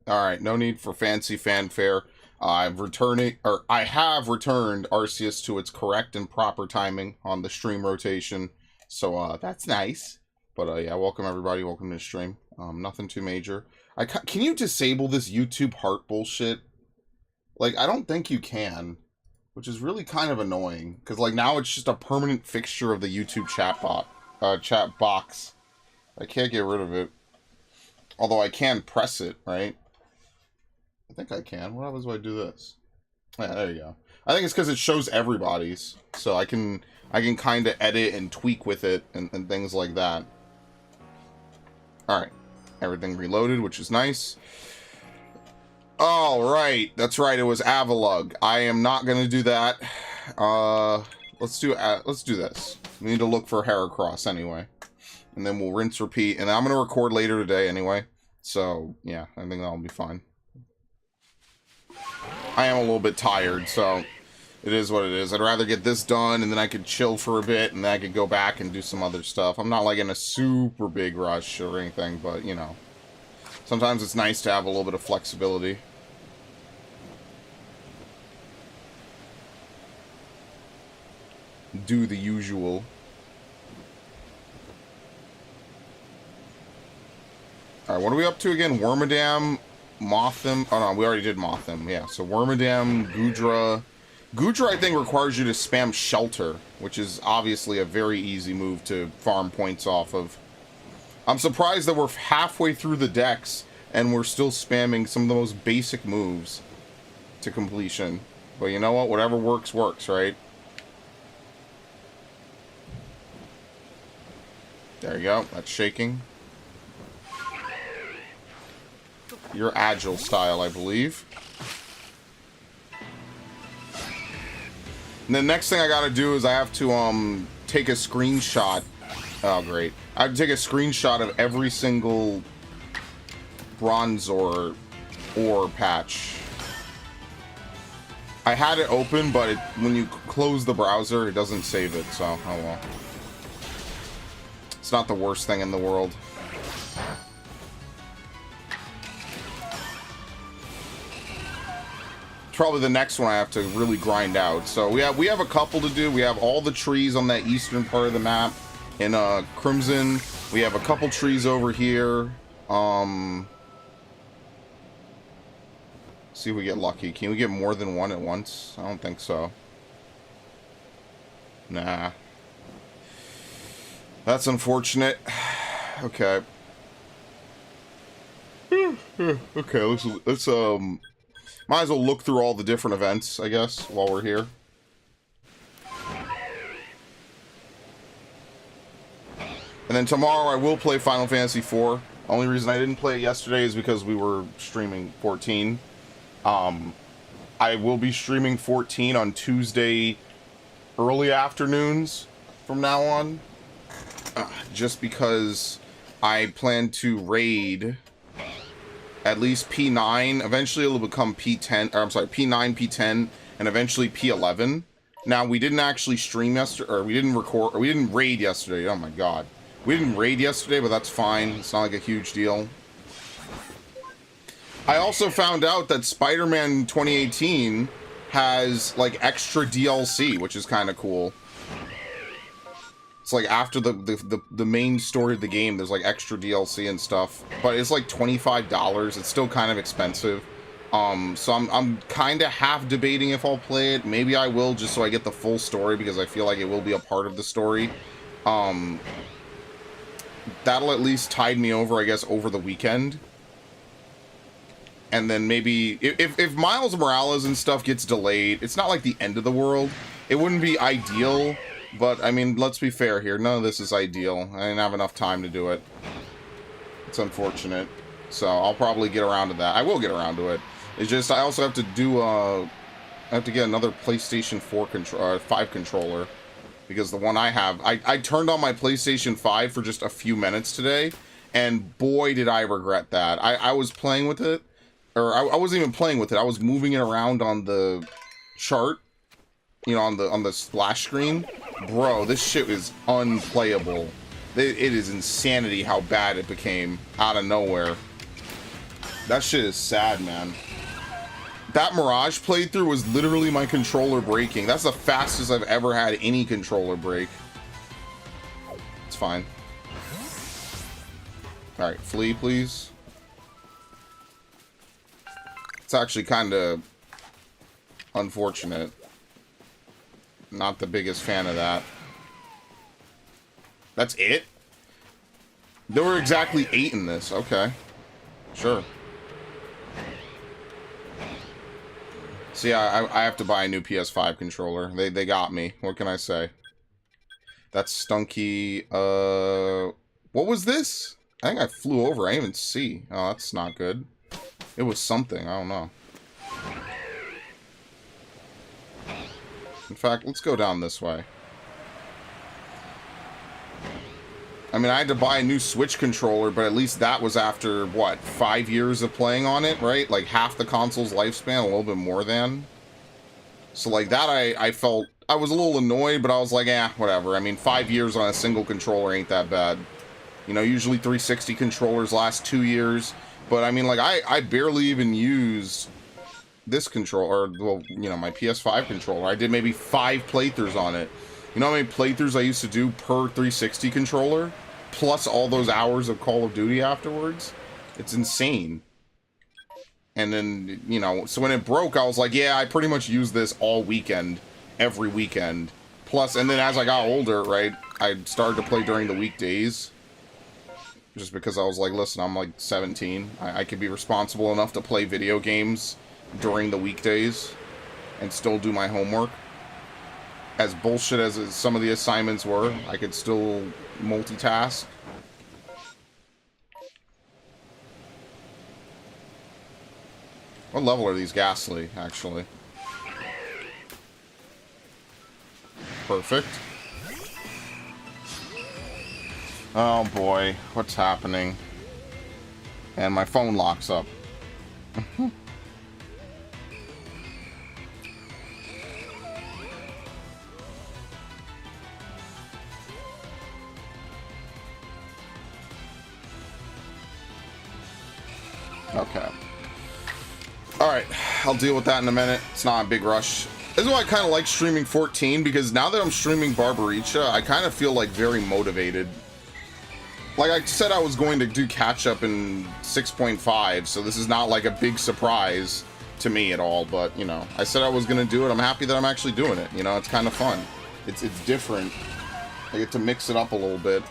Alright, no need for fancy fanfare. I have returned Arceus to its correct and proper timing on the stream rotation. So, that's nice. But, yeah, welcome everybody. Welcome to the stream. Nothing too major. Can you disable this YouTube heart bullshit? Like, I don't think you can. Which is really kind of annoying. Because, like, now it's just a permanent fixture of the YouTube chat box. I can't get rid of it. Although I can press it, right? I think I can. What happens when I do this? Yeah, there you go. I think it's because it shows everybody's. So I can kind of edit and tweak with it and things like that. Alright. Everything reloaded, which is nice. Alright. That's right. It was Avalug. I am not going to do that. Let's do this. We need to look for Heracross anyway. And then we'll rinse, repeat. And I'm going to record later today anyway. So, yeah. I think that'll be fine. I am a little bit tired, so it is what it is. I'd rather get this done, and then I could chill for a bit, and then I could go back and do some other stuff. I'm not, like, in a super big rush or anything, but, you know. Sometimes it's nice to have a little bit of flexibility. Do the usual. Alright, what are we up to again? Wormadam, Mothim. Oh no, we already did Mothim. Yeah, so Wormadam, Goodra. Goodra, I think, requires you to spam Shelter, which is obviously a very easy move to farm points off of. I'm surprised that we're halfway through the decks and we're still spamming some of the most basic moves to completion. But you know what? Whatever works, works, right? There you go. That's shaking. Your agile style, I believe. And the next thing I gotta do is I have to take a screenshot. Oh great. I have to take a screenshot of every single Bronzor ore patch. I had it open, but when you close the browser, it doesn't save it, so oh well. It's not the worst thing in the world. Probably the next one I have to really grind out. So we have a couple to do. We have all the trees on that eastern part of the map in Crimson. We have a couple trees over here. See if we get lucky. Can we get more than one at once? I don't think so. Nah. That's unfortunate. Okay. Okay, let's might as well look through all the different events, I guess, while we're here. And then tomorrow I will play Final Fantasy IV. Only reason I didn't play it yesterday is because we were streaming 14. I will be streaming 14 on Tuesday early afternoons from now on. Just because I plan to raid at least P9. Eventually it'll become P10, or I'm sorry, P9, P10, and eventually P11. Now, we didn't actually stream yesterday, or we didn't record, or we didn't raid yesterday. Oh my god. We didn't raid yesterday, but that's fine. It's not like a huge deal. I also found out that Spider-Man 2018 has, like, extra DLC, which is kind of cool. It's like after the main story of the game, there's like extra DLC and stuff, but it's like $25. It's still kind of expensive. So I'm kind of half debating if I'll play it. Maybe I will, just so I get the full story, because I feel like it will be a part of the story. That'll at least tide me over, I guess, over the weekend. And then maybe if Miles Morales and stuff gets delayed, it's not like the end of the world. It wouldn't be ideal. But, I mean, let's be fair here. None of this is ideal. I didn't have enough time to do it. It's unfortunate. So, I'll probably get around to that. I will get around to it. It's just, I also have to do, I have to get another PlayStation 5 controller. Because the one I have, I turned on my PlayStation 5 for just a few minutes today. And boy, did I regret that. I was playing with it. Or, I wasn't even playing with it. I was moving it around on the chart. You know, on the splash screen. Bro, this shit is unplayable. It is insanity how bad it became out of nowhere. That shit is sad, man. That Mirage playthrough was literally my controller breaking. That's the fastest I've ever had any controller break. It's fine. Alright, flee, please. It's actually kind of unfortunate. Not the biggest fan of that. That's it? There were exactly 8 in this. Okay. Sure. See, I have to buy a new PS5 controller. They got me. What can I say? That's stunky. What was this? I think I flew over. I didn't even see. Oh, that's not good. It was something. I don't know. In fact, let's go down this way. I mean, I had to buy a new Switch controller, but at least that was after, what, 5 years of playing on it, right? Like, half the console's lifespan, a little bit more than. So, like, that I felt... I was a little annoyed, but I was like, whatever. I mean, 5 years on a single controller ain't that bad. You know, usually 360 controllers last 2 years. But, I mean, like, I barely even used this controller, or, well, you know, my PS5 controller. I did maybe 5 playthroughs on it. You know how many playthroughs I used to do per 360 controller? Plus all those hours of Call of Duty afterwards? It's insane. And then, you know, so when it broke, I was like, yeah, I pretty much used this all weekend. Every weekend. Plus, and then as I got older, right, I started to play during the weekdays. Just because I was like, listen, I'm like 17. I could be responsible enough to play video games during the weekdays and still do my homework. As bullshit as some of the assignments were, I could still multitask. What level are these ghastly, actually? Perfect. Oh boy, what's happening? And my phone locks up. Okay. Alright, I'll deal with that in a minute. It's not a big rush. This is why I kind of like streaming 14, because now that I'm streaming Barbaricha, I kind of feel like very motivated. Like I said, I was going to do catch-up in 6.5, so this is not like a big surprise to me at all, but, you know, I said I was going to do it. I'm happy that I'm actually doing it. You know, it's kind of fun. It's different. I get to mix it up a little bit.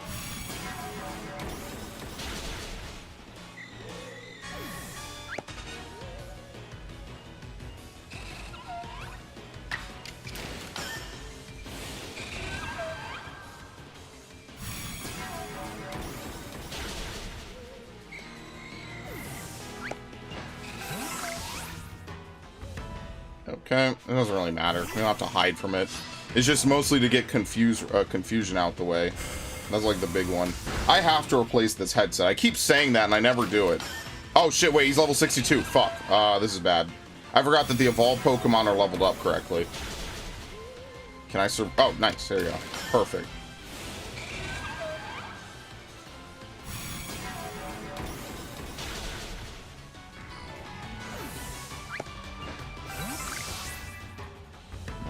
Okay, it doesn't really matter. We don't have to hide from it. It's just mostly to get confusion out the way. That's like the big one. I have to replace this headset. I keep saying that and I never do it. Oh shit, wait, he's level 62. Fuck. This is bad. I forgot that the evolved Pokemon are leveled up correctly. Can I oh, nice. There you go. Perfect.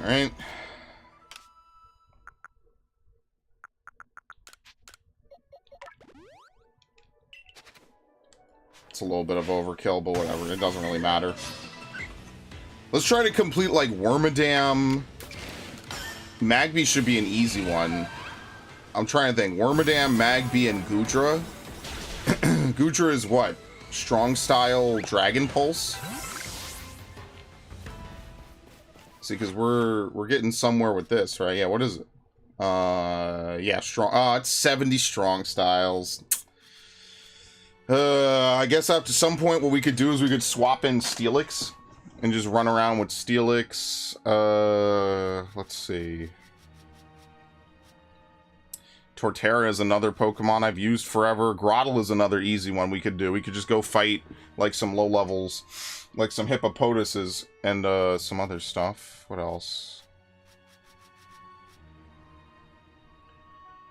Alright. It's a little bit of overkill, but whatever. It doesn't really matter. Let's try to complete, like, Wormadam. Magby should be an easy one. I'm trying to think. Wormadam, Magby, and Goodra. Goodra is what? Strong Style Dragon Pulse? See, because we're getting somewhere with this, right? Yeah, what is it? Yeah, strong. It's 70 strong styles. I guess up to some point, what we could do is we could swap in Steelix and just run around with Steelix. Let's see. Torterra is another Pokemon I've used forever. Grottle is another easy one we could do. We could just go fight like some low levels, like some Hippopotases and some other stuff. What else?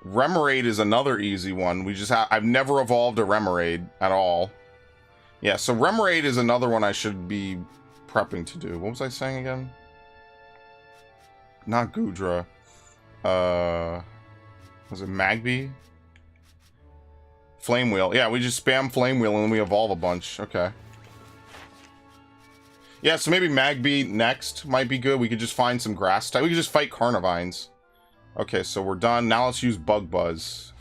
Remoraid is another easy one. We just I've never evolved a Remoraid at all. Yeah, so Remoraid is another one I should be prepping to do. What was I saying again? Not Goodra. Was it Magby? Flame Wheel. Yeah, we just spam Flame Wheel and then we evolve a bunch. Okay. Yeah, so maybe Magby next might be good. We could just find some grass type. We could just fight Carnivines. Okay, so we're done. Now let's use Bug Buzz.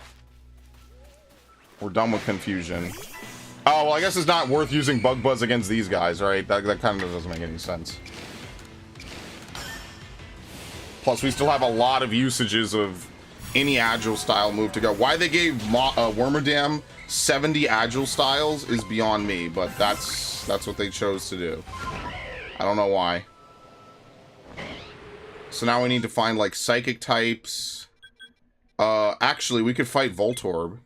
We're done with Confusion. Oh, well, I guess it's not worth using Bug Buzz against these guys, right? That kind of doesn't make any sense. Plus, we still have a lot of usages of any Agile style move to go. Why they gave Wormadam 70 Agile styles is beyond me, but that's what they chose to do. I don't know why. So now we need to find, like, Psychic types. Actually, we could fight Voltorb.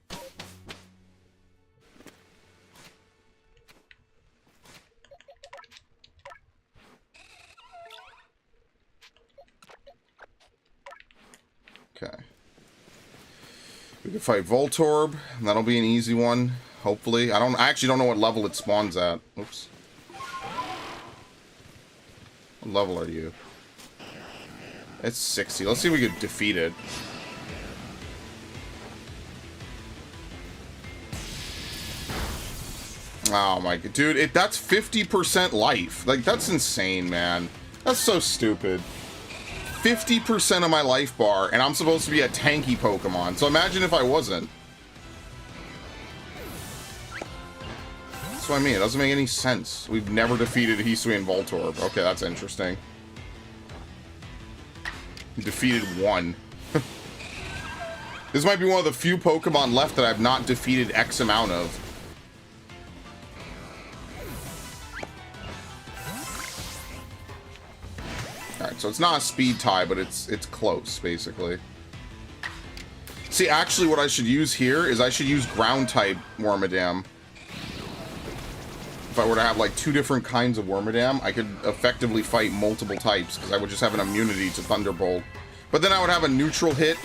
Okay. We can fight Voltorb. That'll be an easy one, hopefully. I actually don't know what level it spawns at. Oops. What level are you? It's 60. Let's see if we can defeat it. Oh my god. Dude, that's 50% life. Like, that's insane, man. That's so stupid. 50% of my life bar, and I'm supposed to be a tanky Pokemon. So imagine if I wasn't. That's what I mean. It doesn't make any sense. We've never defeated Hisui and Voltorb. Okay, that's interesting. We defeated one. This might be one of the few Pokemon left that I've not defeated X amount of. Alright, so it's not a speed tie, but it's close, basically. See, actually what I should use here is I should use ground type Wormadam. If I were to have like 2 different kinds of Wormadam, I could effectively fight multiple types, because I would just have an immunity to Thunderbolt. But then I would have a neutral hit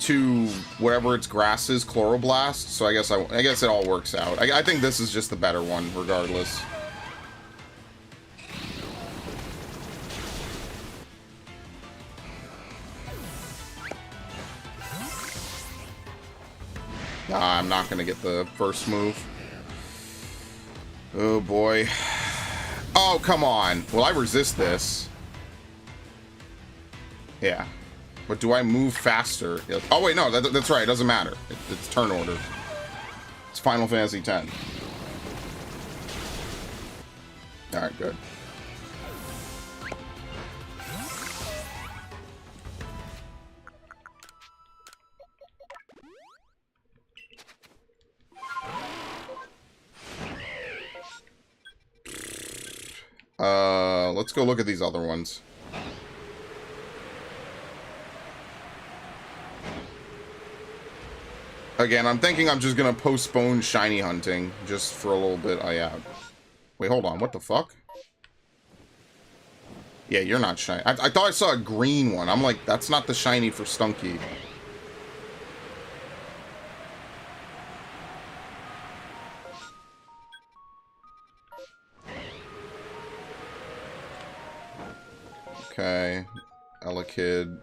to whatever its grass is, Chloroblast, so I guess it all works out. I think this is just the better one, regardless. Nah, I'm not gonna get the first move. Oh boy. Oh, come on. Will I resist this? Yeah. But do I move faster? Oh wait, no, that's right. It doesn't matter. It's turn order. It's Final Fantasy X. Alright, good. Let's go look at these other ones. Again, I'm thinking I'm just gonna postpone shiny hunting just for a little bit. Oh yeah. Wait, hold on. What the fuck? Yeah, you're not shiny. I thought I saw a green one. I'm like, that's not the shiny for Stunky. Okay, Elekid.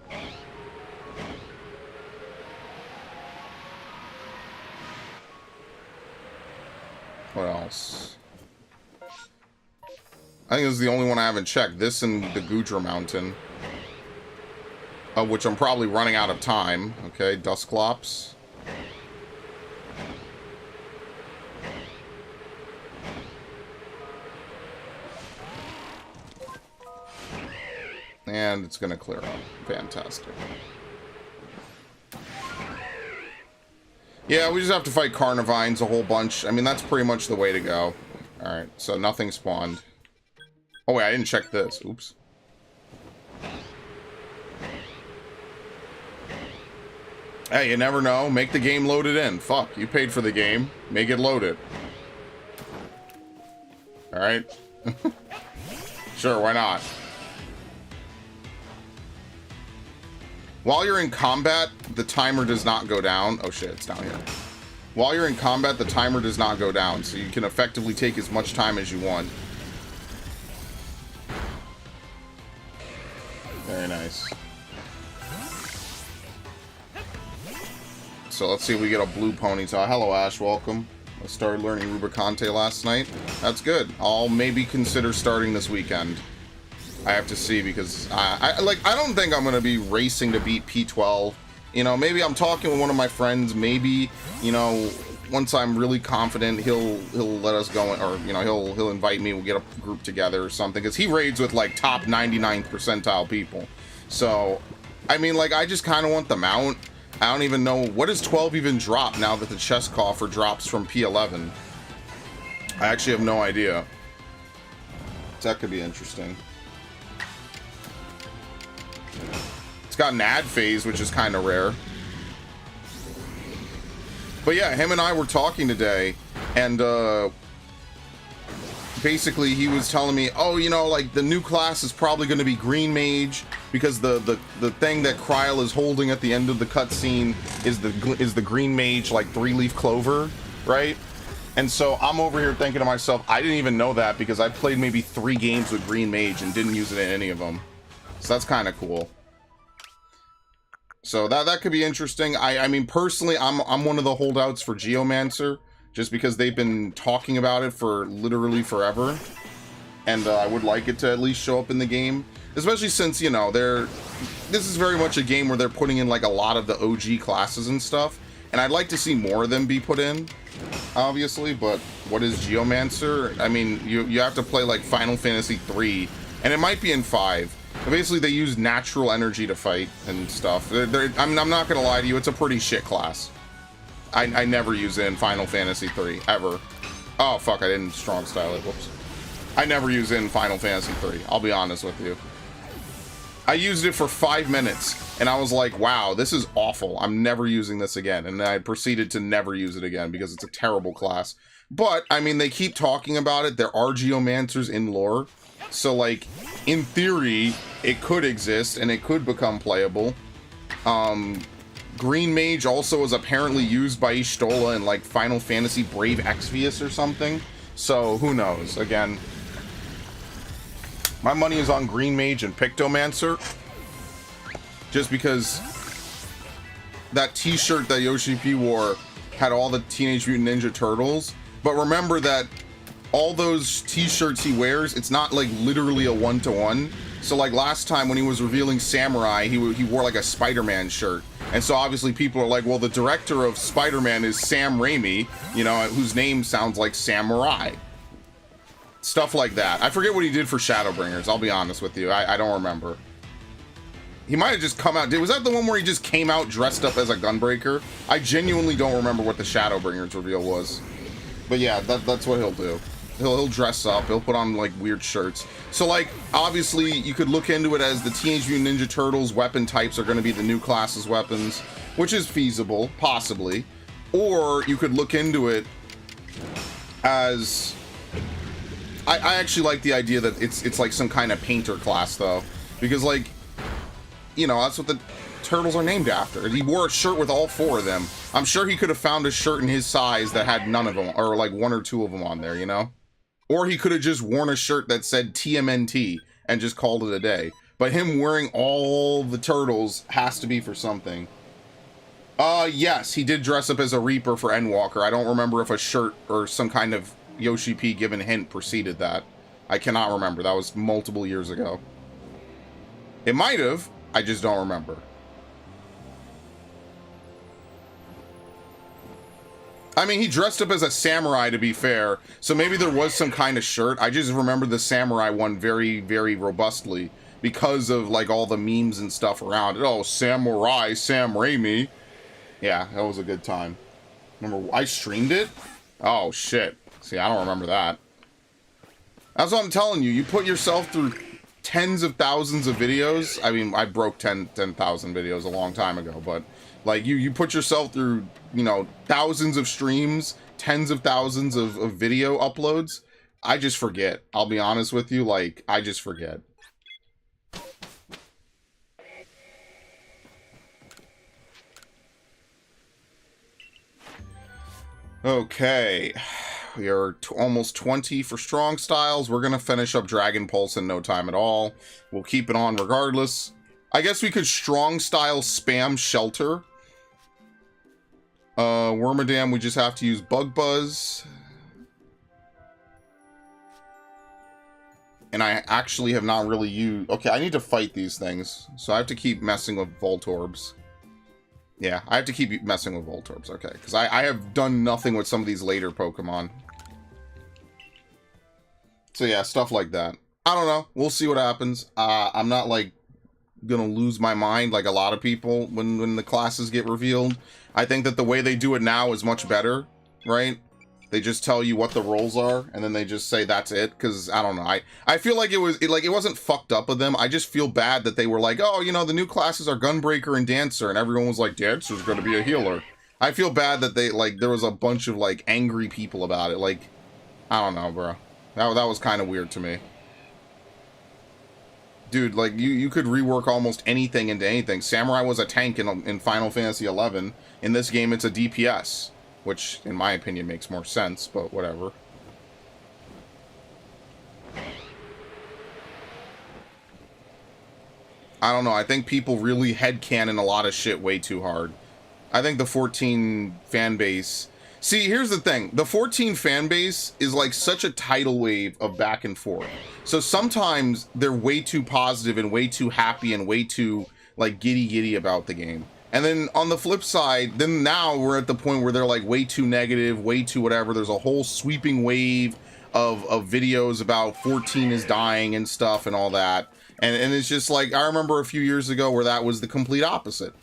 What else? I think this is the only one I haven't checked. This and the Goodra Mountain. Of which I'm probably running out of time. Okay, Dusclops. And it's gonna clear up. Fantastic. Yeah, we just have to fight Carnivines a whole bunch. I mean, that's pretty much the way to go. Alright, so nothing spawned. Oh wait, I didn't check this. Oops. Hey, you never know. Make the game load it in. Fuck, you paid for the game. Make it load it. Alright. Sure, why not? While you're in combat, the timer does not go down. Oh shit, it's down here. While you're in combat, the timer does not go down, so you can effectively take as much time as you want. Very nice. So let's see if we get a blue Ponyta. Hello, Ash. Welcome. I started learning Rubicante last night. That's good. I'll maybe consider starting this weekend. I have to see, because I don't think I'm going to be racing to beat P12. You know, maybe I'm talking with one of my friends. Maybe, you know, once I'm really confident, he'll let us go, or, you know, he'll invite me. We'll get a group together or something, because he raids with like top 99th percentile people. So, I mean, like, I just kind of want the mount. I don't even know, what does 12 even drop now that the chest coffer drops from P11? I actually have no idea. That could be interesting. It's got an ad phase, which is kind of rare. But yeah, him and I were talking today, and basically he was telling me, oh, you know, like, the new class is probably going to be Green Mage, because the thing that Kryl is holding at the end of the cutscene is the Green Mage, like, 3-leaf clover, right? And so I'm over here thinking to myself, I didn't even know that, because I played maybe 3 games with Green Mage and didn't use it in any of them. So that's kind of cool. So that could be interesting. I mean, personally, I'm one of the holdouts for Geomancer, just because they've been talking about it for literally forever, and I would like it to at least show up in the game, especially since, you know, this is very much a game where they're putting in like a lot of the OG classes and stuff, and I'd like to see more of them be put in, obviously. But what is Geomancer? I mean, you have to play like Final Fantasy 3, and it might be in 5. Basically, they use natural energy to fight and stuff. I'm not gonna lie to you, it's a pretty shit class. I never use it in Final Fantasy 3, ever. Oh, fuck, I didn't strong style it, whoops. I never use it in Final Fantasy 3, I'll be honest with you. I used it for 5 minutes, and I was like, wow, this is awful. I'm never using this again. And then I proceeded to never use it again, because it's a terrible class. But, I mean, they keep talking about it. There are Geomancers in lore. So, like, in theory, it could exist, and it could become playable. Green Mage also is apparently used by Y'shtola in, like, Final Fantasy Brave Exvius or something. So, who knows? Again, my money is on Green Mage and Pictomancer. Just because that t-shirt that Yoshi P wore had all the Teenage Mutant Ninja Turtles. But remember that all those t-shirts he wears, it's not like literally a one-to-one. So like last time when he was revealing Samurai, he wore like a Spider-Man shirt. And so obviously people are like, well, the director of Spider-Man is Sam Raimi, you know, whose name sounds like Samurai. Stuff like that. I forget what he did for Shadowbringers, I'll be honest with you. I don't remember. He might have just come out. Was that the one where he just came out dressed up as a Gunbreaker? I genuinely don't remember what the Shadowbringers reveal was. But yeah, that's what he'll do. He'll dress up, he'll put on like weird shirts. So like, obviously you could look into it as the Teenage Mutant Ninja Turtles weapon types are going to be the new class's weapons, which is feasible, possibly. Or you could look into it as... I actually like the idea that it's like some kind of painter class though. Because like, you know, that's what the turtles are named after. He wore a shirt with all 4 of them. I'm sure he could have found a shirt in his size that had none of them, or like 1 or 2 of them on there, you know? Or he could have just worn a shirt that said TMNT and just called it a day. But him wearing all the turtles has to be for something. Yes, he did dress up as a Reaper for Endwalker. I don't remember if a shirt or some kind of Yoshi P given hint preceded that. I cannot remember. That was multiple years ago. It might have. I just don't remember. I mean, he dressed up as a samurai, to be fair, so maybe there was some kind of shirt. I just remember the samurai one very, very robustly because of, like, all the memes and stuff around it. Oh, Samurai, Sam Raimi. Yeah, that was a good time. Remember, I streamed it? Oh, shit. See, I don't remember that. That's what I'm telling you. You put yourself through tens of thousands of videos. I mean, I broke 10,000 videos a long time ago, but... like, you put yourself through, you know, thousands of streams, tens of thousands of video uploads. I just forget. I'll be honest with you, like, I just forget. Okay. We are almost 20 for strong styles. We're going to finish up Dragon Pulse in no time at all. We'll keep it on regardless. I guess we could strong style spam Shelter. Wormadam, we just have to use Bug Buzz. And I actually have not really used... Okay, I need to fight these things. So I have to keep messing with Voltorbs. Yeah, I have to keep messing with Voltorbs. Okay, because I have done nothing with some of these later Pokemon. So yeah, stuff like that. I don't know. We'll see what happens. I'm not, like, gonna lose my mind like a lot of people when the classes get revealed. I think that the way they do it now is much better, right? They just tell you what the roles are, and then they just say that's it. Because I don't know, I feel like it wasn't fucked up of them. I just feel bad that they were like, oh, you know, the new classes are Gunbreaker and Dancer, and everyone was like, Dancer's going to be a healer. I feel bad that they there was a bunch of like angry people about it. Like, I don't know, bro. That was kind of weird to me. Dude, like you could rework almost anything into anything. Samurai was a tank in Final Fantasy 11. In this game, it's a DPS. Which, in my opinion, makes more sense, but whatever. I don't know, I think people really headcanon a lot of shit way too hard. I think the 14 fan base... See, here's the thing. The 14 fan base is like such a tidal wave of back and forth. So sometimes they're way too positive and way too happy and way too, like, giddy about the game. And then on the flip side, then now we're at the point where they're like way too negative, way too whatever. There's a whole sweeping wave of videos about 14 is dying and stuff and all that. And it's just like, I remember a few years ago where that was the complete opposite.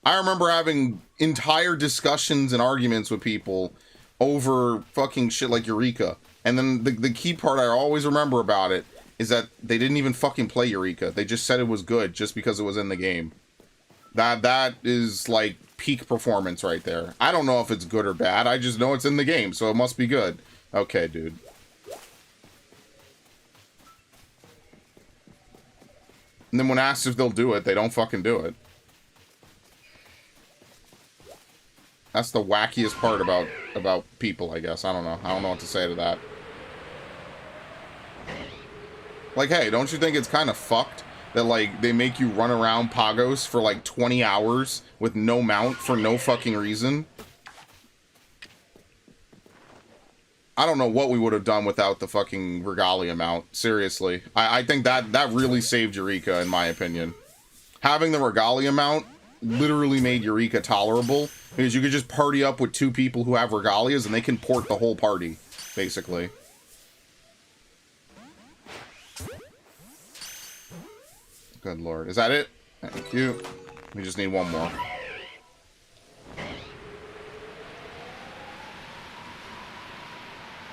I remember having entire discussions and arguments with people over fucking shit like Eureka. And then the key part I always remember about it is that they didn't even fucking play Eureka. They just said it was good just because it was in the game. That is like peak performance right there. I don't know if it's good or bad. I just know it's in the game, so it must be good. Okay, dude. And then when asked if they'll do it, they don't fucking do it. That's the wackiest part about people, I guess. I don't know. I don't know what to say to that. Like, hey, don't you think it's kind of fucked that, like, they make you run around Pagos for, like, 20 hours with no mount for no fucking reason? I don't know what we would have done without the fucking Regalia mount. Seriously. I think that really saved Eureka, in my opinion. Having the Regalia mount literally made Eureka tolerable, because you could just party up with 2 people who have Regalias, and they can port the whole party, basically. Good lord. Is that it? Thank you. We just need one more.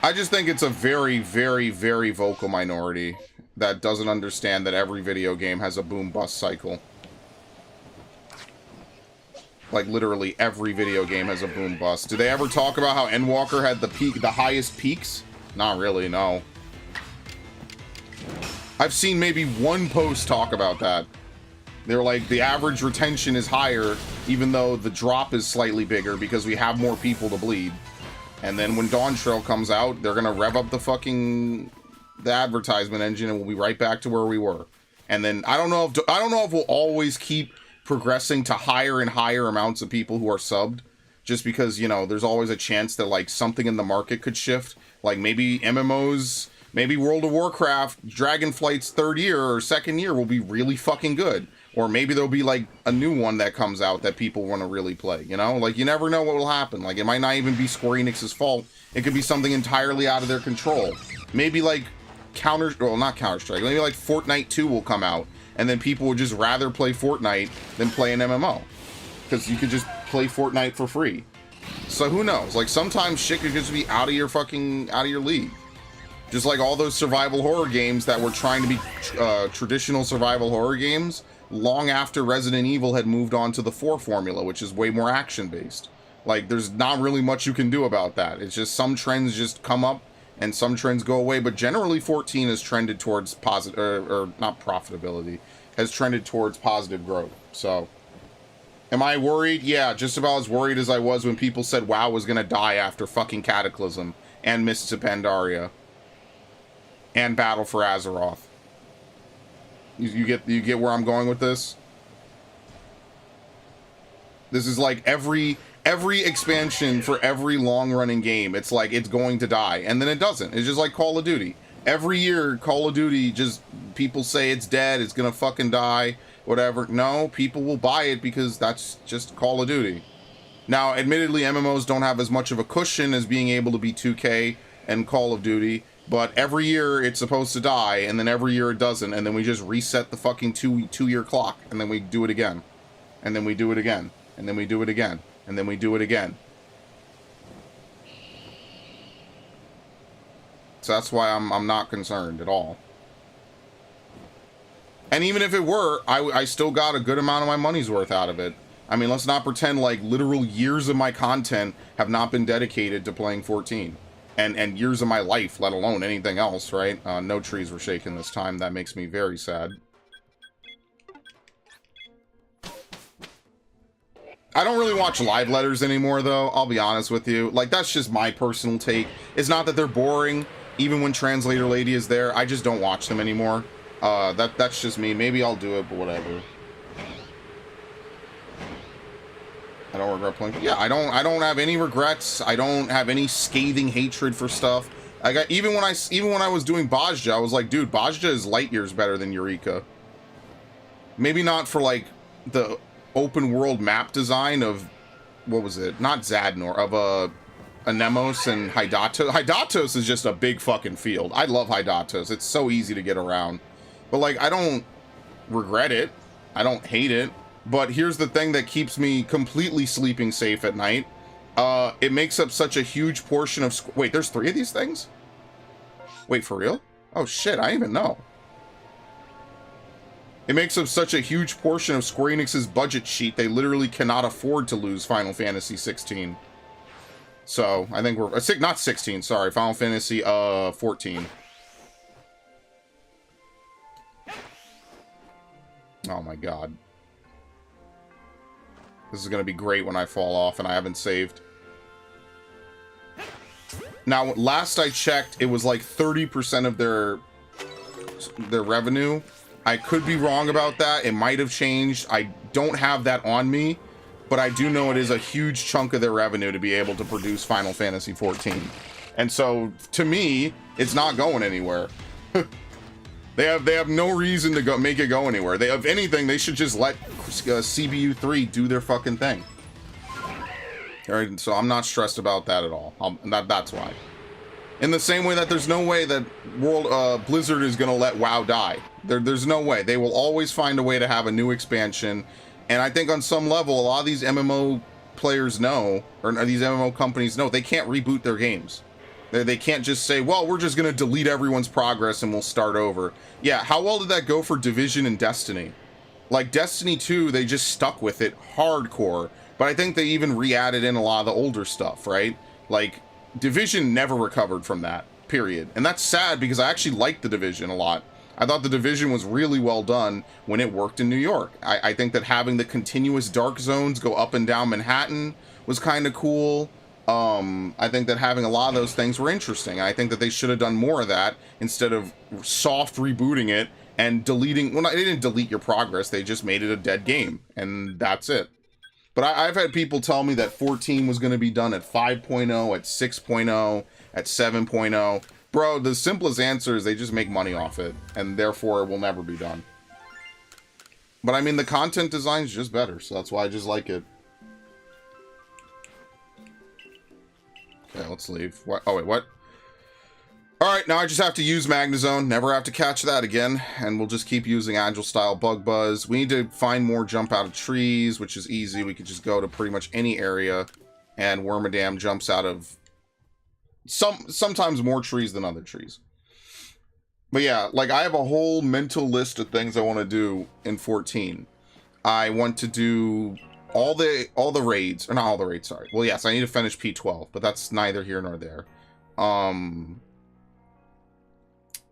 I just think it's a very, very, very vocal minority that doesn't understand that every video game has a boom-bust cycle. Like, literally every video game has a boom-bust. Do they ever talk about how Endwalker had the highest peaks? Not really, no. I've seen maybe one post talk about that. They're like, the average retention is higher, even though the drop is slightly bigger because we have more people to bleed. And then when Dawn Trail comes out, they're gonna rev up the advertisement engine, and we'll be right back to where we were. And then I don't know if we'll always keep progressing to higher and higher amounts of people who are subbed, just because, you know, there's always a chance that, like, something in the market could shift. Like, maybe MMOs, maybe World of Warcraft, Dragonflight's 3rd year or 2nd year will be really fucking good. Or maybe there'll be, like, a new one that comes out that people want to really play, you know? Like, you never know what will happen. Like, it might not even be Square Enix's fault. It could be something entirely out of their control. Maybe, like, not Counter-Strike. Maybe, like, Fortnite 2 will come out, and then people would just rather play Fortnite than play an MMO. Because you could just play Fortnite for free. So who knows? Like, sometimes shit could just be out of your league. Just like all those survival horror games that were trying to be traditional survival horror games long after Resident Evil had moved on to the 4 formula, which is way more action-based. Like, there's not really much you can do about that. It's just some trends just come up and some trends go away, but generally 14 has trended towards positive, or not profitability, has trended towards positive growth. So, Am I worried? Yeah, just about as worried as I was when people said WoW was gonna die after fucking Cataclysm and Mists of Pandaria and Battle for Azeroth. You get where I'm going with this? This is like every expansion for every long-running game. It's like it's going to die, and then it doesn't. It's just like Call of Duty. Every year, Call of Duty, just people say it's dead, it's gonna fucking die, whatever. No, people will buy it because that's just Call of Duty. Now, admittedly, MMOs don't have as much of a cushion as being able to be 2K and Call of Duty, but every year it's supposed to die, and then every year it doesn't, and then we just reset the fucking two-year clock, and then we do it again. And then we do it again. And then we do it again. And then we do it again. So that's why I'm not concerned at all. And even if it were, I still got a good amount of my money's worth out of it. I mean, let's not pretend like literal years of my content have not been dedicated to playing 14. And years of my life, let alone anything else, right? No trees were shaken this time. That makes me very sad. I don't really watch live letters anymore, though. I'll be honest with you. Like, that's just my personal take. It's not that they're boring, even when Translator Lady is there. I just don't watch them anymore. That's just me. Maybe I'll do it, but whatever. I don't regret playing. Yeah, I don't have any regrets. I don't have any scathing hatred for stuff. I got even when I was doing Bajja, I was like, dude, Bajja is light years better than Eureka. Maybe not for like the open world map design of, what was it? Not Zadnor, of Anemos and Hydatos. Hydatos is just a big fucking field. I love Hydatos. It's so easy to get around. But like, I don't regret it. I don't hate it. But here's the thing that keeps me completely sleeping safe at night. It makes up such a huge portion of... Wait, there's 3 of these things? Wait, for real? Oh shit, I didn't even know. It makes up such a huge portion of Square Enix's budget sheet, they literally cannot afford to lose Final Fantasy 16. So, I think we're... not 16, sorry. Final Fantasy, 14. Oh my god. This is going to be great when I fall off and I haven't saved. Now, last I checked, it was like 30% of their revenue. I could be wrong about that. It might have changed. I don't have that on me, but I do know it is a huge chunk of their revenue to be able to produce Final Fantasy 14. And so, to me, it's not going anywhere. They have no reason to make it go anywhere. If anything, they should just let CBU 3 do their fucking thing. All right, so I'm not stressed about that at all. That's why. In the same way that there's no way that Blizzard is going to let WoW die. There's no way. They will always find a way to have a new expansion. And I think on some level, a lot of these MMO players know, or these MMO companies know, they can't reboot their games. They can't just say, well, we're just going to delete everyone's progress and we'll start over. Yeah, how well did that go for Division and Destiny? Like, Destiny 2, they just stuck with it hardcore. But I think they even re-added in a lot of the older stuff, right? Like, Division never recovered from that, period. And that's sad because I actually liked the Division a lot. I thought the Division was really well done when it worked in New York. I think that having the continuous dark zones go up and down Manhattan was kind of cool. I think that having a lot of those things were interesting. I think that they should have done more of that instead of soft rebooting it and deleting... Well, they didn't delete your progress. They just made it a dead game. And that's it. But I've had people tell me that 14 was going to be done at 5.0, at 6.0, at 7.0. Bro, the simplest answer is they just make money off it. And therefore, it will never be done. But I mean, the content design's just better. So that's why I just like it. Okay, let's leave. What? Oh, wait, what? Alright, now I just have to use Magnezone. Never have to catch that again. And we'll just keep using Agile-style Bug Buzz. We need to find more jump out of trees, which is easy. We could just go to pretty much any area. And Wormadam jumps out of... sometimes more trees than other trees. But yeah, like, I have a whole mental list of things I want to do in 14. I want to do... all the raids, or not all the raids, sorry. Well, yes, I need to finish P12, but that's neither here nor there.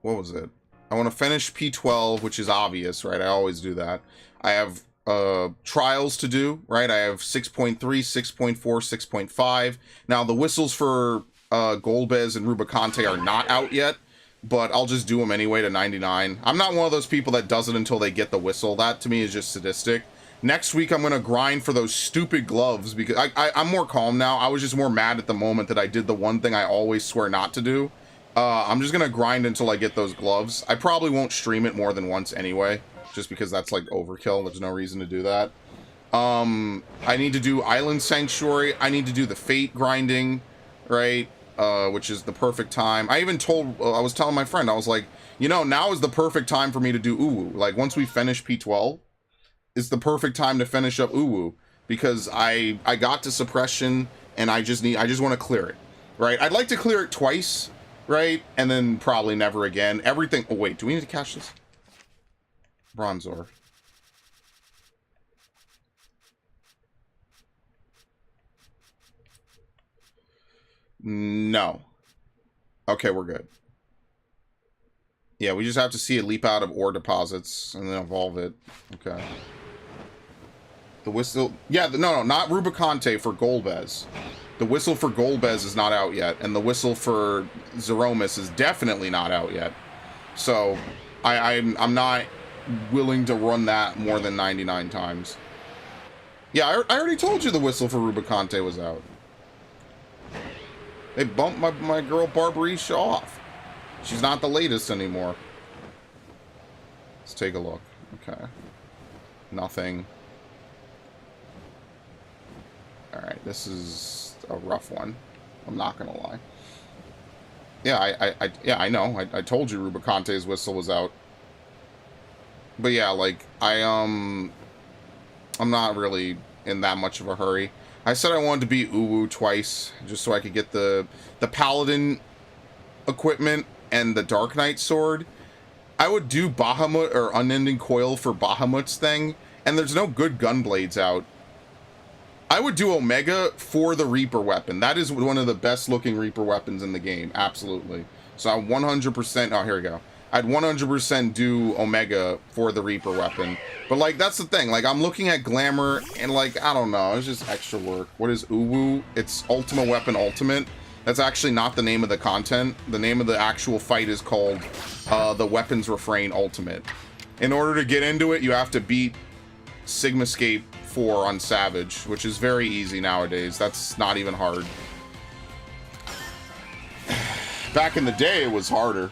What was it? I want to finish P12, which is obvious, right? I always do that. I have trials to do, right? I have 6.3, 6.4, 6.5. Now, the whistles for Golbez and Rubicante are not out yet, but I'll just do them anyway to 99. I'm not one of those people that does it until they get the whistle. That, to me, is just sadistic. Next week, I'm going to grind for those stupid gloves, because I'm more calm now. I was just more mad at the moment that I did the one thing I always swear not to do. I'm just going to grind until I get those gloves. I probably won't stream it more than once anyway, just because that's like overkill. There's no reason to do that. I need to do Island Sanctuary. I need to do the Fate grinding, right? Which is the perfect time. I even told, I was telling my friend, I was like, you know, now is the perfect time for me to do Uwu. Like, once we finish P12, it's the perfect time to finish up Uwu, because I got to Suppression, and I just want to clear it, right? I'd like to clear it twice, right? And then probably never again. Everything, oh wait, do we need to catch this? Bronzor. No. Okay, we're good. Yeah, we just have to see it leap out of ore deposits and then evolve it. Okay. The whistle... Yeah, no, not Rubicante, for Golbez. The whistle for Golbez is not out yet, and the whistle for Zeromus is definitely not out yet. So, I'm not willing to run that more than 99 times. Yeah, I already told you the whistle for Rubicante was out. They bumped my girl Barbarisha off. She's not the latest anymore. Let's take a look. Okay. Nothing. Alright, this is a rough one. I'm not gonna lie. Yeah, I know. I told you Rubicante's whistle was out. But yeah, like, I'm not really in that much of a hurry. I said I wanted to beat Uwu twice, just so I could get the Paladin equipment and the Dark Knight sword. I would do Bahamut or Unending Coil for Bahamut's thing, and there's no good Gunblades out. I would do Omega for the Reaper weapon. That is one of the best looking Reaper weapons in the game, absolutely. So I 100%, oh, here we go. I'd 100% do Omega for the Reaper weapon. But, like, that's the thing. Like, I'm looking at Glamour, and, like, I don't know. It's just extra work. What is Uwu? It's Ultima Weapon Ultimate. That's actually not the name of the content. The name of the actual fight is called the Weapons Refrain Ultimate. In order to get into it, you have to beat Sigmascape 4 on Savage, which is very easy nowadays. That's not even hard. Back in the day, it was harder.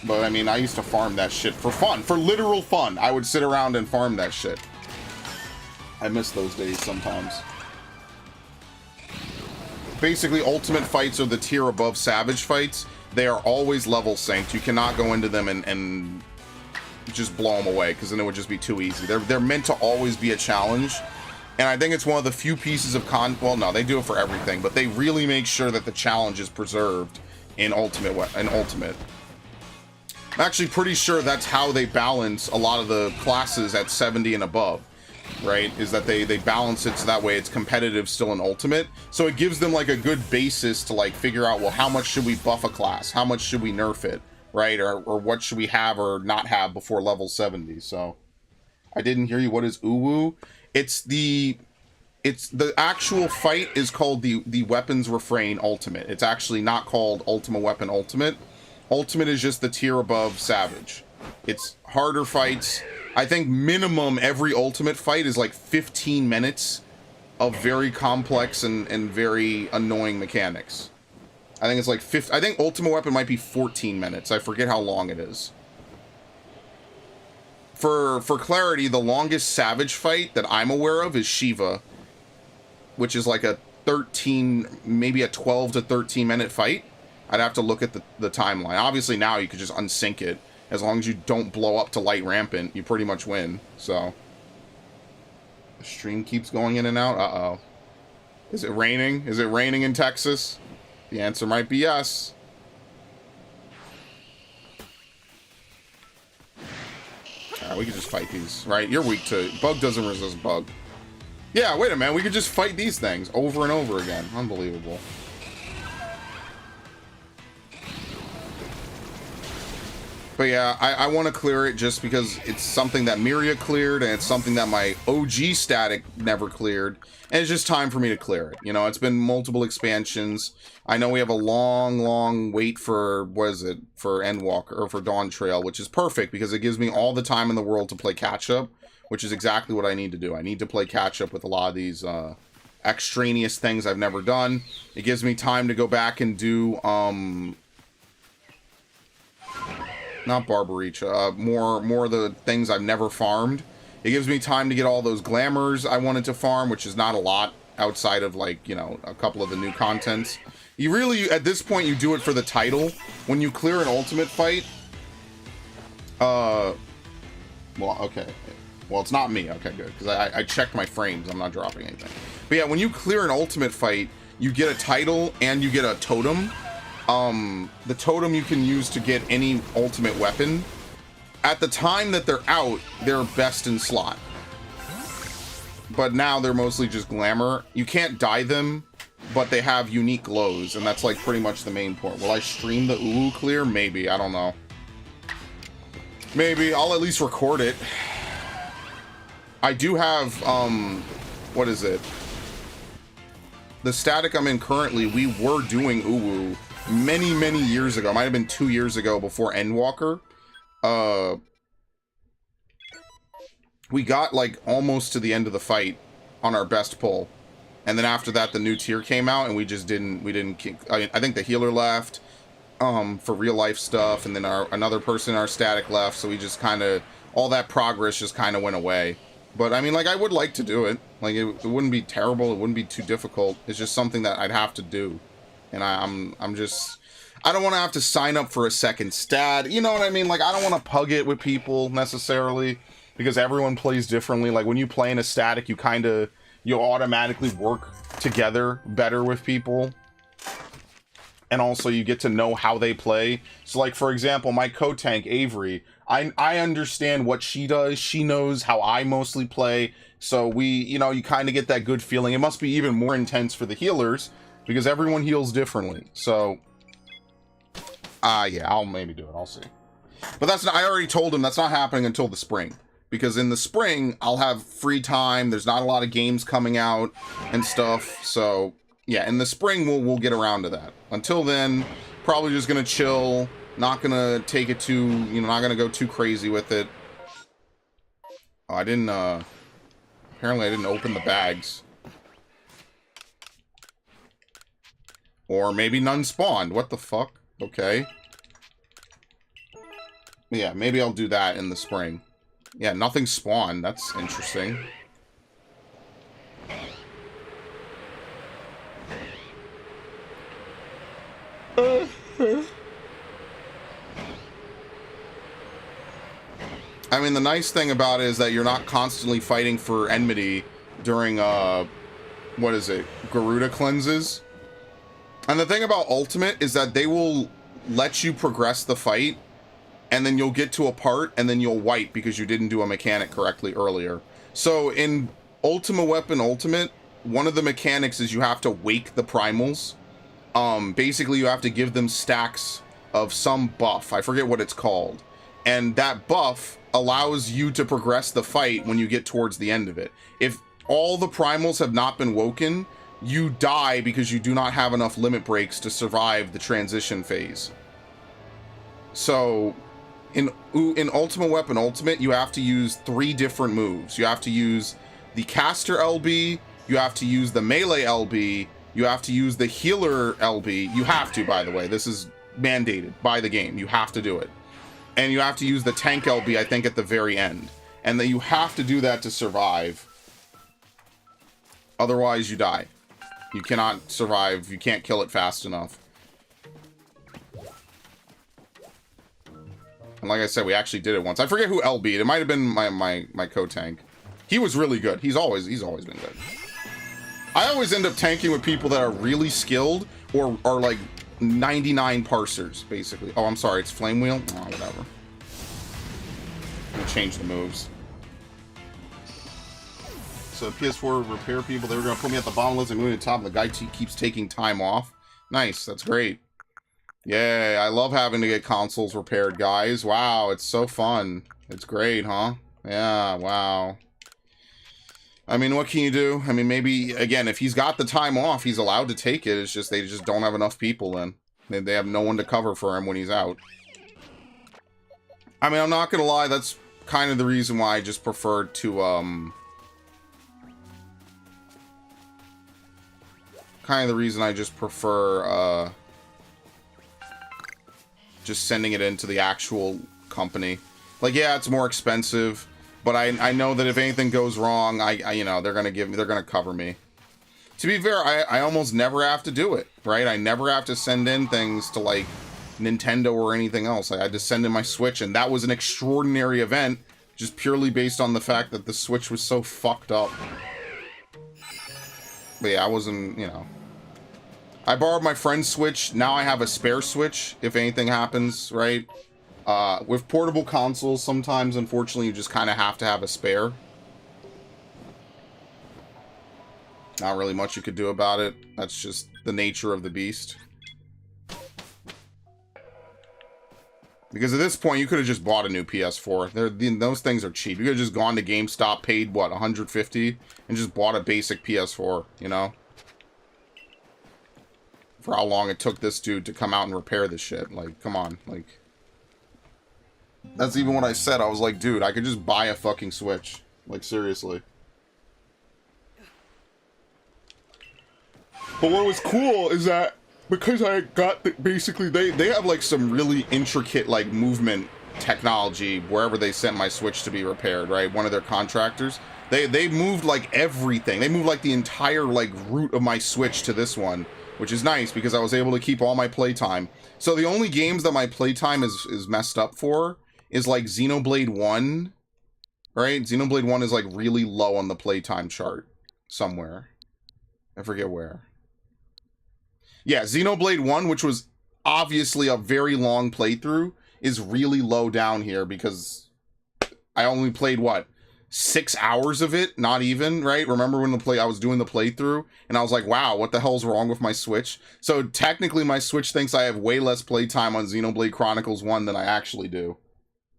But, I mean, I used to farm that shit for fun. For literal fun. I would sit around and farm that shit. I miss those days sometimes. Basically, ultimate fights are the tier above Savage fights. They are always level synced. You cannot go into them and just blow them away, because then it would just be too easy. They're meant to always be a challenge. And I think it's one of the few pieces of well, no, they do it for everything. But they really make sure that the challenge is preserved in Ultimate. I'm actually pretty sure that's how they balance a lot of the classes at 70 and above, right? Is that they balance it so that way it's competitive still in Ultimate. So it gives them like a good basis to like figure out, well, how much should we buff a class? How much should we nerf it, right? Or what should we have or not have before level 70? So I didn't hear you. What is Uwu? It's the actual fight is called the Weapons Refrain Ultimate. It's actually not called Ultima Weapon Ultimate. Ultimate is just the tier above Savage. It's harder fights. I think minimum every Ultimate fight is like 15 minutes of very complex and very annoying mechanics. I think it's like I think Ultima Weapon might be 14 minutes. I forget how long it is. For clarity, the longest Savage fight that I'm aware of is Shiva, which is like a 13, maybe a 12 to 13 minute fight. I'd have to look at the timeline. Obviously now you could just unsync it. As long as you don't blow up to light rampant, you pretty much win. So the stream keeps going in and out. Uh-oh. Is it raining? Is it raining in Texas? The answer might be yes. Alright, we can just fight these, right? You're weak to... Bug doesn't resist bug. Yeah, wait a minute. We could just fight these things over and over again. Unbelievable. But yeah, I want to clear it just because it's something that Miria cleared, and it's something that my OG static never cleared. And it's just time for me to clear it. You know, it's been multiple expansions. I know we have a long wait for, what is it, for Endwalker, or for Dawn Trail, which is perfect because it gives me all the time in the world to play catch-up, which is exactly what I need to do. I need to play catch-up with a lot of these extraneous things I've never done. It gives me time to go back and do, not Barbaricha, more of the things I've never farmed. It gives me time to get all those glamours I wanted to farm, which is not a lot outside of, like, you know, a couple of the new contents. You really, at this point, you do it for the title. When you clear an ultimate fight, well, okay. Well, it's not me. Okay, good. Because I checked my frames. I'm not dropping anything. But yeah, when you clear an ultimate fight, you get a title and you get a totem. The totem you can use to get any ultimate weapon. At the time that they're out, they're best in slot. But now they're mostly just glamour. You can't dye them, but they have unique glows, and that's like pretty much the main point. Will I stream the Uwu clear? Maybe. I don't know. Maybe. I'll at least record it. I do have, what is it? The static I'm in currently, we were doing Uwu many years ago. It might have been 2 years ago before Endwalker. We got like almost to the end of the fight on our best pull, and then after that the new tier came out, and we didn't I think the healer left for real life stuff, and then another person in our static left, so we just kind of, all that progress just kind of went away. But I mean, like, I would like to do it. Like, it wouldn't be terrible, it wouldn't be too difficult. It's just something that I'd have to do, and I'm just, I don't want to have to sign up for a second stat. You know what I mean? Like, I don't want to pug it with people necessarily, because everyone plays differently. Like, when you play in a static, you automatically work together better with people. And also, you get to know how they play. So, like, for example, my co-tank, Avery, I understand what she does. She knows how I mostly play. So you kind of get that good feeling. It must be even more intense for the healers, because everyone heals differently. So, yeah, I'll maybe do it. I'll see. But that's not, I already told him that's not happening until the spring. Because in the spring, I'll have free time. There's not a lot of games coming out and stuff. So, yeah, in the spring, we'll get around to that. Until then, probably just going to chill. Not going to take it too, not going to go too crazy with it. Oh, I didn't, apparently I didn't open the bags. Or maybe none spawned. What the fuck? Okay. Yeah, maybe I'll do that in the spring. Yeah, nothing spawned. That's interesting. I mean, the nice thing about it is that you're not constantly fighting for enmity during, what is it? Garuda cleanses. And the thing about Ultimate is that they will let you progress the fight, and then you'll get to a part, and then you'll wipe because you didn't do a mechanic correctly earlier. So in Ultima Weapon Ultimate, one of the mechanics is you have to wake the primals. Basically, you have to give them stacks of some buff. I forget what it's called. And that buff allows you to progress the fight when you get towards the end of it. If all the primals have not been woken, you die because you do not have enough limit breaks to survive the transition phase. So in Ultima Weapon Ultimate, you have to use 3 different moves. You have to use the caster LB, you have to use the melee LB, you have to use the healer LB. You have to, by the way. This is mandated by the game. You have to do it. And you have to use the tank LB, I think, at the very end. And then you have to do that to survive. Otherwise, you die. You cannot survive. You can't kill it fast enough. And like I said, we actually did it once. I forget who LB'd. It might have been my co-tank. He was really good. He's always been good. I always end up tanking with people that are really skilled or are like 99 parsers, basically. Oh, I'm sorry. It's Flame Wheel? Oh, whatever. We'll change the moves. So PS4 repair people, they were going to put me at the bottom list and move to the top. The guy keeps taking time off. Nice. That's great. Yay, I love having to get consoles repaired, guys. Wow, it's so fun. It's great, huh? Yeah, wow. I mean, what can you do? I mean, maybe, again, if he's got the time off, he's allowed to take it. It's just they just don't have enough people in. They have no one to cover for him when he's out. I mean, I'm not gonna lie, that's kind of the reason why I just preferred to, kind of the reason I just prefer, just sending it into the actual company. Like, yeah, it's more expensive, but I know that if anything goes wrong, I you know, they're gonna cover me. To be fair, I almost never have to do it, right? I never have to send in things to, like, Nintendo or anything else. I had to send in my Switch, and that was an extraordinary event, just purely based on the fact that the Switch was so fucked up. But yeah, I wasn't, you know. I borrowed my friend's Switch. Now I have a spare Switch, if anything happens, right? With portable consoles, sometimes, unfortunately, you just kind of have to have a spare. Not really much you could do about it. That's just the nature of the beast. Because at this point, you could have just bought a new PS4. Those things are cheap. You could have just gone to GameStop, paid, what, $150? And just bought a basic PS4, you know? For how long it took this dude to come out and repair this shit. Like, come on. Like, that's even what I said. I was like, dude, I could just buy a fucking Switch. Like, seriously. But what was cool is that because I got basically they have like some really intricate like movement technology wherever they sent my Switch to be repaired, right? One of their contractors. They moved like everything. They moved like the entire like route of my Switch to this one, which is nice because I was able to keep all my playtime. So the only games that my playtime is messed up for is like Xenoblade 1, right? Xenoblade 1 is like really low on the playtime chart somewhere. I forget where. Yeah, Xenoblade 1, which was obviously a very long playthrough, is really low down here because I only played, what, 6 hours of it? Not even, right? Remember when I was doing the playthrough, and I was like, wow, what the hell's wrong with my Switch? So technically my Switch thinks I have way less playtime on Xenoblade Chronicles 1 than I actually do.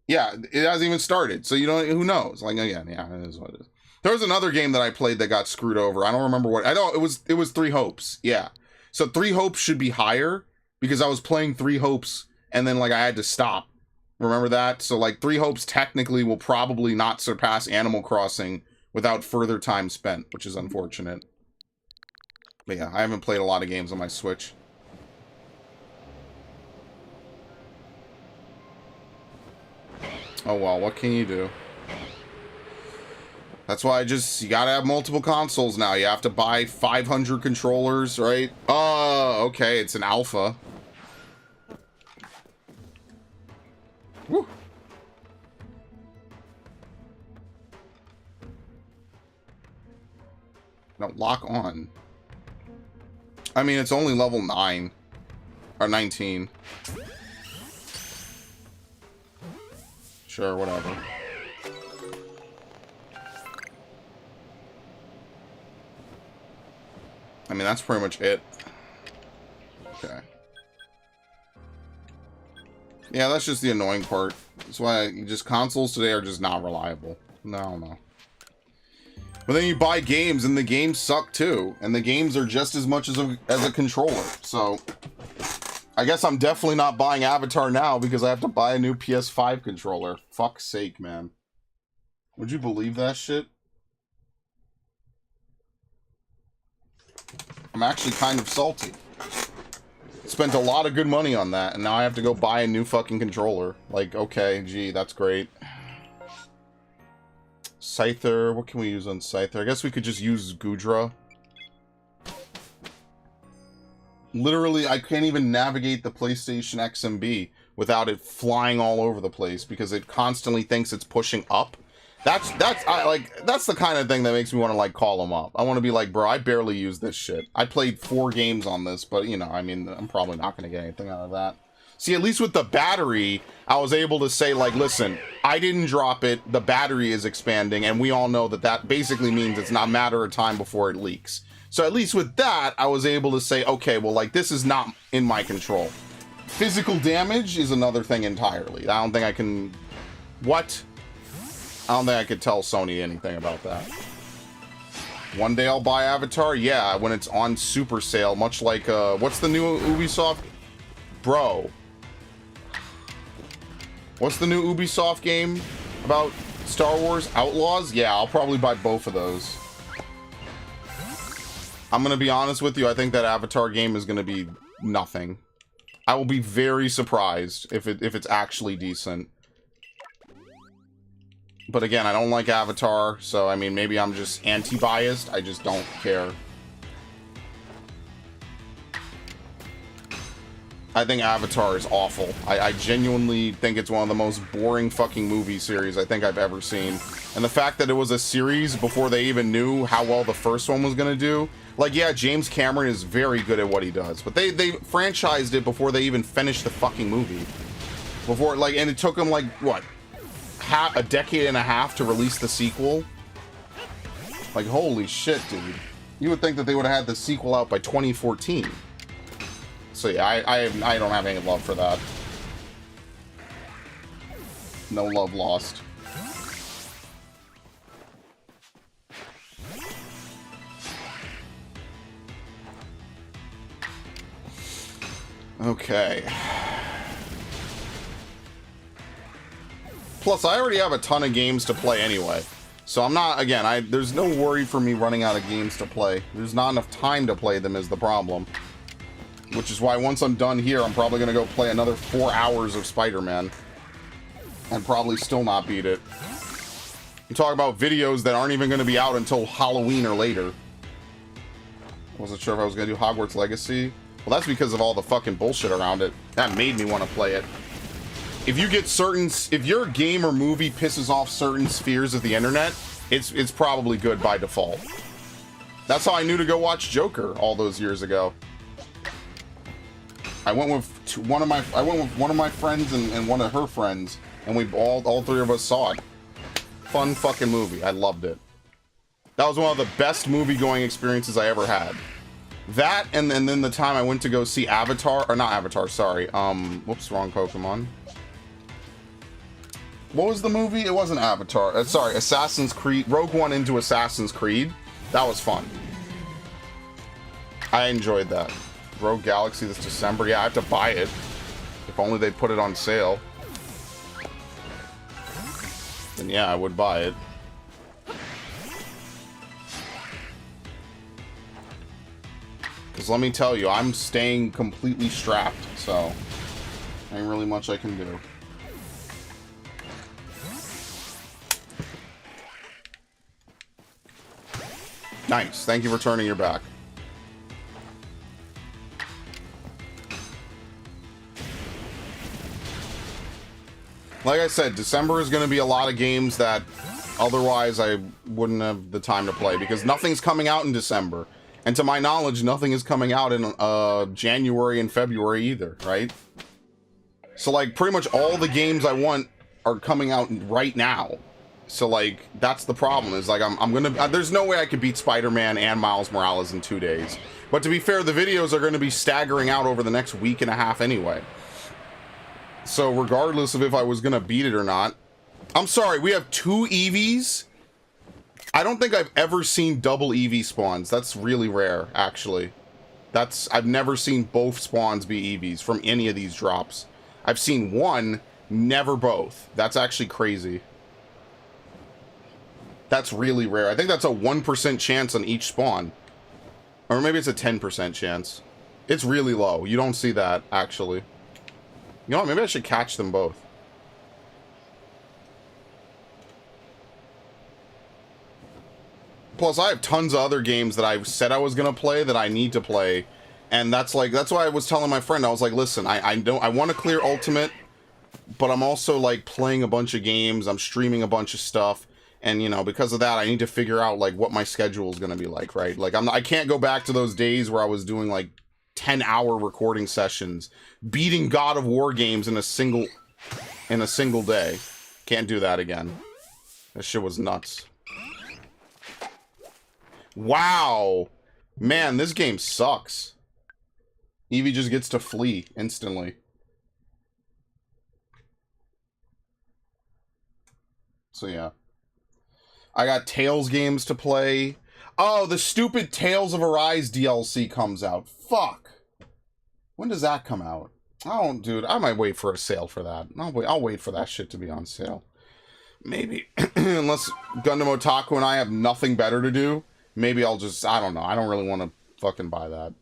Yeah, it hasn't even started, so you know, who knows? Like, again, yeah, it is what it is. There was another game that I played that got screwed over. I don't remember what. I know it was Three Hopes, yeah. So Three Hopes should be higher because I was playing Three Hopes and then like I had to stop. Remember that? So like Three Hopes technically will probably not surpass Animal Crossing without further time spent, which is unfortunate. But yeah, I haven't played a lot of games on my Switch. Oh well, what can you do? That's why you gotta have multiple consoles now. You have to buy 500 controllers, right? Oh, okay, it's an alpha. Woo. No, lock on. I mean, it's only level 9. Or 19. Sure, whatever. I mean, that's pretty much it. Okay. Yeah, that's just the annoying part. That's why consoles today are just not reliable. No. But then you buy games, and the games suck too. And the games are just as much as a controller. So, I guess I'm definitely not buying Avatar now because I have to buy a new PS5 controller. Fuck's sake, man. Would you believe that shit? I'm actually kind of salty. Spent a lot of good money on that, and now I have to go buy a new fucking controller. Like, okay, gee, that's great. Scyther, what can we use on Scyther? I guess we could just use Gudra. Literally, I can't even navigate the PlayStation XMB without it flying all over the place because it constantly thinks it's pushing up. That's the kind of thing that makes me want to like call him up. I want to be like, bro, I barely use this shit. I played 4 games on this, but you know, I mean, I'm probably not going to get anything out of that. See, at least with the battery, I was able to say like, listen, I didn't drop it. The battery is expanding, and we all know that basically means it's not a matter of time before it leaks. So at least with that, I was able to say, okay, well, like this is not in my control. Physical damage is another thing entirely. I don't think I can... What? I don't think I could tell Sony anything about that. One day I'll buy Avatar? Yeah, when it's on super sale, much like, what's the new Ubisoft? Bro. What's the new Ubisoft game about Star Wars? Outlaws? Yeah, I'll probably buy both of those. I'm gonna be honest with you, I think that Avatar game is gonna be nothing. I will be very surprised if it's actually decent. But again, I don't like Avatar, so I mean, maybe I'm just anti-biased. I just don't care. I think Avatar is awful. I genuinely think it's one of the most boring fucking movie series I think I've ever seen. And the fact that it was a series before they even knew how well the first one was gonna do. Like, yeah, James Cameron is very good at what he does, but they franchised it before they even finished the fucking movie. Before, like, and it took them, like, what? A decade and a half to release the sequel? Like, holy shit, dude. You would think that they would have had the sequel out by 2014. So yeah, I don't have any love for that. No love lost. Okay. Plus, I already have a ton of games to play anyway. So I'm not, again, there's no worry for me running out of games to play. There's not enough time to play them is the problem. Which is why once I'm done here, I'm probably going to go play another 4 hours of Spider-Man. And probably still not beat it. I'm talking about videos that aren't even going to be out until Halloween or later. I wasn't sure if I was going to do Hogwarts Legacy. Well, that's because of all the fucking bullshit around it. That made me want to play it. If you get if your game or movie pisses off certain spheres of the internet, it's probably good by default. That's how I knew to go watch Joker all those years ago. I went with one of my friends and one of her friends, and we all three of us saw it. Fun fucking movie. I loved it. That was one of the best movie-going experiences I ever had. That, and then the time I went to go see Avatar, or not Avatar, sorry. Whoops, wrong Pokemon. What was the movie? It wasn't Avatar. Sorry, Assassin's Creed. Rogue One into Assassin's Creed. That was fun. I enjoyed that. Rogue Galaxy this December. Yeah, I have to buy it. If only they put it on sale. Then yeah, I would buy it. Because let me tell you, I'm staying completely strapped, so ain't really much I can do. Nice. Thank you for turning your back. Like I said, December is going to be a lot of games that otherwise I wouldn't have the time to play because nothing's coming out in December. And to my knowledge, nothing is coming out in January and February either, right? So, like, pretty much all the games I want are coming out right now. So, like, that's the problem, is, like, I'm gonna... there's no way I could beat Spider-Man and Miles Morales in 2 days. But to be fair, the videos are going to be staggering out over the next week and a half anyway. So, regardless of if I was going to beat it or not... I'm sorry, we have 2 EVs? I don't think I've ever seen double EV spawns. That's really rare, actually. I've never seen both spawns be EVs from any of these drops. I've seen one, never both. That's actually crazy. That's really rare. I think that's a 1% chance on each spawn. Or maybe it's a 10% chance. It's really low. You don't see that, actually. You know what? Maybe I should catch them both. Plus, I have tons of other games that I said I was going to play that I need to play. And that's why I was telling my friend, I was like, listen, I want to clear Ultimate, but I'm also, like, playing a bunch of games. I'm streaming a bunch of stuff. And, you know, because of that, I need to figure out, like, what my schedule is going to be like, right? Like, I can't go back to those days where I was doing, like, 10-hour recording sessions, beating God of War games in a single day. Can't do that again. That shit was nuts. Wow! Man, this game sucks. Eevee just gets to flee instantly. So yeah. I got Tales games to play. Oh, the stupid Tales of Arise DLC comes out. Fuck. When does that come out? Oh, dude, I might wait for a sale for that. I'll wait for that shit to be on sale. Maybe. Unless Gundam Otaku and I have nothing better to do, maybe I'll just, I don't know. I don't really want to fucking buy that.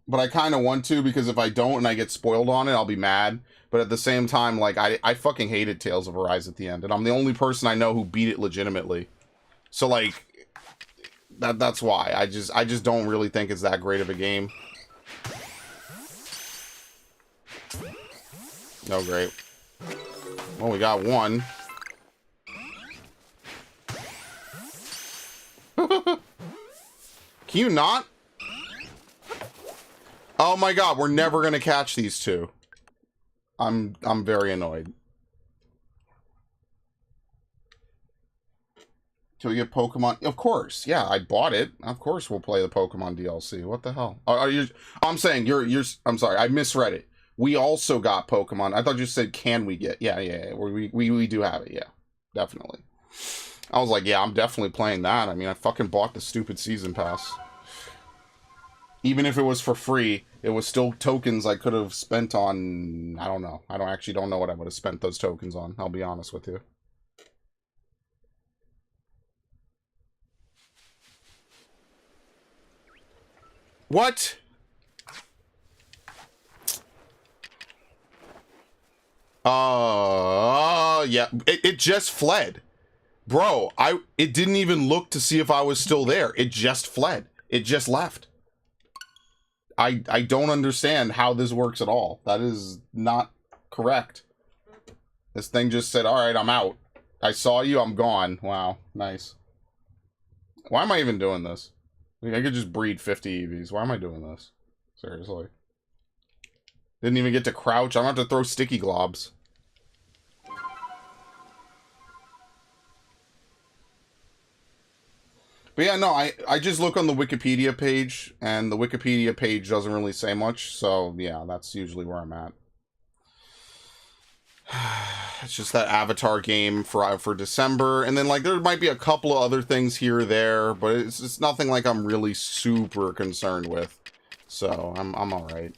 But I kind of want to, because if I don't and I get spoiled on it, I'll be mad. But at the same time, like, I fucking hated Tales of Arise at the end. And I'm the only person I know who beat it legitimately. So, like, that's why. I just don't really think it's that great of a game. Oh, great. Well, we got one. Can you not? Oh my god, we're never gonna catch these two. I'm very annoyed. Can we get Pokemon? Of course, yeah, I bought it. Of course we'll play the Pokemon DLC. What the hell? Are you? I'm saying you're. I'm sorry, I misread it. We also got Pokemon. I thought you said, can we get? Yeah. We do have it. Yeah, definitely. I was like, yeah, I'm definitely playing that. I mean, I fucking bought the stupid season pass. Even if it was for free, it was still tokens I could have spent on. I don't know. I don't know what I would have spent those tokens on. I'll be honest with you. What? Yeah. It just fled. Bro, it didn't even look to see if I was still there. It just fled. It just left. I don't understand how this works at all. That is not correct. This thing just said, alright, I'm out. I saw you, I'm gone. Wow, nice. Why am I even doing this? I could just breed 50 EVs. Why am I doing this? Seriously. Didn't even get to crouch. I'm gonna have to throw sticky globs. But yeah, no, I just look on the Wikipedia page, and the Wikipedia page doesn't really say much, so yeah, that's usually where I'm at. It's just that Avatar game for December, and then like there might be a couple of other things here or there, but it's nothing like I'm really super concerned with. So I'm alright.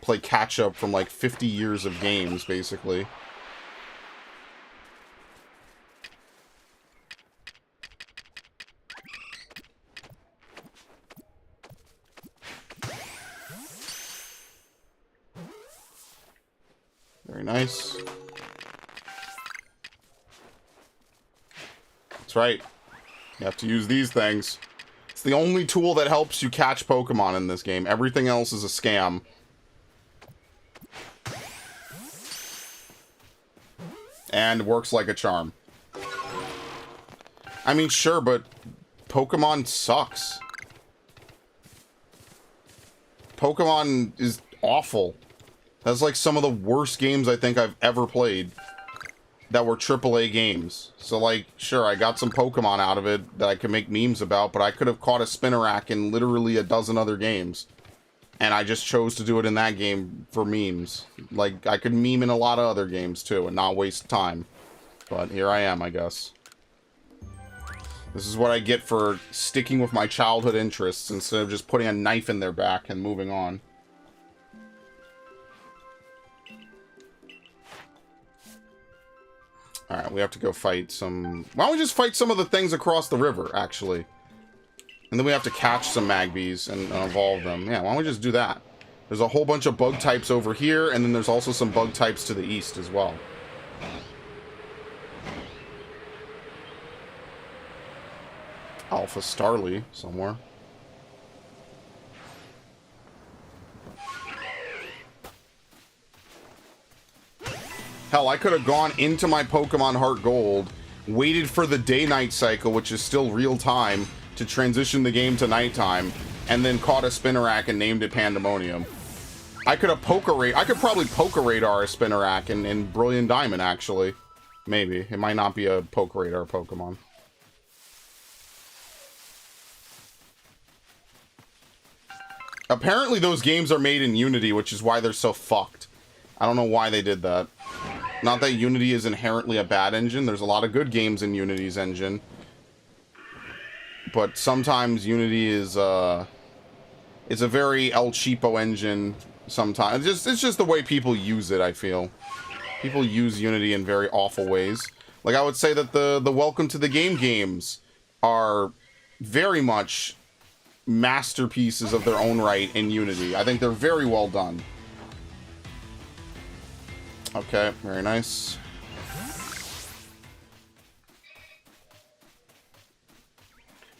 Play catch up from like 50 years of games, basically. Very nice. That's right. You have to use these things. It's the only tool that helps you catch Pokemon in this game. Everything else is a scam. And works like a charm. I mean, sure, but Pokemon sucks. Pokemon is awful. That's like some of the worst games I think I've ever played that were AAA games. So like, sure, I got some Pokemon out of it that I could make memes about, but I could have caught a Spinarak in literally a dozen other games. And I just chose to do it in that game for memes. Like, I could meme in a lot of other games too and not waste time. But here I am, I guess. This is what I get for sticking with my childhood interests instead of just putting a knife in their back and moving on. Alright, we have to go fight some... Why don't we just fight some of the things across the river, actually? And then we have to catch some Magbies and evolve them. Yeah, why don't we just do that? There's a whole bunch of bug types over here, and then there's also some bug types to the east as well. Alpha Starly somewhere. Hell, I could have gone into my Pokemon Heart Gold, waited for the day-night cycle, which is still real-time, to transition the game to nighttime, and then caught a Spinarak and named it Pandemonium. I could have I could probably Pokeradar a Spinarak in Brilliant Diamond, actually. Maybe. It might not be a Pokeradar Pokemon. Apparently those games are made in Unity, which is why they're so fucked. I don't know why they did that. Not that Unity is inherently a bad engine. There's a lot of good games in Unity's engine. But sometimes Unity is, it's a very El Cheapo engine sometimes. It's just the way people use it, I feel. People use Unity in very awful ways. Like, I would say that the Welcome to the Game games are very much masterpieces of their own right in Unity. I think they're very well done. Okay, very nice.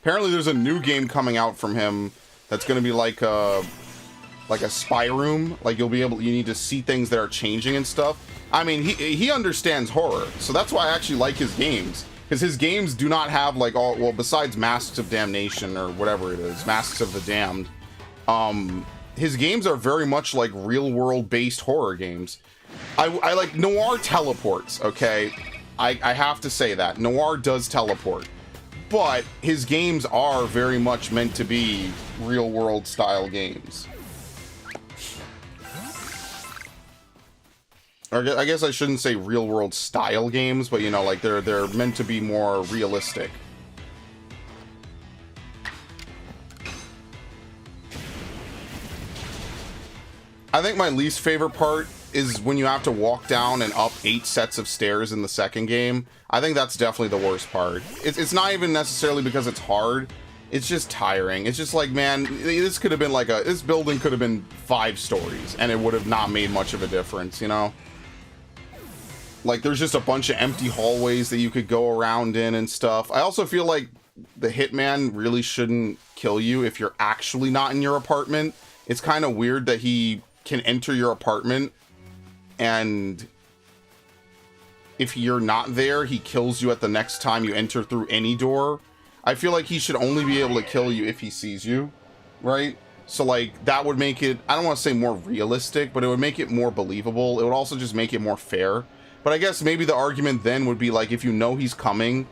Apparently there's a new game coming out from him that's going to be like a spy room. Like, you need to see things that are changing and stuff. I mean, he understands horror, so that's why I actually like his games. Because his games do not have, like, well, besides Masks of Damnation, or whatever it is, Masks of the Damned, his games are very much, like, real-world-based horror games. I like, Noir teleports, okay? I have to say that. Noir does teleport. But his games are very much meant to be real-world style games. I guess I shouldn't say real-world style games, but, you know, like, they're meant to be more realistic. I think my least favorite part is when you have to walk down and up 8 sets of stairs in the second game. I think that's definitely the worst part. It's not even necessarily because it's hard. It's just tiring. It's just like, man, this could have been like this building could have been 5 stories, and it would have not made much of a difference, you know? Like, there's just a bunch of empty hallways that you could go around in and stuff. I also feel like the hitman really shouldn't kill you if you're actually not in your apartment. It's kind of weird that he can enter your apartment, and if you're not there, he kills you at the next time you enter through any door. I feel like he should only be able to kill you if he sees you, right? So, like, that would make it, I don't want to say more realistic, but it would make it more believable. It would also just make it more fair. But I guess maybe the argument then would be, like, if you know he's coming,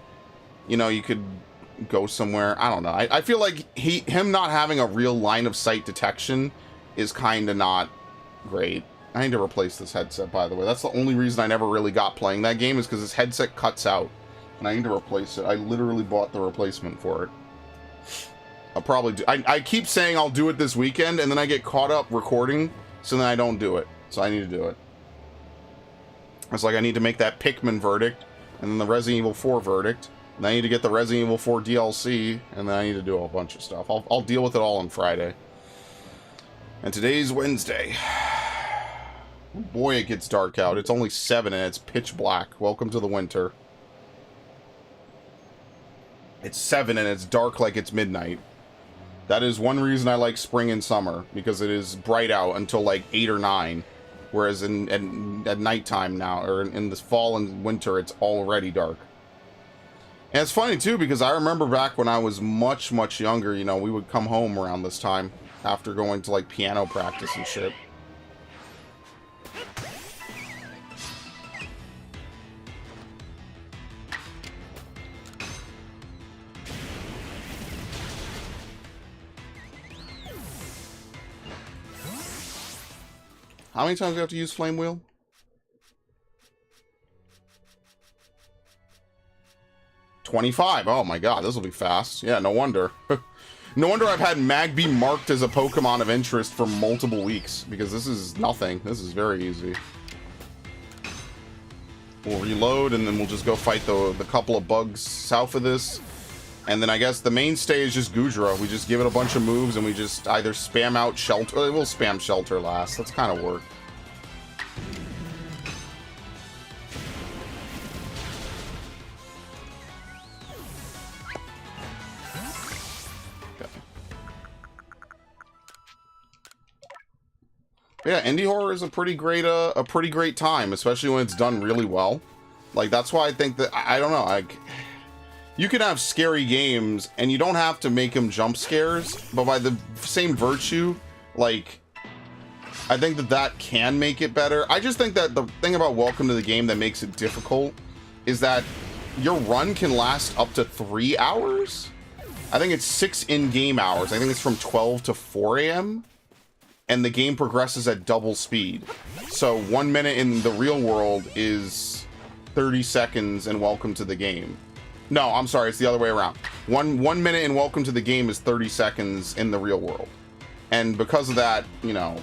you know, you could go somewhere. I don't know. I feel like him not having a real line of sight detection is kind of not great. I need to replace this headset, by the way. That's the only reason I never really got playing that game, is because this headset cuts out. And I need to replace it. I literally bought the replacement for it. I'll probably do... I keep saying I'll do it this weekend, and then I get caught up recording, so then I don't do it. So I need to do it. It's like I need to make that Pikmin verdict, and then the Resident Evil 4 verdict. And I need to get the Resident Evil 4 DLC, and then I need to do a bunch of stuff. I'll deal with it all on Friday. And today's Wednesday. Boy, it gets dark out. It's only 7 and it's pitch black. Welcome to the winter. It's 7 and it's dark like it's midnight. That is one reason I like spring and summer, because it is bright out until like 8 or 9. Whereas at nighttime now, or in the fall and winter, it's already dark. And it's funny too, because I remember back when I was much, much younger, you know, we would come home around this time after going to like piano practice and shit. How many times do you have to use Flame Wheel? 25. Oh my god, this will be fast. Yeah, no wonder. No wonder I've had Magby marked as a Pokemon of interest for multiple weeks, because this is nothing. This is very easy. We'll reload, and then we'll just go fight the couple of bugs south of this. And then I guess the mainstay is just Goodra. We just give it a bunch of moves, and we just either spam out Shelter. We'll spam Shelter last. That's kind of work. Okay. Yeah, indie horror is a pretty great time, especially when it's done really well. Like, that's why I think that, I don't know, like, you can have scary games, and you don't have to make them jump scares, but by the same virtue, like, I think that can make it better. I just think that the thing about Welcome to the Game that makes it difficult is that your run can last up to 3 hours? I think it's 6 in-game hours. I think it's from 12 to 4 a.m. and the game progresses at double speed. So 1 minute in the real world is 30 seconds in Welcome to the Game. No, I'm sorry, it's the other way around. One minute in Welcome to the Game is 30 seconds in the real world. And because of that, you know,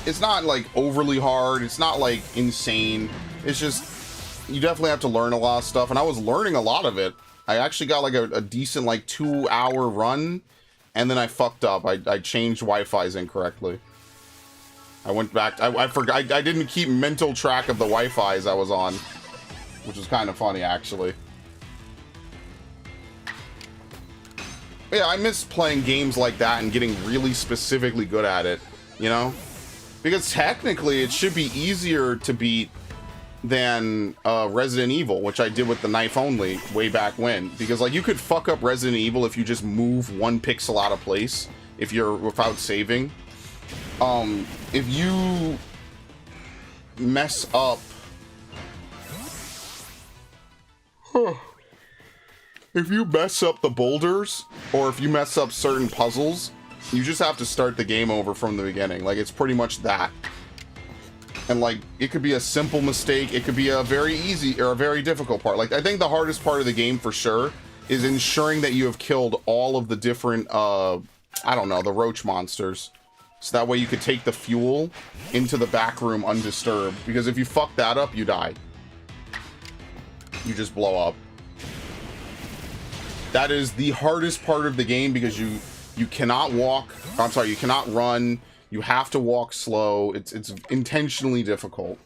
it's not like overly hard, it's not like insane. It's just, you definitely have to learn a lot of stuff, and I was learning a lot of it. I actually got like a decent like 2-hour run, and then I fucked up. I changed Wi-Fi's incorrectly. I went back, I forgot, I didn't keep mental track of the Wi-Fi's I was on, which was kind of funny actually. But yeah, I miss playing games like that and getting really specifically good at it, you know? Because technically it should be easier to beat than Resident Evil, which I did with the knife only way back when. Because like you could fuck up Resident Evil if you just move 1 pixel out of place, if you're without saving. If you mess up, if you mess up the boulders, or if you mess up certain puzzles, you just have to start the game over from the beginning. Like, it's pretty much that. And like, it could be a simple mistake, it could be a very easy or a very difficult part. Like, I think the hardest part of the game for sure is ensuring that you have killed all of the different, I don't know, the roach monsters. So that way you could take the fuel into the back room undisturbed. Because if you fuck that up, you die. You just blow up. That is the hardest part of the game because you cannot walk, I'm sorry, you cannot run. You have to walk slow. It's intentionally difficult.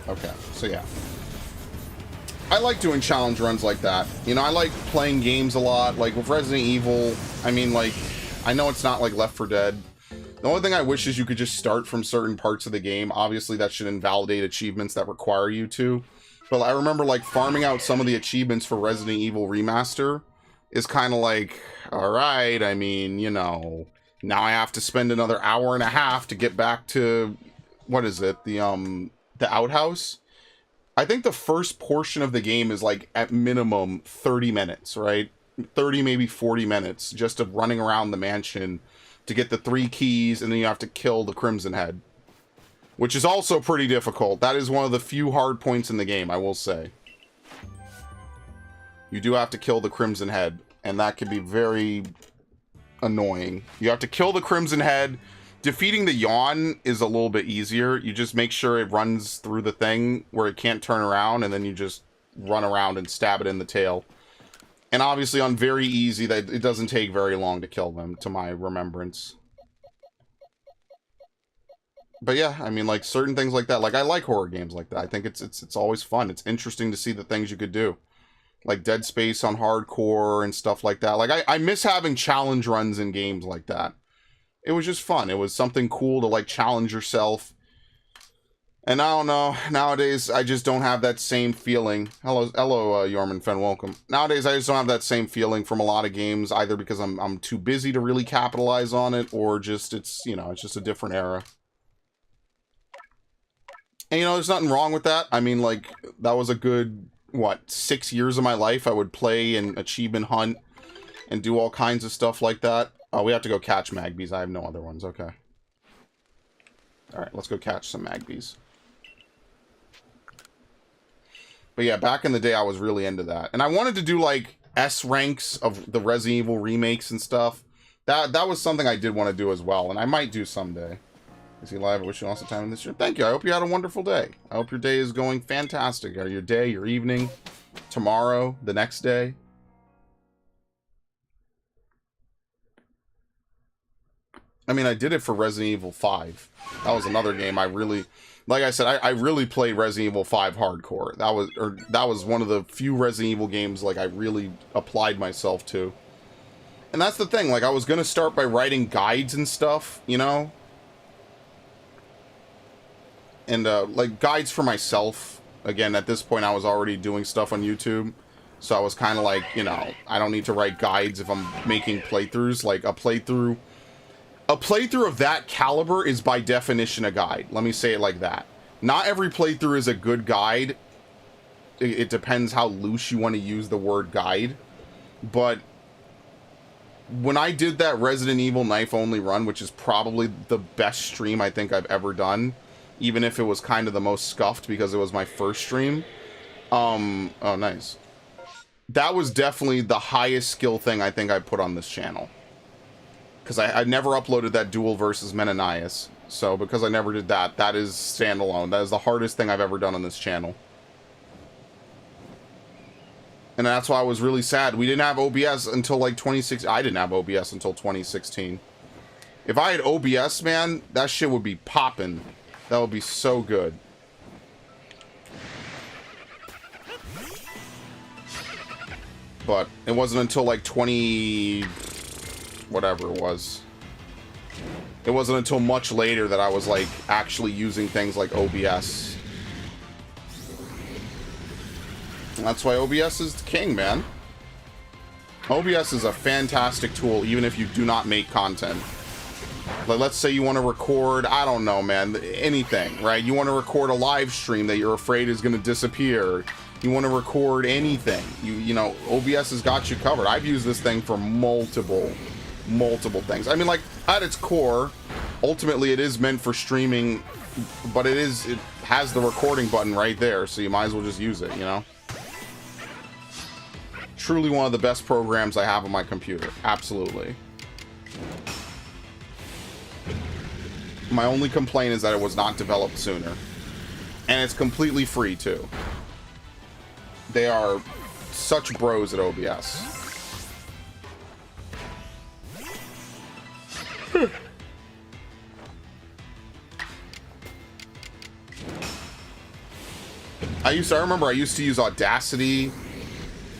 Okay, so yeah. I like doing challenge runs like that. You know, I like playing games a lot. Like with Resident Evil, I mean, like, I know it's not like Left 4 Dead. The only thing I wish is you could just start from certain parts of the game. Obviously, that should invalidate achievements that require you to. But I remember, like, farming out some of the achievements for Resident Evil Remaster is kind of like, alright, I mean, you know, now I have to spend another hour and a half to get back to, what is it, the outhouse? I think the first portion of the game is, like, at minimum 30 minutes, right? 30, maybe 40 minutes, just of running around the mansion to get the 3 keys, and then you have to kill the Crimson Head. Which is also pretty difficult. That is one of the few hard points in the game, I will say. You do have to kill the Crimson Head, and that can be very annoying. You have to kill the Crimson Head. Defeating the Yawn is a little bit easier. You just make sure it runs through the thing where it can't turn around, and then you just run around and stab it in the tail. And obviously on very easy, that it doesn't take very long to kill them, to my remembrance. But yeah, I mean, like, certain things like that. Like, I like horror games like that. I think it's always fun. It's interesting to see the things you could do. Like Dead Space on hardcore and stuff like that. Like, I miss having challenge runs in games like that. It was just fun. It was something cool to, like, challenge yourself. And I don't know, nowadays, I just don't have that same feeling. Hello, Yorman Fen, welcome. Nowadays, I just don't have that same feeling from a lot of games, either because I'm too busy to really capitalize on it, or just, it's, you know, it's just a different era. And, you know, there's nothing wrong with that. I mean, like, that was a good, what, 6 years of my life. I would play and achievement hunt and do all kinds of stuff like that. Oh, we have to go catch Magpies. I have no other ones. Okay. Alright, let's go catch some Magpies. But yeah, back in the day, I was really into that. And I wanted to do, like, S ranks of the Resident Evil remakes and stuff. That was something I did want to do as well, and I might do someday. Is he live? I wish you all the time in this year. Thank you. I hope you had a wonderful day. I hope your day is going fantastic. Or your day, your evening, tomorrow, the next day. I mean, I did it for Resident Evil 5. That was another game I really... Like I said, I really played Resident Evil 5 hardcore. That was one of the few Resident Evil games, like, I really applied myself to. And that's the thing, like, I was gonna start by writing guides and stuff, you know? And, like, guides for myself. Again, at this point, I was already doing stuff on YouTube. So I was kind of like, you know, I don't need to write guides if I'm making playthroughs. Like, a playthrough of that caliber is by definition a guide. Let me say it like that. Not every playthrough is a good guide. It depends how loose you want to use the word guide. But when I did that Resident Evil knife only run, which is probably the best stream I think I've ever done, even if it was kind of the most scuffed because it was my first stream. Oh, nice. That was definitely the highest skill thing I think I put on this channel. Because I never uploaded that duel versus Menenias. So because I never did that, that is standalone. That is the hardest thing I've ever done on this channel. And that's why I was really sad. We didn't have OBS until like 2016. I didn't have OBS until 2016. If I had OBS, man, that shit would be popping. That would be so good. But it wasn't until like 20... whatever it was. It wasn't until much later that I was like actually using things like OBS. And that's why OBS is the king, man. OBS is a fantastic tool even if you do not make content. Like, let's say you want to record, I don't know, man, anything, right? You want to record a live stream that you're afraid is going to disappear. You want to record anything. You know, OBS has got you covered. I've used this thing for multiple things. I mean, like, at its core, ultimately it is meant for streaming, but it has the recording button right there, so you might as well just use it, you know? Truly one of the best programs I have on my computer. Absolutely. My only complaint is that it was not developed sooner. And it's completely free, too. They are such bros at OBS. I remember I used to use Audacity.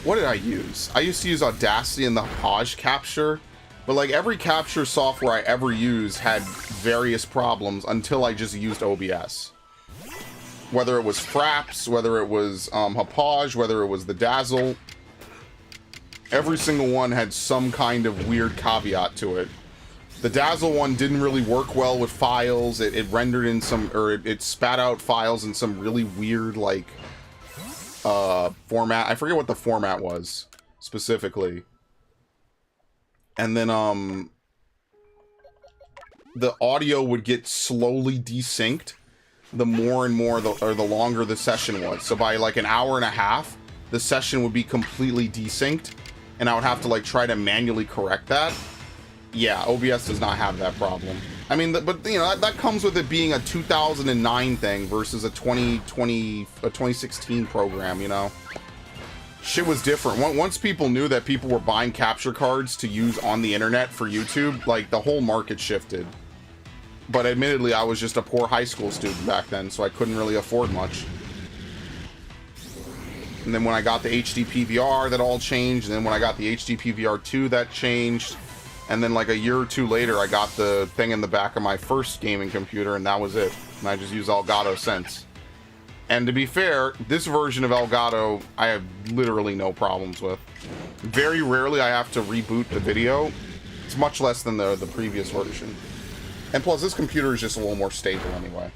What did I use? I used to use Audacity and the Hoj capture, but like every capture software I ever used had various problems until I just used OBS. Whether it was Fraps, whether it was Hauppauge, whether it was the Dazzle, every single one had some kind of weird caveat to it. The Dazzle one didn't really work well with files. It rendered in some, or it spat out files in some really weird, like, format. I forget what the format was, specifically. And then, the audio would get slowly desynced the more and more, the longer the session was. So by, like, an hour and a half, the session would be completely desynced, and I would have to, like, try to manually correct that. Yeah, OBS does not have that problem. I mean, but you know, that comes with it being a 2009 thing versus a 2016 program, you know? Shit was different. Once people knew that people were buying capture cards to use on the internet for YouTube, like, the whole market shifted. But admittedly, I was just a poor high school student back then, so I couldn't really afford much. And then when I got the HD PVR, that all changed. And then when I got the HD PVR 2, that changed. And then like a year or two later, I got the thing in the back of my first gaming computer, and that was it. And I just used Elgato since. And to be fair, this version of Elgato, I have literally no problems with. Very rarely I have to reboot the video. It's much less than the previous version. And plus, this computer is just a little more stable anyway.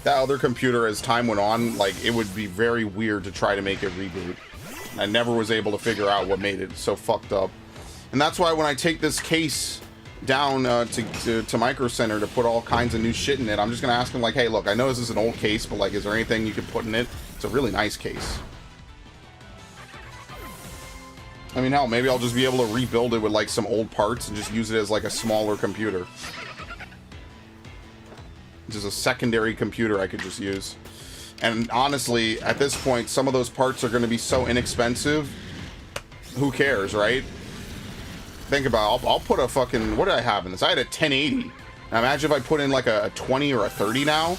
That other computer, as time went on, like, it would be very weird to try to make it reboot. I never was able to figure out what made it so fucked up. And that's why when I take this case down to Micro Center to put all kinds of new shit in it, I'm just going to ask them, like, hey, look, I know this is an old case, but, like, is there anything you could put in it? It's a really nice case. I mean, hell, maybe I'll just be able to rebuild it with, like, some old parts and just use it as, like, a smaller computer. Just a secondary computer I could just use. And honestly, at this point, some of those parts are going to be so inexpensive, who cares, right? Think about it. I'll put a fucking... What did I have in this? I had a 1080. Now imagine if I put in like a 20 or a 30 now.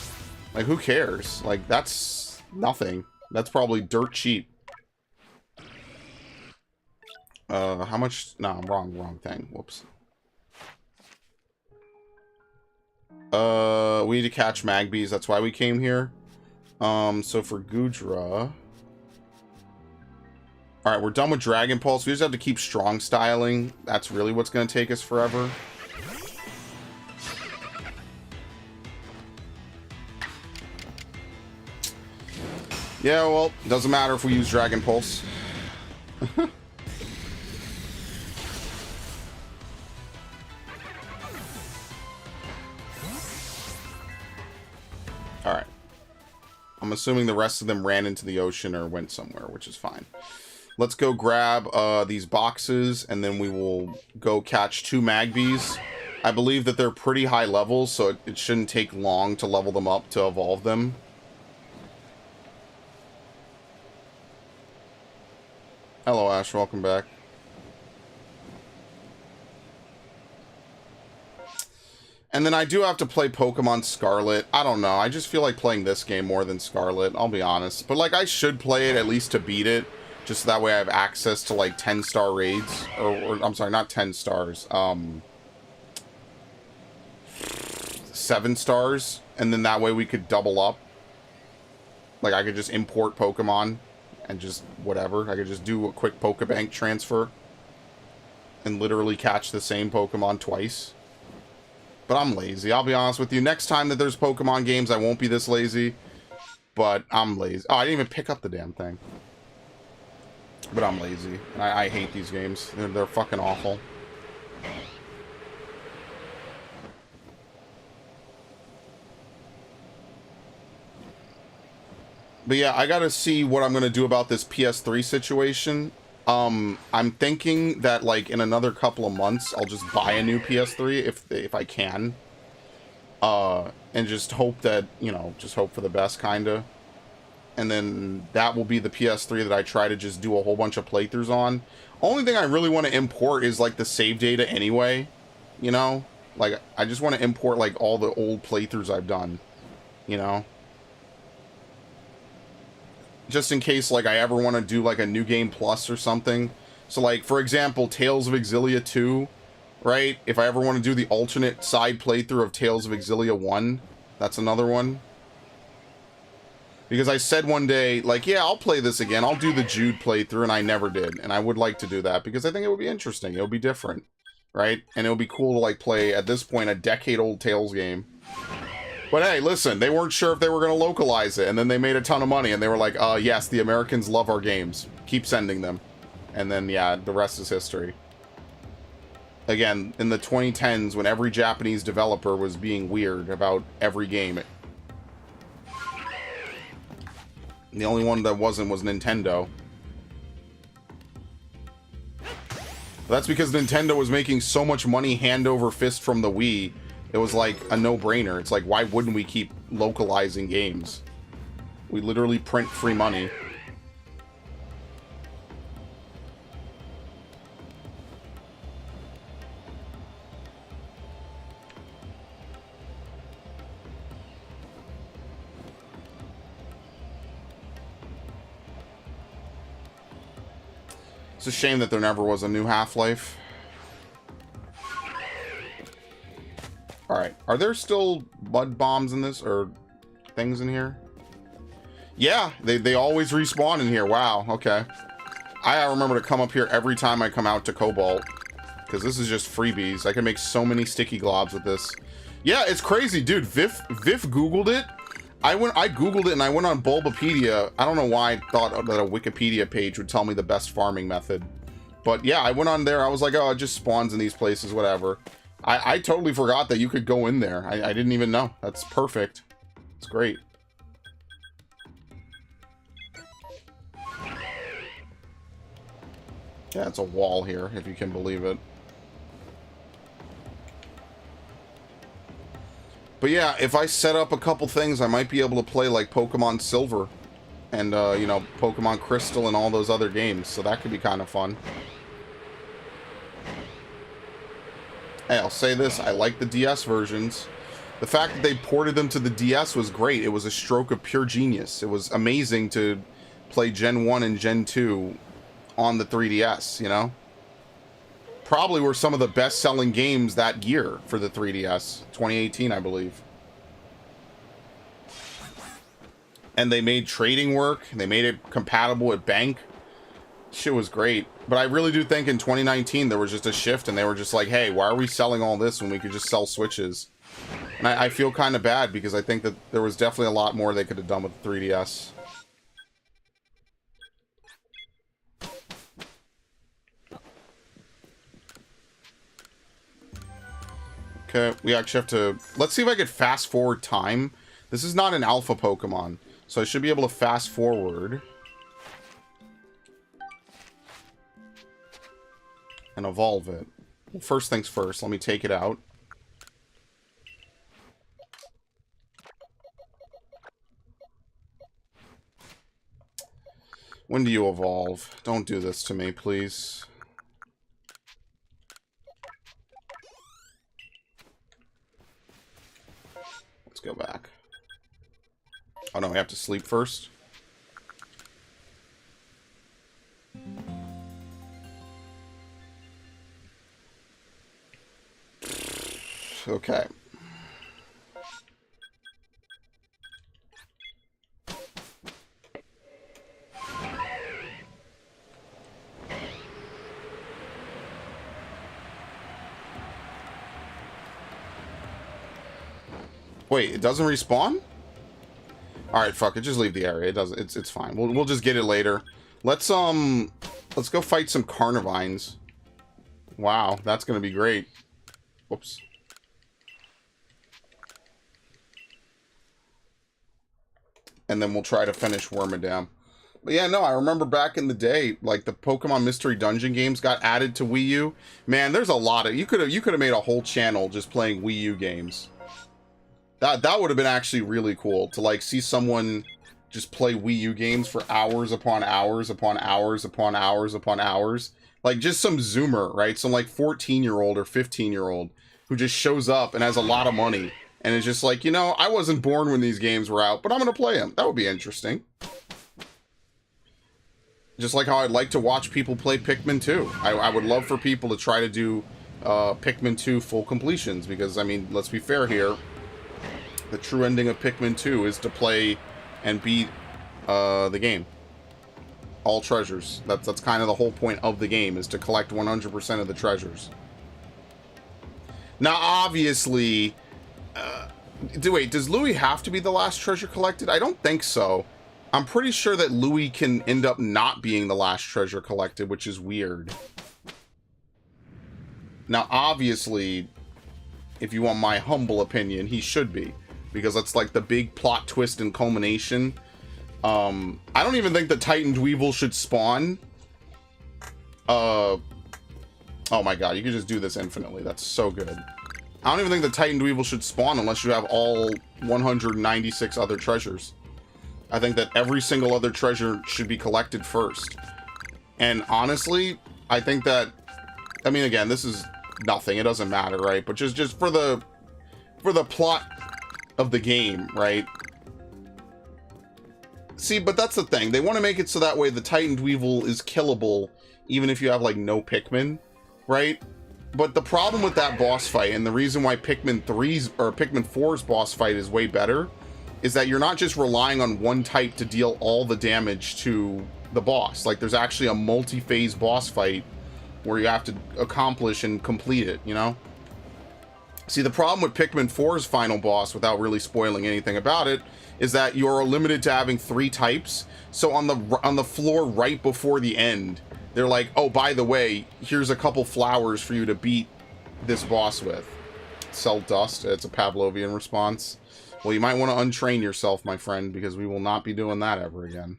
Like, who cares? Like, that's nothing. That's probably dirt cheap. How much? No, wrong thing. Whoops. We need to catch Magbees. That's why we came here. So for Gudra... Alright, we're done with Dragon Pulse. We just have to keep strong styling. That's really what's going to take us forever. Yeah, well, doesn't matter if we use Dragon Pulse. Alright. I'm assuming the rest of them ran into the ocean or went somewhere, which is fine. Let's go grab these boxes, and then we will go catch 2 Magbies. I believe that they're pretty high levels, so it shouldn't take long to level them up to evolve them. Hello, Ash. Welcome back. And then I do have to play Pokemon Scarlet. I don't know. I just feel like playing this game more than Scarlet. I'll be honest. But, like, I should play it at least to beat it. Just that way I have access to, like, 10-star raids. Or, I'm sorry, not 10 stars. 7 stars. And then that way we could double up. Like, I could just import Pokemon. And just whatever. I could just do a quick Pokebank transfer. And literally catch the same Pokemon twice. But I'm lazy. I'll be honest with you. Next time that there's Pokemon games, I won't be this lazy. But I'm lazy. Oh, I didn't even pick up the damn thing. But I'm lazy. And I hate these games. They're fucking awful. But yeah, I gotta see what I'm gonna do about this PS3 situation. I'm thinking that, like, in another couple of months, I'll just buy a new PS3 if I can. And just hope that, you know, just hope for the best, kinda. And then that will be the PS3 that I try to just do a whole bunch of playthroughs on. Only thing I really want to import is, like, the save data anyway. You know? Like, I just want to import, like, all the old playthroughs I've done. You know? Just in case, like, I ever want to do, like, a New Game Plus or something. So, like, for example, Tales of Exilia 2, right? If I ever want to do the alternate side playthrough of Tales of Exilia 1, that's another one. Because I said one day, like, yeah, I'll play this again. I'll do the Jude playthrough, and I never did. And I would like to do that, because I think it would be interesting. It would be different, right? And it would be cool to, like, play, at this point, a decade-old Tales game. But hey, listen, they weren't sure if they were going to localize it, and then they made a ton of money, and they were like, yes, the Americans love our games. Keep sending them. And then, yeah, the rest is history. Again, in the 2010s, when every Japanese developer was being weird about every game, the only one that wasn't was Nintendo. That's because Nintendo was making so much money hand over fist from the Wii. It was like a no-brainer. It's like, why wouldn't we keep localizing games? We literally print free money. It's a shame that there never was a new Half-Life. Alright, are there still mud bombs in this, or things in here? Yeah, they always respawn in here. Wow, okay. I remember to come up here every time I come out to Cobalt, because this is just freebies. I can make so many sticky globs with this. Yeah, it's crazy, dude. Viv Googled it. I Googled it and I went on Bulbapedia. I don't know why I thought that a Wikipedia page would tell me the best farming method. But yeah, I went on there. I was like, oh, it just spawns in these places, whatever. I totally forgot that you could go in there. I didn't even know. That's perfect. It's great. Yeah, it's a wall here, if you can believe it. But yeah, if I set up a couple things, I might be able to play like Pokemon Silver and, you know, Pokemon Crystal and all those other games. So that could be kind of fun. Hey, I'll say this, I like the DS versions. The fact that they ported them to the DS was great. It was a stroke of pure genius. It was amazing to play Gen 1 and Gen 2 on the 3DS, you know? Probably were some of the best-selling games that year for the 3DS. 2018, I believe. And they made trading work. They made it compatible with Bank. Shit was great. But I really do think in 2019 there was just a shift and they were just like, hey, why are we selling all this when we could just sell Switches? And I feel kind of bad because I think that there was definitely a lot more they could have done with the 3DS. Okay, we actually have to... Let's see if I could fast forward time. This is not an alpha Pokemon, so I should be able to fast forward and evolve it. Well, first things first, let me take it out. When do you evolve? Don't do this to me, please. Let's go back. Oh no, we have to sleep first? Okay. Wait, it doesn't respawn? Alright, fuck it, just leave the area. It doesn't it's fine. We'll just get it later. Let's go fight some Carnivines. Wow, that's gonna be great. Whoops. And then we'll try to finish Wormadam. But yeah, no, I remember back in the day, like the Pokemon Mystery Dungeon games got added to Wii U. Man, there's a lot of you could have made a whole channel just playing Wii U games. That would have been actually really cool to like see someone just play Wii U games for hours upon hours upon hours upon hours upon hours. Like just some Zoomer, right? Some like 14-year-old or 15-year-old who just shows up and has a lot of money and is just like, you know, I wasn't born when these games were out, but I'm gonna play them. That would be interesting. Just like how I'd like to watch people play Pikmin 2. I would love for people to try to do Pikmin 2 full completions because, I mean, let's be fair here. The true ending of Pikmin 2 is to play and beat the game. All treasures. That's kind of the whole point of the game, is to collect 100% of the treasures. Now, obviously... wait, does Louis have to be the last treasure collected? I don't think so. I'm pretty sure that Louis can end up not being the last treasure collected, which is weird. Now, obviously, if you want my humble opinion, he should be. Because that's like the big plot twist and culmination. I don't even think the Titan Dweevil should spawn. Oh my god, you can just do this infinitely. That's so good. I don't even think the Titan Dweevil should spawn unless you have all 196 other treasures. I think that every single other treasure should be collected first. And honestly, I think that... I mean, again, this is nothing. It doesn't matter, right? But just for the plot of the game, right? See, but that's the thing. They want to make it so that way the Titan Dweevil is killable even if you have, like, no Pikmin, right? But the problem with that boss fight, and the reason why Pikmin 3's or Pikmin 4's boss fight is way better, is that you're not just relying on one type to deal all the damage to the boss. Like, there's actually a multi-phase boss fight where you have to accomplish and complete it, you know? See, the problem with Pikmin 4's final boss, without really spoiling anything about it, is that you're limited to having 3 types. So on the floor right before the end, they're like, oh, by the way, here's a couple flowers for you to beat this boss with. Sell dust. It's a Pavlovian response. Well, you might want to untrain yourself, my friend, because we will not be doing that ever again.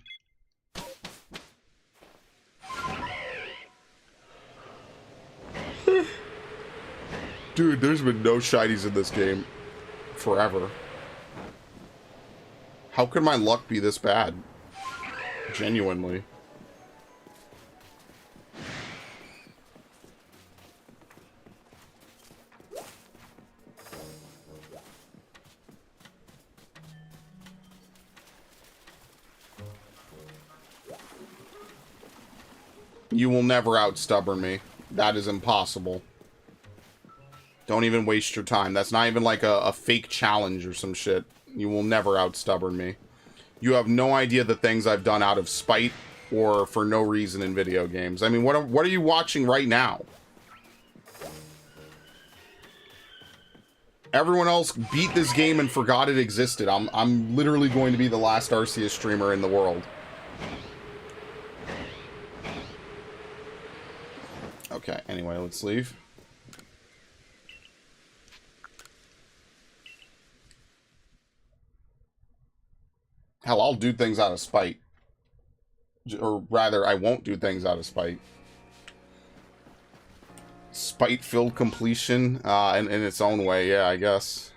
Dude, there's been no shinies in this game forever. How could my luck be this bad? Genuinely. You will never out-stubborn me. That is impossible. Don't even waste your time. That's not even like a fake challenge or some shit. You will never out-stubborn me. You have no idea the things I've done out of spite or for no reason in video games. I mean, what are you watching right now? Everyone else beat this game and forgot it existed. I'm literally going to be the last Arceus streamer in the world. Okay, anyway, let's leave. Hell, I'll do things out of spite. Or rather, I won't do things out of spite. Spite-filled completion, in its own way, yeah, I guess.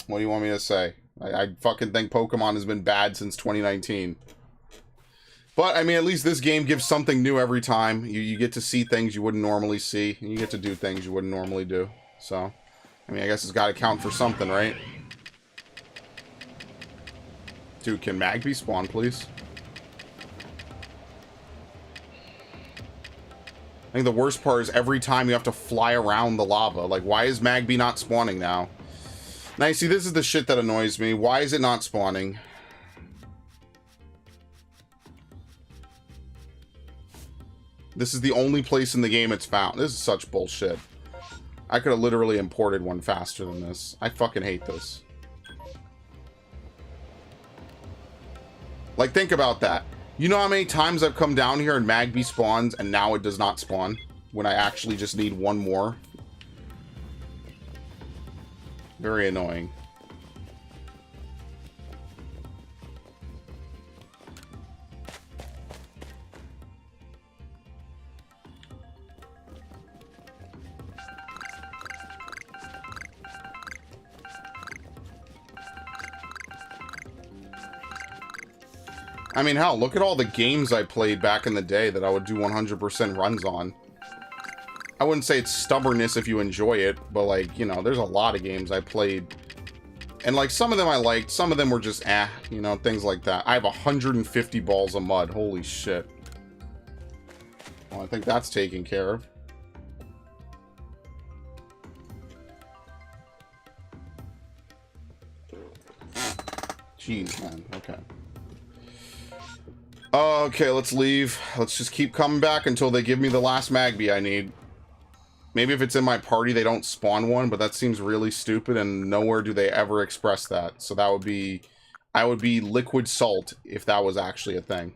What do you want me to say? I fucking think Pokemon has been bad since 2019. But, I mean, at least this game gives something new every time. You get to see things you wouldn't normally see, and you get to do things you wouldn't normally do. So, I mean, I guess it's got to count for something, right? Dude, can Magby spawn, please? I think the worst part is every time you have to fly around the lava. Like, why is Magby not spawning now? Now, see, this is the shit that annoys me. Why is it not spawning? This is the only place in the game it's found. This is such bullshit. I could have literally imported one faster than this. I fucking hate this. Like, think about that. You know how many times I've come down here and Magby spawns and now it does not spawn? When I actually just need one more? Very annoying. I mean, hell, look at all the games I played back in the day that I would do 100% runs on. I wouldn't say it's stubbornness if you enjoy it, but, like, you know, there's a lot of games I played. And, like, some of them I liked, some of them were just, you know, things like that. I have 150 balls of mud. Holy shit. Well, I think that's taken care of. Jeez, man. Okay. Okay, let's leave. Let's just keep coming back until they give me the last Magby I need. Maybe if it's in my party, they don't spawn one, but that seems really stupid, and nowhere do they ever express that. So that would be... I would be liquid salt if that was actually a thing.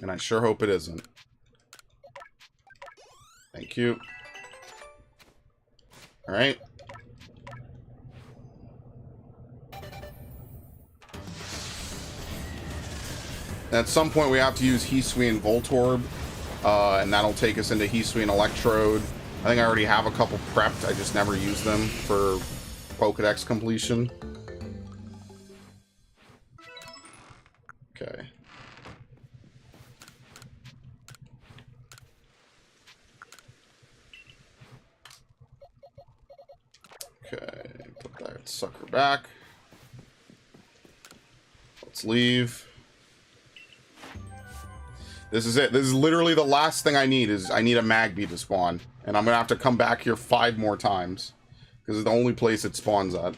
And I sure hope it isn't. Thank you. Alright. At some point, we have to use Hisui and Voltorb, and that'll take us into Hisui and Electrode. I think I already have a couple prepped, I just never use them for Pokedex completion. Okay. Okay, put that sucker back. Let's leave. This is it. This is literally the last thing I need, is I need a Magby to spawn. And I'm going to have to come back here 5 more times. Because it's the only place it spawns at.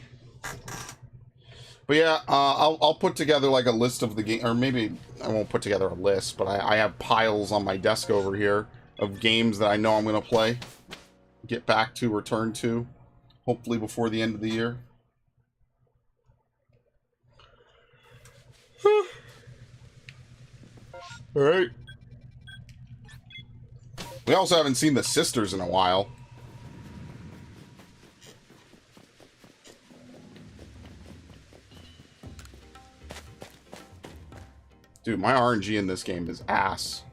But yeah, I'll put together like a list of the game, or maybe I won't put together a list, but I have piles on my desk over here of games that I know I'm going to play. Get back to, return to. Hopefully before the end of the year. Alright. We also haven't seen the sisters in a while. Dude, my RNG in this game is ass.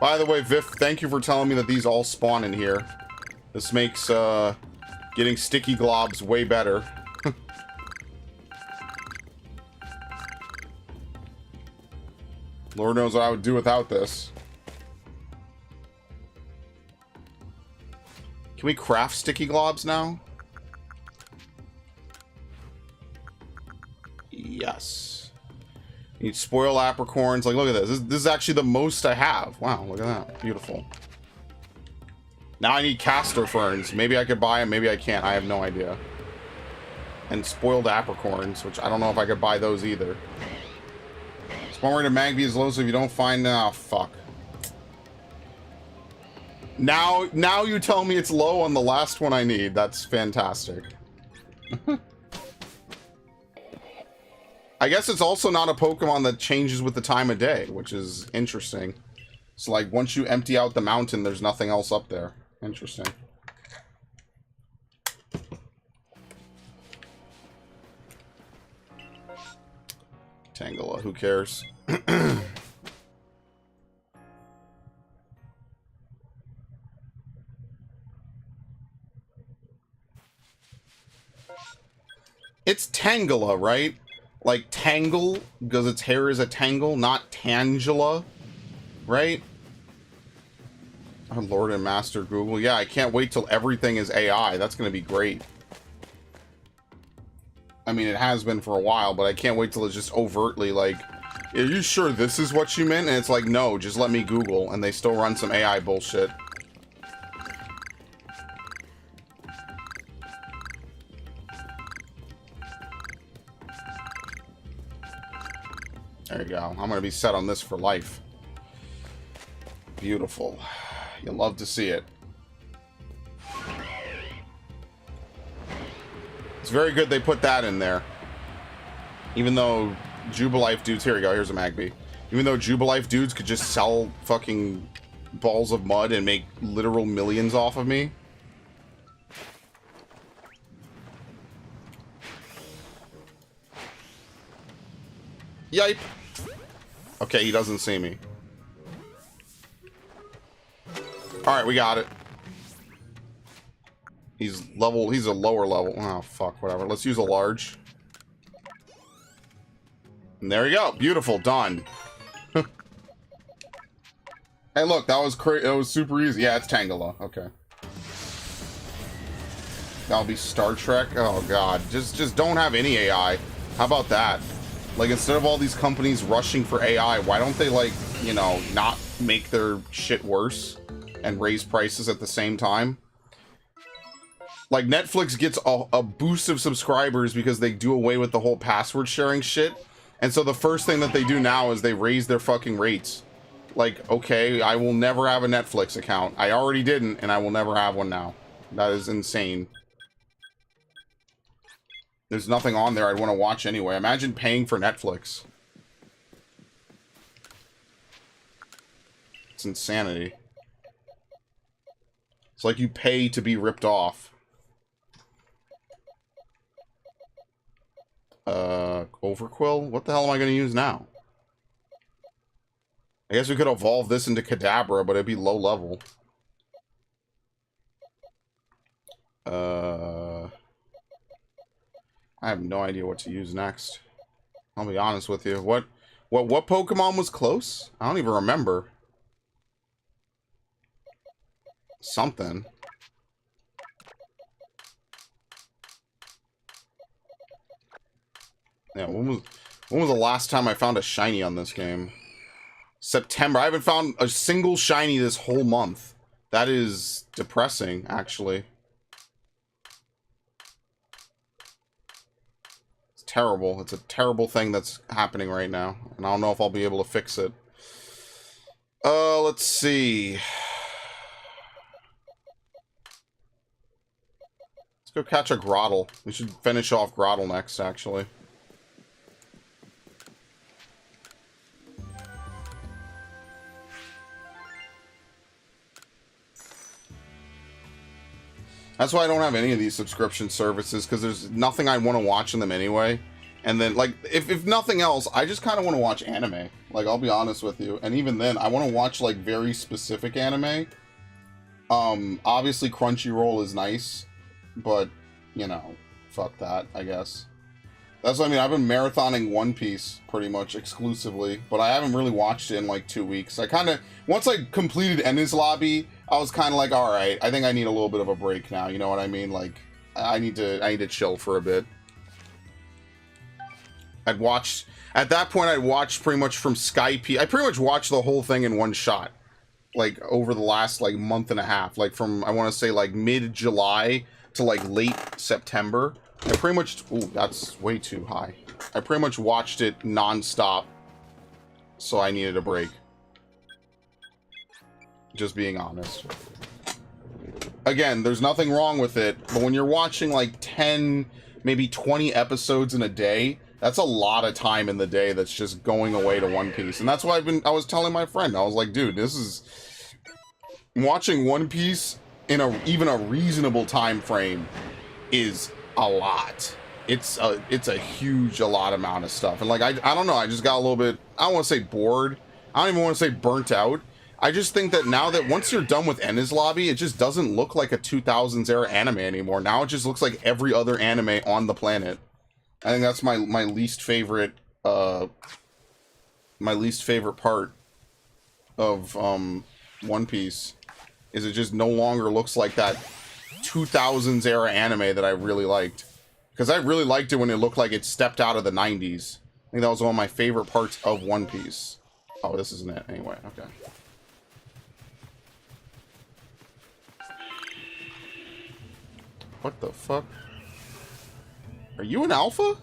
By the way, Viv, thank you for telling me that these all spawn in here. This makes getting sticky globs way better. Lord knows what I would do without this. Can we craft sticky globs now? Yes. Need spoiled apricorns. Like, look at this. This is actually the most I have. Wow, look at that. Beautiful. Now I need castor ferns. Maybe I could buy them, maybe I can't. I have no idea. And spoiled apricorns, which I don't know if I could buy those either. Spawn rate of Magby is low, so if you don't find... Oh, fuck. Now you tell me it's low on the last one I need. That's fantastic. I guess it's also not a Pokemon that changes with the time of day, which is interesting. So, like, once you empty out the mountain, there's nothing else up there. Interesting. Tangela, who cares? It's Tangela, right? Like tangle, because its hair is a tangle, not Tangela, right? Our Lord and Master Google. Yeah, I can't wait till everything is AI. That's going to be great. I mean, it has been for a while, but I can't wait till it's just overtly like, are you sure this is what you meant? And it's like, no, just let me Google. And they still run some AI bullshit. There you go. I'm going to be set on this for life. Beautiful. You'll love to see it. It's very good they put that in there. Even though Jubilife dudes... Here we go. Here's a Magby. Even though Jubilife dudes could just sell fucking balls of mud and make literal millions off of me. Yipe. Okay, he doesn't see me. Alright, we got it. He's a lower level. Oh, fuck, whatever. Let's use a large. And there we go. Beautiful, done. Hey, look, that was super easy. Yeah, it's Tangela. Okay. That'll be Star Trek. Oh, God. Just don't have any AI. How about that? Like, instead of all these companies rushing for AI, why don't they, like, you know, not make their shit worse and raise prices at the same time? Like, Netflix gets a boost of subscribers because they do away with the whole password sharing shit. And so the first thing that they do now is they raise their fucking rates. Like, okay, I will never have a Netflix account. I already didn't, and I will never have one now. That is insane. There's nothing on there I'd want to watch anyway. Imagine paying for Netflix. It's insanity. It's like you pay to be ripped off. Overquill? What the hell am I going to use now? I guess we could evolve this into Kadabra, but it'd be low level. I have no idea what to use next. I'll be honest with you. What Pokemon was close? I don't even remember. Something. Yeah, when was the last time I found a shiny on this game? September. I haven't found a single shiny this whole month. That is depressing, actually. Terrible. It's a terrible thing that's happening right now, and I don't know if I'll be able to fix it. Let's see. Let's go catch a Grottle. We should finish off Grottle next, actually. That's why I don't have any of these subscription services, because there's nothing I want to watch in them anyway. And then, like, if nothing else, I just kind of want to watch anime. Like, I'll be honest with you. And even then, I want to watch, like, very specific anime. Obviously, Crunchyroll is nice, but, you know, fuck that, I guess. That's what I mean. I've been marathoning One Piece pretty much exclusively, but I haven't really watched it in, like, 2 weeks. I kind of, once I completed Enies Lobby, I was kind of like, all right, I think I need a little bit of a break now. You know what I mean? Like, I need to chill for a bit. At that point, I'd watched pretty much from Skype. I pretty much watched the whole thing in one shot, like, over the last, like, month and a half. Like, from, I want to say, like, mid-July to, like, late September. I pretty much, ooh, that's way too high. I pretty much watched it non-stop, so I needed a break. Just being honest. Again, there's nothing wrong with it, but when you're watching like 10, maybe 20 episodes in a day, That's a lot of time in the day that's just going away to One Piece. And that's why I was telling my friend, I was like, dude, this is... Watching One Piece in even a reasonable time frame is a lot. It's a huge amount of stuff. And like, I don't know, I just got a little bit, I don't want to say bored. I don't even want to say burnt out. I just think that now that once you're done with Ennis Lobby, it just doesn't look like a 2000s era anime anymore. Now it just looks like every other anime on the planet. I think that's my least favorite part of One Piece, is it just no longer looks like that 2000s era anime that I really liked. Because I really liked it when it looked like it stepped out of the 90s. I think that was one of my favorite parts of One Piece. Oh, this isn't it. Anyway, okay. What the fuck? Are you an alpha?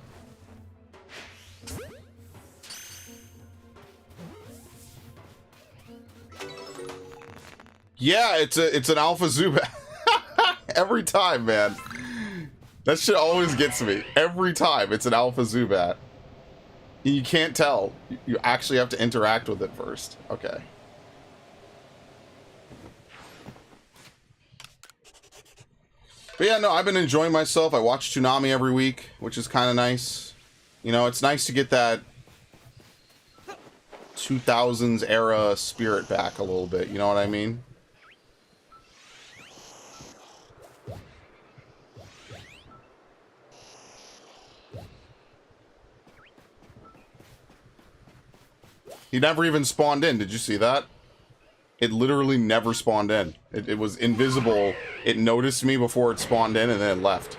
Yeah, it's an alpha Zubat. Every time, man. That shit always gets me. Every time it's an alpha Zubat. You can't tell. You actually have to interact with it first. Okay. But yeah, no, I've been enjoying myself. I watch Toonami every week, which is kind of nice. You know, it's nice to get that 2000s era spirit back a little bit. You know what I mean? He never even spawned in. Did you see that? It literally never spawned in. It was invisible. It noticed me before it spawned in, and then it left.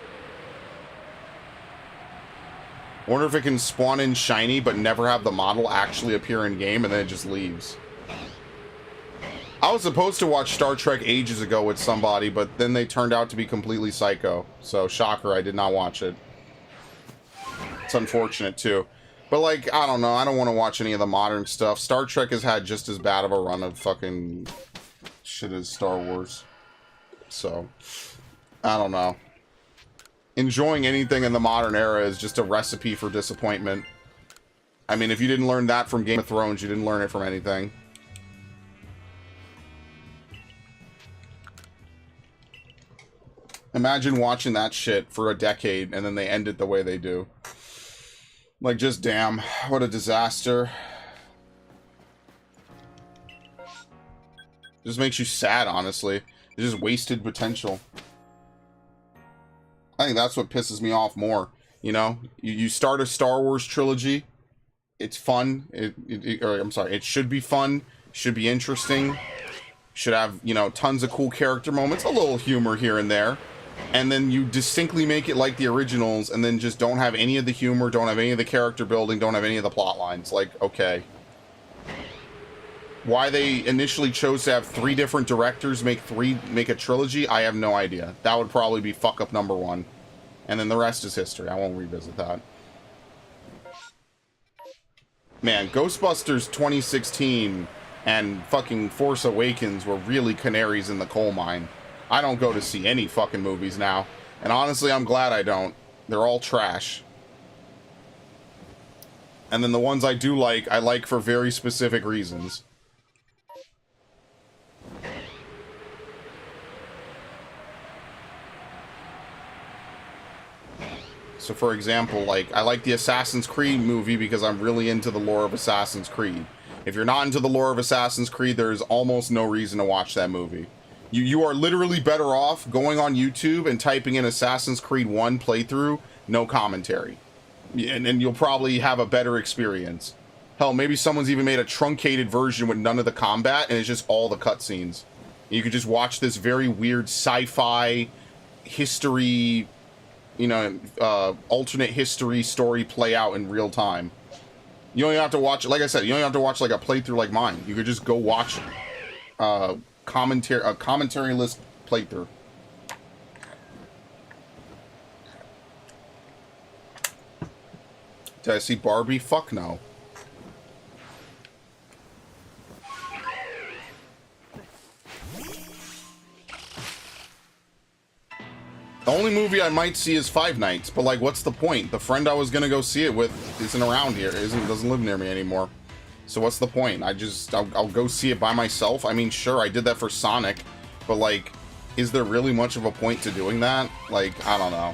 I wonder if it can spawn in shiny, but never have the model actually appear in game, and then it just leaves. I was supposed to watch Star Trek ages ago with somebody, but then they turned out to be completely psycho. So, shocker, I did not watch it. It's unfortunate, too. But, like, I don't know. I don't want to watch any of the modern stuff. Star Trek has had just as bad of a run of fucking shit as Star Wars. So, I don't know. Enjoying anything in the modern era is just a recipe for disappointment. I mean, if you didn't learn that from Game of Thrones, you didn't learn it from anything. Imagine watching that shit for a decade and then they end it the way they do. Like, just damn, what a disaster. Just makes you sad, honestly. It just wasted potential. I think that's what pisses me off more. You know, you start a Star Wars trilogy. It's fun. It should be fun. Should be interesting. Should have, you know, tons of cool character moments. A little humor here and there. And then you distinctly make it like the originals, and then just don't have any of the humor, don't have any of the character building, don't have any of the plot lines. Like, okay. Why they initially chose to have 3 different directors make a trilogy, I have no idea. That would probably be fuck up number 1. And then the rest is history. I won't revisit that. Man, Ghostbusters 2016 and fucking Force Awakens were really canaries in the coal mine. I don't go to see any fucking movies now. And honestly, I'm glad I don't. They're all trash. And then the ones I do like, I like for very specific reasons. So for example, like, I like the Assassin's Creed movie because I'm really into the lore of Assassin's Creed. If you're not into the lore of Assassin's Creed, there's almost no reason to watch that movie. You are literally better off going on YouTube and typing in Assassin's Creed 1 playthrough, no commentary. And you'll probably have a better experience. Hell, maybe someone's even made a truncated version with none of the combat, and it's just all the cutscenes. You could just watch this very weird sci-fi history, you know, alternate history story play out in real time. You don't even have to watch, like I said, you don't even have to watch like a playthrough like mine. You could just go watch a commentary list playthrough. Did I see Barbie? Fuck no. The only movie I might see is Five Nights, but like, what's the point? The friend I was gonna go see it with isn't around here, doesn't live near me anymore. So what's the point? I'll go see it by myself. I mean, sure, I did that for Sonic, but like, is there really much of a point to doing that? Like, I don't know.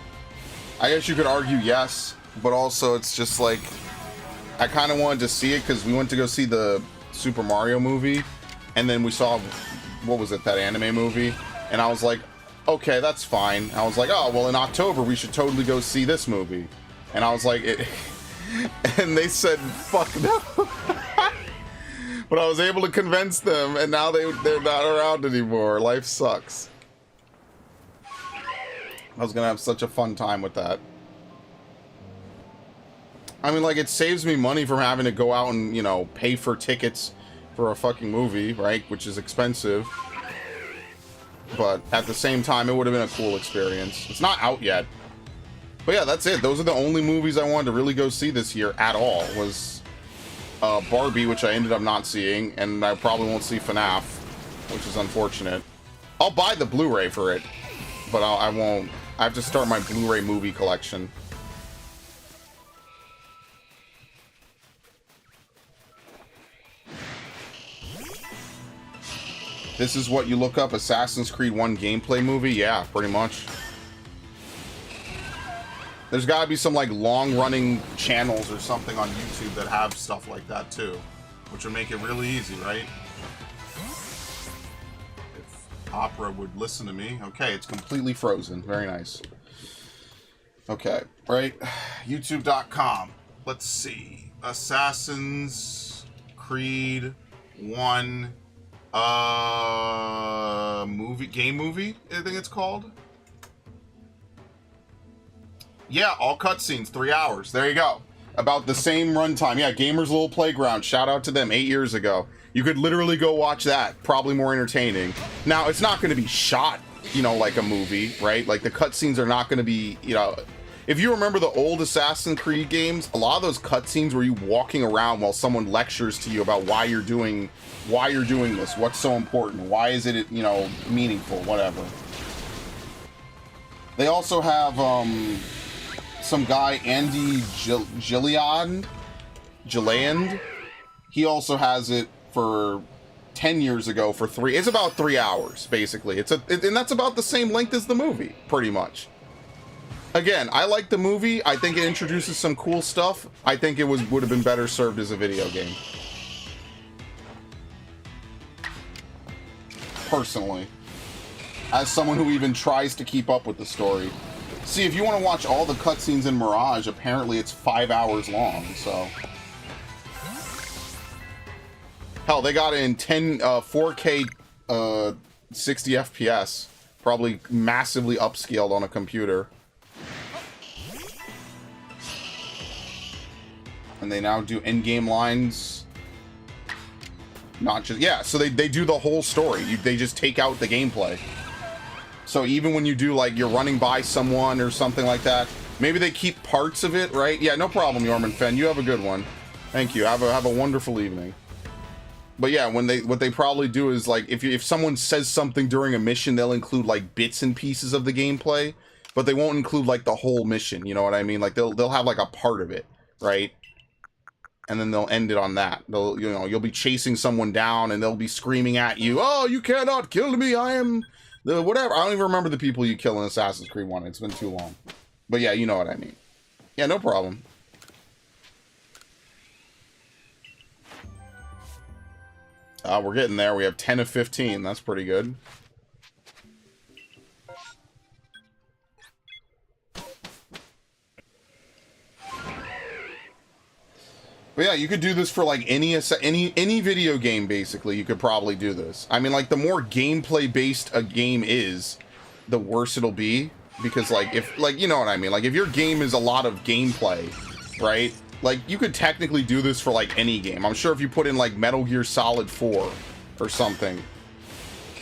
I guess you could argue yes, but also it's just like, I kind of wanted to see it because we went to go see the Super Mario movie, and then we saw, what was it, that anime movie, and I was like, okay, that's fine. I was like, oh, well, in October, we should totally go see this movie. And I was like, and they said, fuck no. But I was able to convince them, and now they're not around anymore. Life sucks. I was gonna have such a fun time with that. I mean, like, it saves me money from having to go out and, you know, pay for tickets for a fucking movie, right? Which is expensive. But at the same time, it would have been a cool experience. It's not out yet. But yeah, that's it. Those are the only movies I wanted to really go see this year at all. Was Barbie, which I ended up not seeing, and I probably won't see FNAF, which is unfortunate. I'll buy the Blu-ray for it, but I won't. I have to start my Blu-ray movie collection. This is what you look up, Assassin's Creed 1 gameplay movie? Yeah, pretty much. There's gotta be some like long-running channels or something on YouTube that have stuff like that too, which would make it really easy, right? If Opera would listen to me. Okay, it's completely frozen. Very nice. Okay, right? YouTube.com. Let's see. Assassin's Creed 1 game movie, I think it's called. Yeah, all cutscenes, 3 hours. There you go. About the same runtime. Yeah, Gamers Little Playground. Shout out to them 8 years ago. You could literally go watch that. Probably more entertaining. Now, it's not going to be shot, you know, like a movie, right? Like, the cutscenes are not going to be, you know... If you remember the old Assassin's Creed games, a lot of those cutscenes were you walking around while someone lectures to you about why you're doing this, what's so important, why is it, you know, meaningful, whatever. They also have, some guy, Andy Gilliland. He also has it for 10 years ago for it's about 3 hours, basically. And that's about the same length as the movie, pretty much. Again, I like the movie. I think it introduces some cool stuff. I think it would have been better served as a video game. Personally. As someone who even tries to keep up with the story. See, if you want to watch all the cutscenes in Mirage, apparently it's 5 hours long, so... Hell, they got it in 4K 60 FPS. Probably massively upscaled on a computer. And they now do in-game lines. Not just... Yeah, so they do the whole story. They just take out the gameplay. So even when you do, like, you're running by someone or something like that, maybe they keep parts of it, right? Yeah, no problem, Yorman Fen. You have a good one. Thank you. Have a wonderful evening. But yeah, what they probably do is, like, if someone says something during a mission, they'll include, like, bits and pieces of the gameplay, but they won't include, like, the whole mission, you know what I mean? Like, they'll have, like, a part of it, right? And then they'll end it on that. You'll be chasing someone down, and they'll be screaming at you, "Oh, you cannot kill me, I am the whatever." I don't even remember the people you kill in Assassin's Creed 1. It's been too long. But yeah, you know what I mean. Yeah, no problem. We're getting there. We have 10 of 15. That's pretty good. But yeah, you could do this for like any video game, basically. You could probably do this. I mean, like, the more gameplay based a game is, the worse it'll be. Because, like, you know what I mean? Like, if your game is a lot of gameplay, right? Like, you could technically do this for like any game. I'm sure if you put in like Metal Gear Solid 4 or something,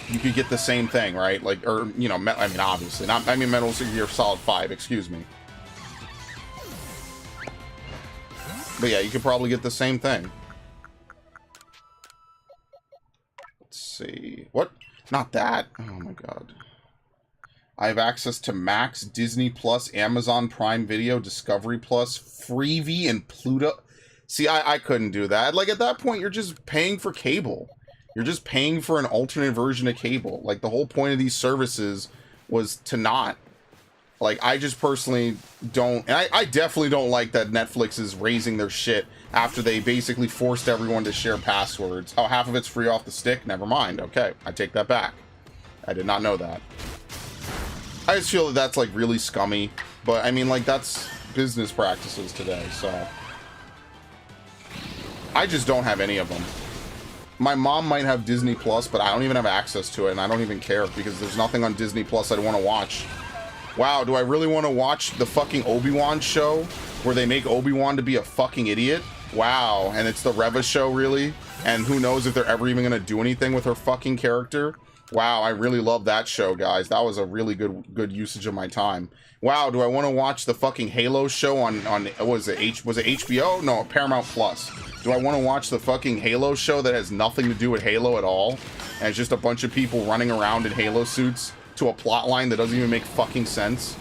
you could get the same thing, right? Like, or, you know, I mean, obviously, I mean Metal Gear Solid 5, excuse me. But yeah, you could probably get the same thing. Let's see. What? Not that. Oh my god. I have access to Max, Disney Plus, Amazon Prime Video, Discovery Plus, Freevee, and Pluto. See, I couldn't do that. Like, at that point, you're just paying for cable. You're just paying for an alternate version of cable. Like, the whole point of these services was to not. Like, I just personally don't... And I definitely don't like that Netflix is raising their shit after they basically forced everyone to share passwords. Oh, half of it's free off the stick? Never mind. Okay, I take that back. I did not know that. I just feel that that's, like, really scummy. But, I mean, like, that's business practices today, so... I just don't have any of them. My mom might have Disney Plus, but I don't even have access to it, and I don't even care, because there's nothing on Disney Plus I'd want to watch. Wow, do I really want to watch the fucking Obi-Wan show, where they make Obi-Wan to be a fucking idiot? Wow, and it's the Reva show, really? And who knows if they're ever even going to do anything with her fucking character? Wow, I really love that show, guys. That was a really good usage of my time. Wow, do I want to watch the fucking Halo show on was it HBO? No, Paramount Plus. Do I want to watch the fucking Halo show that has nothing to do with Halo at all? And it's just a bunch of people running around in Halo suits to a plot line that doesn't even make fucking sense?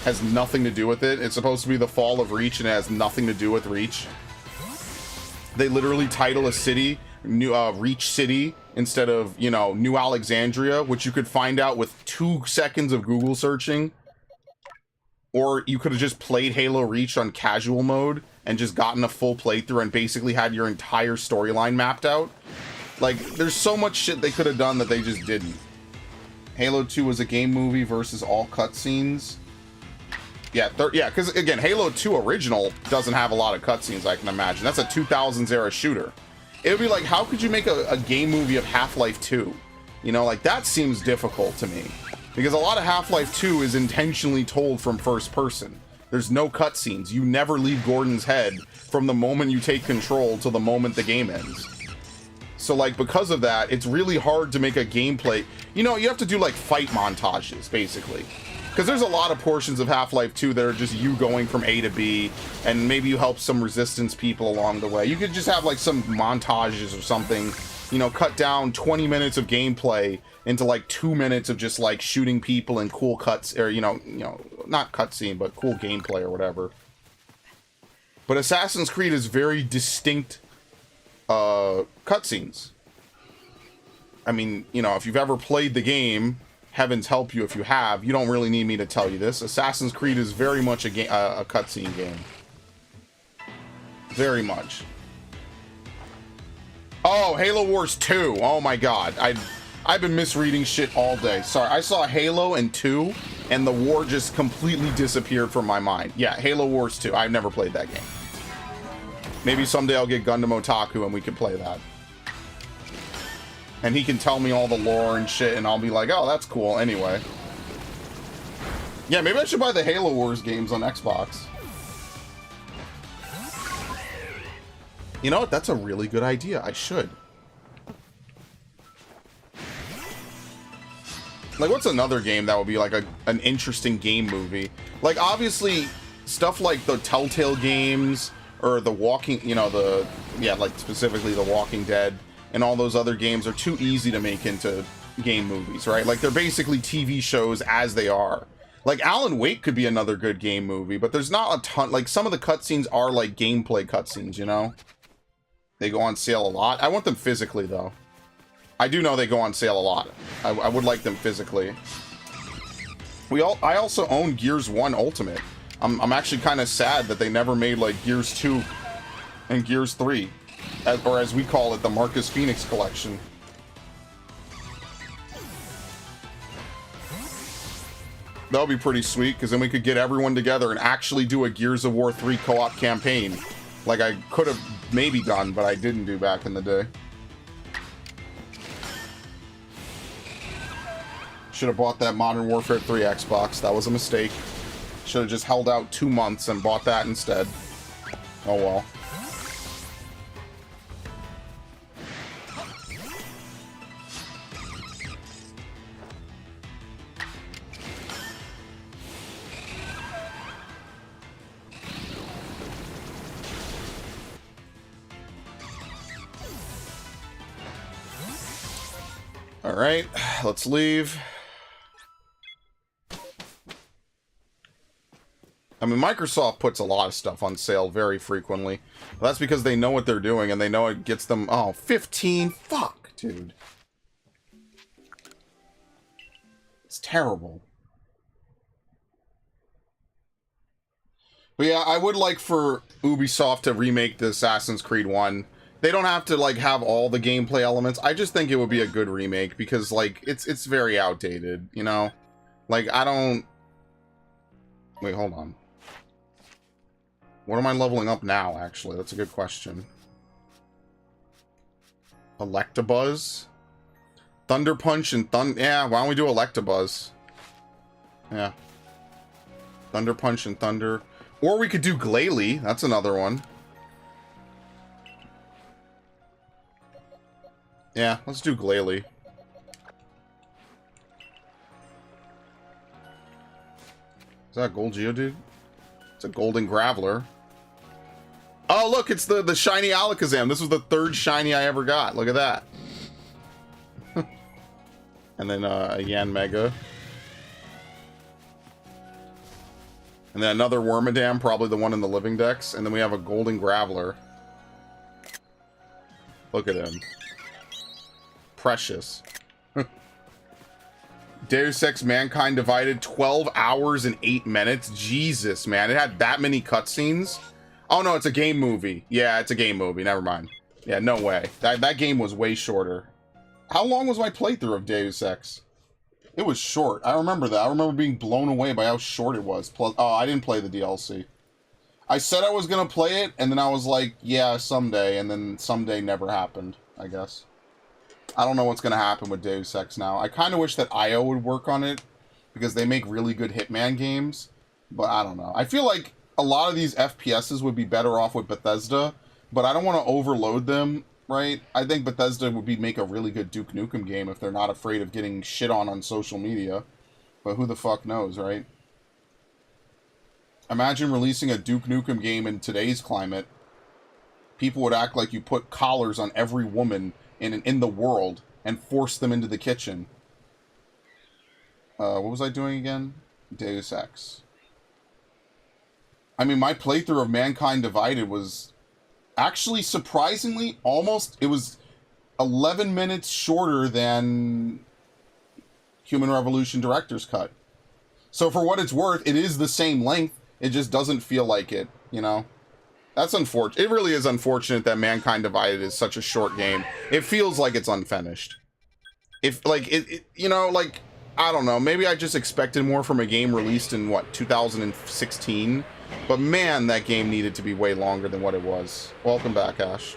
Has nothing to do with it. It's supposed to be the fall of Reach, and it has nothing to do with Reach. They literally title a city Reach City instead of, you know, New Alexandria, which you could find out with 2 seconds of Google searching. Or you could have just played Halo Reach on casual mode and just gotten a full playthrough and basically had your entire storyline mapped out. Like, there's so much shit they could have done that they just didn't. Halo 2 was a game movie versus all cutscenes. Yeah, because again, Halo 2 original doesn't have a lot of cutscenes, I can imagine. That's a 2000s era shooter. It would be like, how could you make a game movie of Half-Life 2? You know, like, that seems difficult to me. Because a lot of Half-Life 2 is intentionally told from first person. There's no cutscenes. You never leave Gordon's head from the moment you take control till the moment the game ends. So, like, because of that, it's really hard to make a gameplay... You know, you have to do, like, fight montages, basically. Because there's a lot of portions of Half-Life 2 that are just you going from A to B, and maybe you help some resistance people along the way. You could just have, like, some montages or something, you know, cut down 20 minutes of gameplay into, like, 2 minutes of just, like, shooting people and cool cuts, or, you know, not cutscene, but cool gameplay or whatever. But Assassin's Creed is very distinct cutscenes. I mean, you know, if you've ever played the game, heavens help you if you have, you don't really need me to tell you this. Assassin's Creed is very much a cutscene game. Very much. Oh, Halo Wars 2. Oh my god. I've been misreading shit all day. Sorry, I saw Halo and 2, and the war just completely disappeared from my mind. Yeah, Halo Wars 2. I've never played that game. Maybe someday I'll get Gundam Otaku and we can play that. And he can tell me all the lore and shit, and I'll be like, oh, that's cool, anyway. Yeah, maybe I should buy the Halo Wars games on Xbox. You know what? That's a really good idea. I should. Like, what's another game that would be, like, an interesting game movie? Like, obviously, stuff like the Telltale games, or the Walking, you know, like, specifically the Walking Dead, and all those other games are too easy to make into game movies, right? Like, they're basically TV shows as they are. Like, Alan Wake could be another good game movie, but there's not a ton. Like, some of the cutscenes are, like, gameplay cutscenes, you know? They go on sale a lot. I want them physically, though. I do know they go on sale a lot. I would like them physically. I also own Gears 1 Ultimate. I'm actually kind of sad that they never made, like, Gears 2 and Gears 3. Or as we call it, the Marcus Phoenix Collection. That would be pretty sweet, because then we could get everyone together and actually do a Gears of War 3 co-op campaign. Like I could have maybe done, but I didn't do back in the day. Should have bought that Modern Warfare 3 Xbox. That was a mistake. Should have just held out 2 months and bought that instead. Oh well. Alright, let's leave. I mean, Microsoft puts a lot of stuff on sale very frequently. But that's because they know what they're doing, and they know it gets them... Oh, 15? Fuck, dude. It's terrible. But yeah, I would like for Ubisoft to remake the Assassin's Creed 1. They don't have to, like, have all the gameplay elements. I just think it would be a good remake, because, like, it's very outdated, you know? Like, I don't... Wait, hold on. What am I leveling up now, actually? That's a good question. Electabuzz? Thunder Punch and Thunder... Yeah, why don't we do Electabuzz? Yeah. Thunder Punch and Thunder... Or we could do Glalie. That's another one. Yeah, let's do Glalie. Is that a gold Geodude? It's a golden Graveler. Oh, look, it's the shiny Alakazam. This was the third shiny I ever got. Look at that. And then a Yanmega. And then another Wormadam, probably the one in the living dex. And then we have a golden Graveler. Look at him. Precious. Deus Ex Mankind Divided, 12 hours and 8 minutes. Jesus, man. It had that many cutscenes. Oh, no, it's a game movie. Yeah, it's a game movie. Never mind. Yeah, no way. That game was way shorter. How long was my playthrough of Deus Ex? It was short. I remember that. I remember being blown away by how short it was. Plus, oh, I didn't play the DLC. I said I was going to play it, and then I was like, yeah, someday. And then someday never happened, I guess. I don't know what's going to happen with Deus Ex now. I kind of wish that IO would work on it, because they make really good Hitman games. But I don't know. I feel like a lot of these FPSs would be better off with Bethesda, but I don't want to overload them, right? I think Bethesda would make a really good Duke Nukem game if they're not afraid of getting shit on social media. But who the fuck knows, right? Imagine releasing a Duke Nukem game in today's climate. People would act like you put collars on every woman in the world and force them into the kitchen. What was I doing again? Deus Ex. I mean, my playthrough of Mankind Divided was actually surprisingly it was 11 minutes shorter than Human Revolution Director's Cut. So for what it's worth, it is the same length. It just doesn't feel like it, you know? That's unfortunate. It really is unfortunate that Mankind Divided is such a short game. It feels like it's unfinished. If, like, you know, like, I don't know. Maybe I just expected more from a game released in, what, 2016? But man, that game needed to be way longer than what it was. Welcome back, Ash.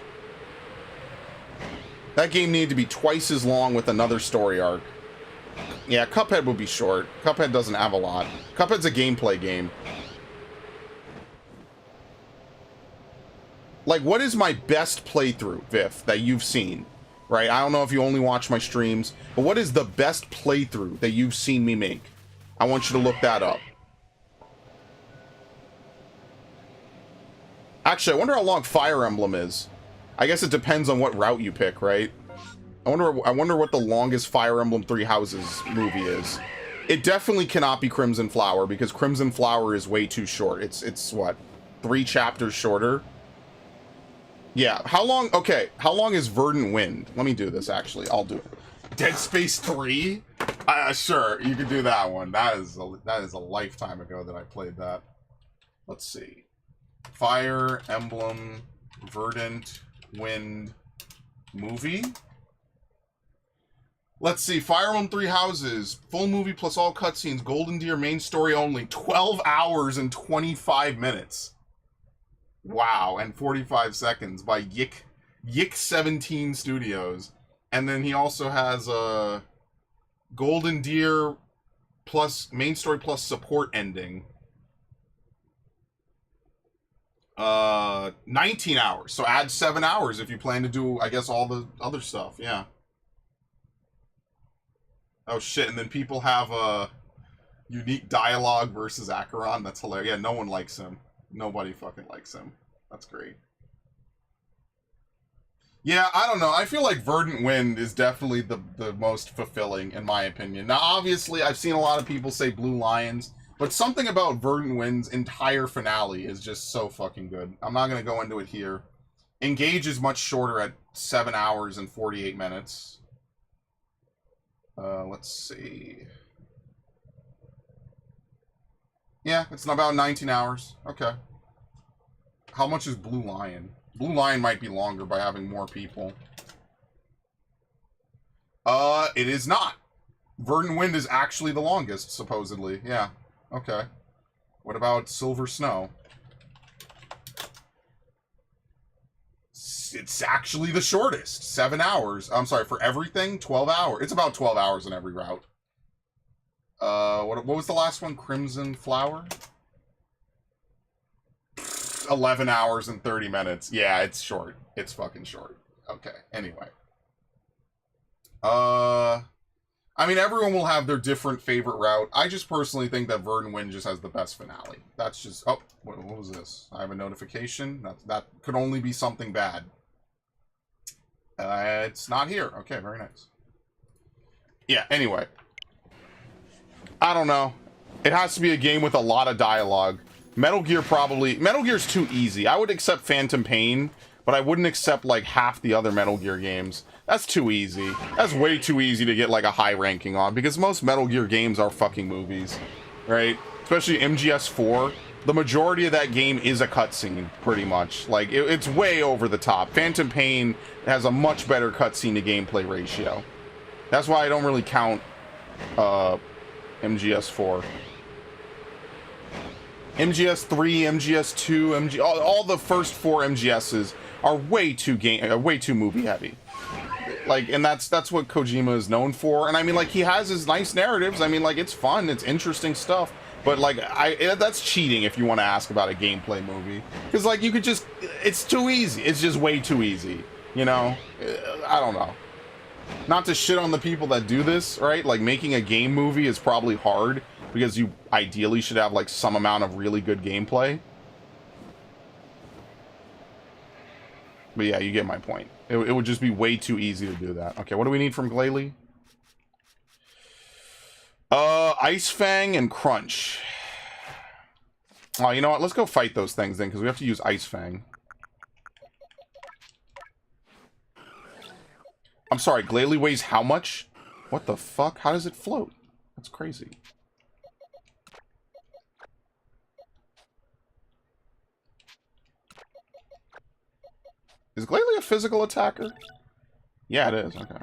That game needed to be twice as long with another story arc. Yeah, Cuphead would be short. Cuphead doesn't have a lot. Cuphead's a gameplay game. Like, what is my best playthrough, Viv, that you've seen? Right? I don't know if you only watch my streams, but what is the best playthrough that you've seen me make? I want you to look that up. Actually, I wonder how long Fire Emblem is. I guess it depends on what route you pick, right? I wonder what the longest Fire Emblem Three Houses movie is. It definitely cannot be Crimson Flower, because Crimson Flower is way too short. It's what? 3 chapters shorter? Yeah, how long... Okay, how long is Verdant Wind? Let me do this, actually. I'll do it. Dead Space 3? Sure, you can do that one. That is a lifetime ago that I played that. Let's see. Fire Emblem Verdant Wind movie? Let's see. Fire Emblem Three Houses. Full movie plus all cutscenes. Golden Deer main story only. 12 hours and 25 minutes. Wow, and 45 seconds by Yik 17 Studios. And then he also has Golden Deer plus main story plus support ending. 19 hours. So add 7 hours if you plan to do, I guess, all the other stuff. Yeah. Oh shit, and then people have unique dialogue versus Acheron. That's hilarious. Yeah, no one likes him. Nobody fucking likes him. That's great. Yeah, I don't know. I feel like Verdant Wind is definitely the most fulfilling, in my opinion. Now, obviously, I've seen a lot of people say Blue Lions, But something about Verdant Wind's entire finale is just so fucking good. I'm not going to go into it here. Engage is much shorter at 7 hours and 48 minutes. Let's see. Yeah, it's about 19 hours. Okay. How much is Blue Lion? Blue Lion might be longer by having more people. It is not. Verdant Wind is actually the longest, supposedly. Yeah. Okay. What about Silver Snow? It's actually the shortest. 7 hours. I'm sorry, for everything, 12 hours. It's about 12 hours in every route. What was the last one? Crimson Flower? 11 hours and 30 minutes. Yeah, it's short. It's fucking short. Okay, anyway. I mean, everyone will have their different favorite route. I just personally think that Verdant Wind just has the best finale. That's just... Oh, what was this? I have a notification. That could only be something bad. It's not here. Okay, very nice. Yeah, anyway. I don't know. It has to be a game with a lot of dialogue. Metal Gear probably... Metal Gear's too easy. I would accept Phantom Pain, but I wouldn't accept, like, half the other Metal Gear games. That's too easy. That's way too easy to get, like, a high ranking on, because most Metal Gear games are fucking movies, right? Especially MGS4. The majority of that game is a cutscene, pretty much. Like, it's way over the top. Phantom Pain has a much better cutscene to gameplay ratio. That's why I don't really count MGS4. MGS3, MGS2, all the first 4 MGSs are way too movie heavy. Like, and that's what Kojima is known for. And I mean, like, he has his nice narratives. I mean, like, it's fun, it's interesting stuff. But like, that's cheating if you want to ask about a gameplay movie, because like you could just, it's too easy. It's just way too easy. You know, I don't know. Not to shit on the people that do this, right? Like, making a game movie is probably hard because you ideally should have like some amount of really good gameplay. But yeah, you get my point. It would just be way too easy to do that. Okay, what do we need from Glalie? Ice Fang and Crunch. Oh, you know what? Let's go fight those things then, because we have to use Ice Fang. I'm sorry, Glalie weighs how much? What the fuck? How does it float? That's crazy. Is Glalie a physical attacker? Yeah, it is. Okay.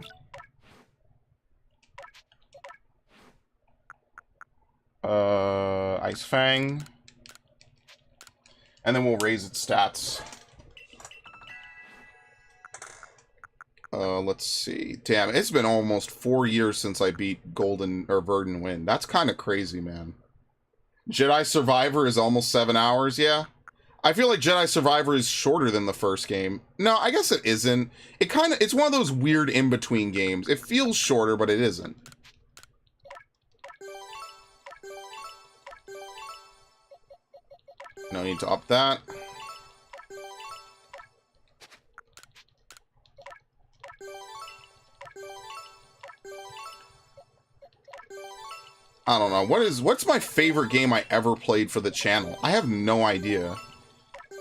Ice Fang. And then we'll raise its stats. Let's see. Damn, it's been almost 4 years since I beat Verdant Wind. That's kind of crazy, man. Jedi Survivor is almost 7 hours, yeah. I feel like Jedi Survivor is shorter than the first game. No, I guess it isn't. It's one of those weird in-between games. It feels shorter, but it isn't. No need to up that. I don't know. What's my favorite game I ever played for the channel? I have no idea.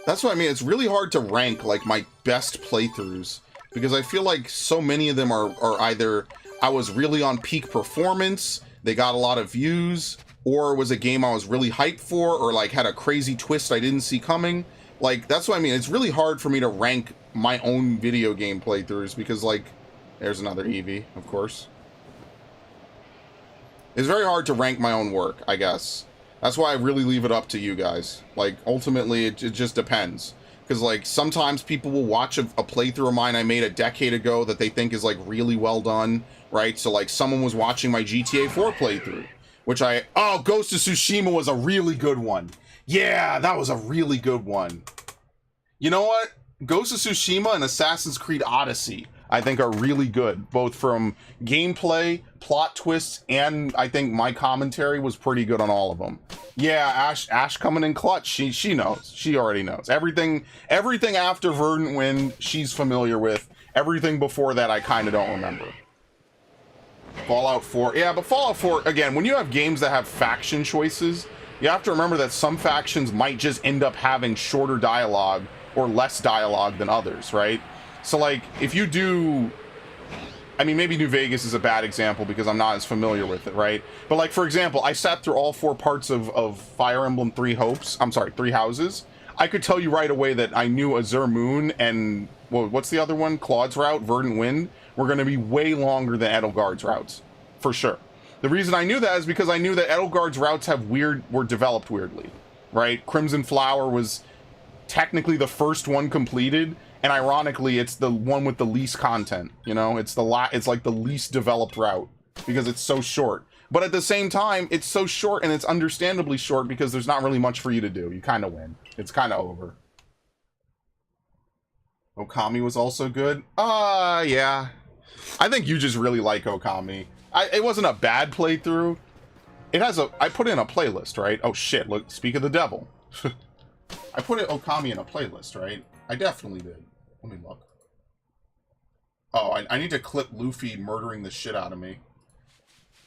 That's what I mean. It's really hard to rank like my best playthroughs, because I feel like so many of them are either I was really on peak performance, they got a lot of views, or it was a game I was really hyped for, or like had a crazy twist I didn't see coming. Like, that's what I mean. It's really hard for me to rank my own video game playthroughs, because like, there's another Eevee, of course. It's very hard to rank my own work, I guess. That's why I really leave it up to you guys. Like, ultimately, it just depends. Because, like, sometimes people will watch a playthrough of mine I made a decade ago that they think is, like, really well done, right? So, like, someone was watching my GTA 4 playthrough, which oh, Ghost of Tsushima was a really good one. Yeah, that was a really good one. You know what? Ghost of Tsushima and Assassin's Creed Odyssey, I think, are really good, both from gameplay, plot twists, and I think my commentary was pretty good on all of them. Yeah, Ash coming in clutch. She knows. She already knows. Everything after Verdant Wind, she's familiar with. Everything before that, I kind of don't remember. Fallout 4. Yeah, but Fallout 4, again, when you have games that have faction choices, you have to remember that some factions might just end up having shorter dialogue or less dialogue than others, right? So, like, if you do... I mean, maybe New Vegas is a bad example because I'm not as familiar with it, right? But, like, for example, I sat through all 4 parts of Fire Emblem Three Houses. I could tell you right away that I knew Azure Moon and... well, what's the other one? Claude's route, Verdant Wind, were going to be way longer than Edelgard's routes, for sure. The reason I knew that is because I knew that Edelgard's routes were developed weirdly, right? Crimson Flower was technically the first one completed, and ironically, it's the one with the least content. You know, it's like the least developed route because it's so short. But at the same time, it's so short, and it's understandably short because there's not really much for you to do. You kind of win. It's kind of over. Okami was also good. Yeah. I think you just really like Okami. It wasn't a bad playthrough. It has I put in a playlist, right? Oh shit, look, speak of the devil. I put Okami in a playlist, right? I definitely did. Let me look. Oh, I need to clip Luffy murdering the shit out of me.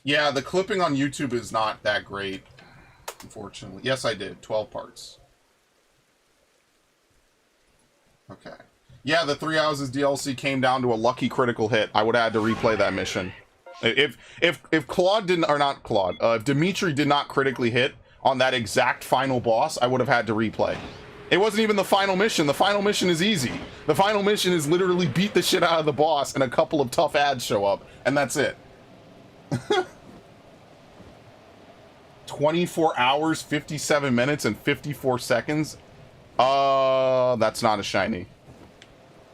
Yeah, the clipping on YouTube is not that great, unfortunately. Yes, I did. 12 parts. Okay. Yeah, the Three Houses DLC came down to a lucky critical hit. I would have had to replay that mission. If Claude didn't, or not Claude, if Dimitri did not critically hit on that exact final boss, I would have had to replay. It wasn't even the final mission. The final mission is easy. The final mission is literally beat the shit out of the boss and a couple of tough ads show up, and that's it. 24 hours, 57 minutes, and 54 seconds? That's not a shiny.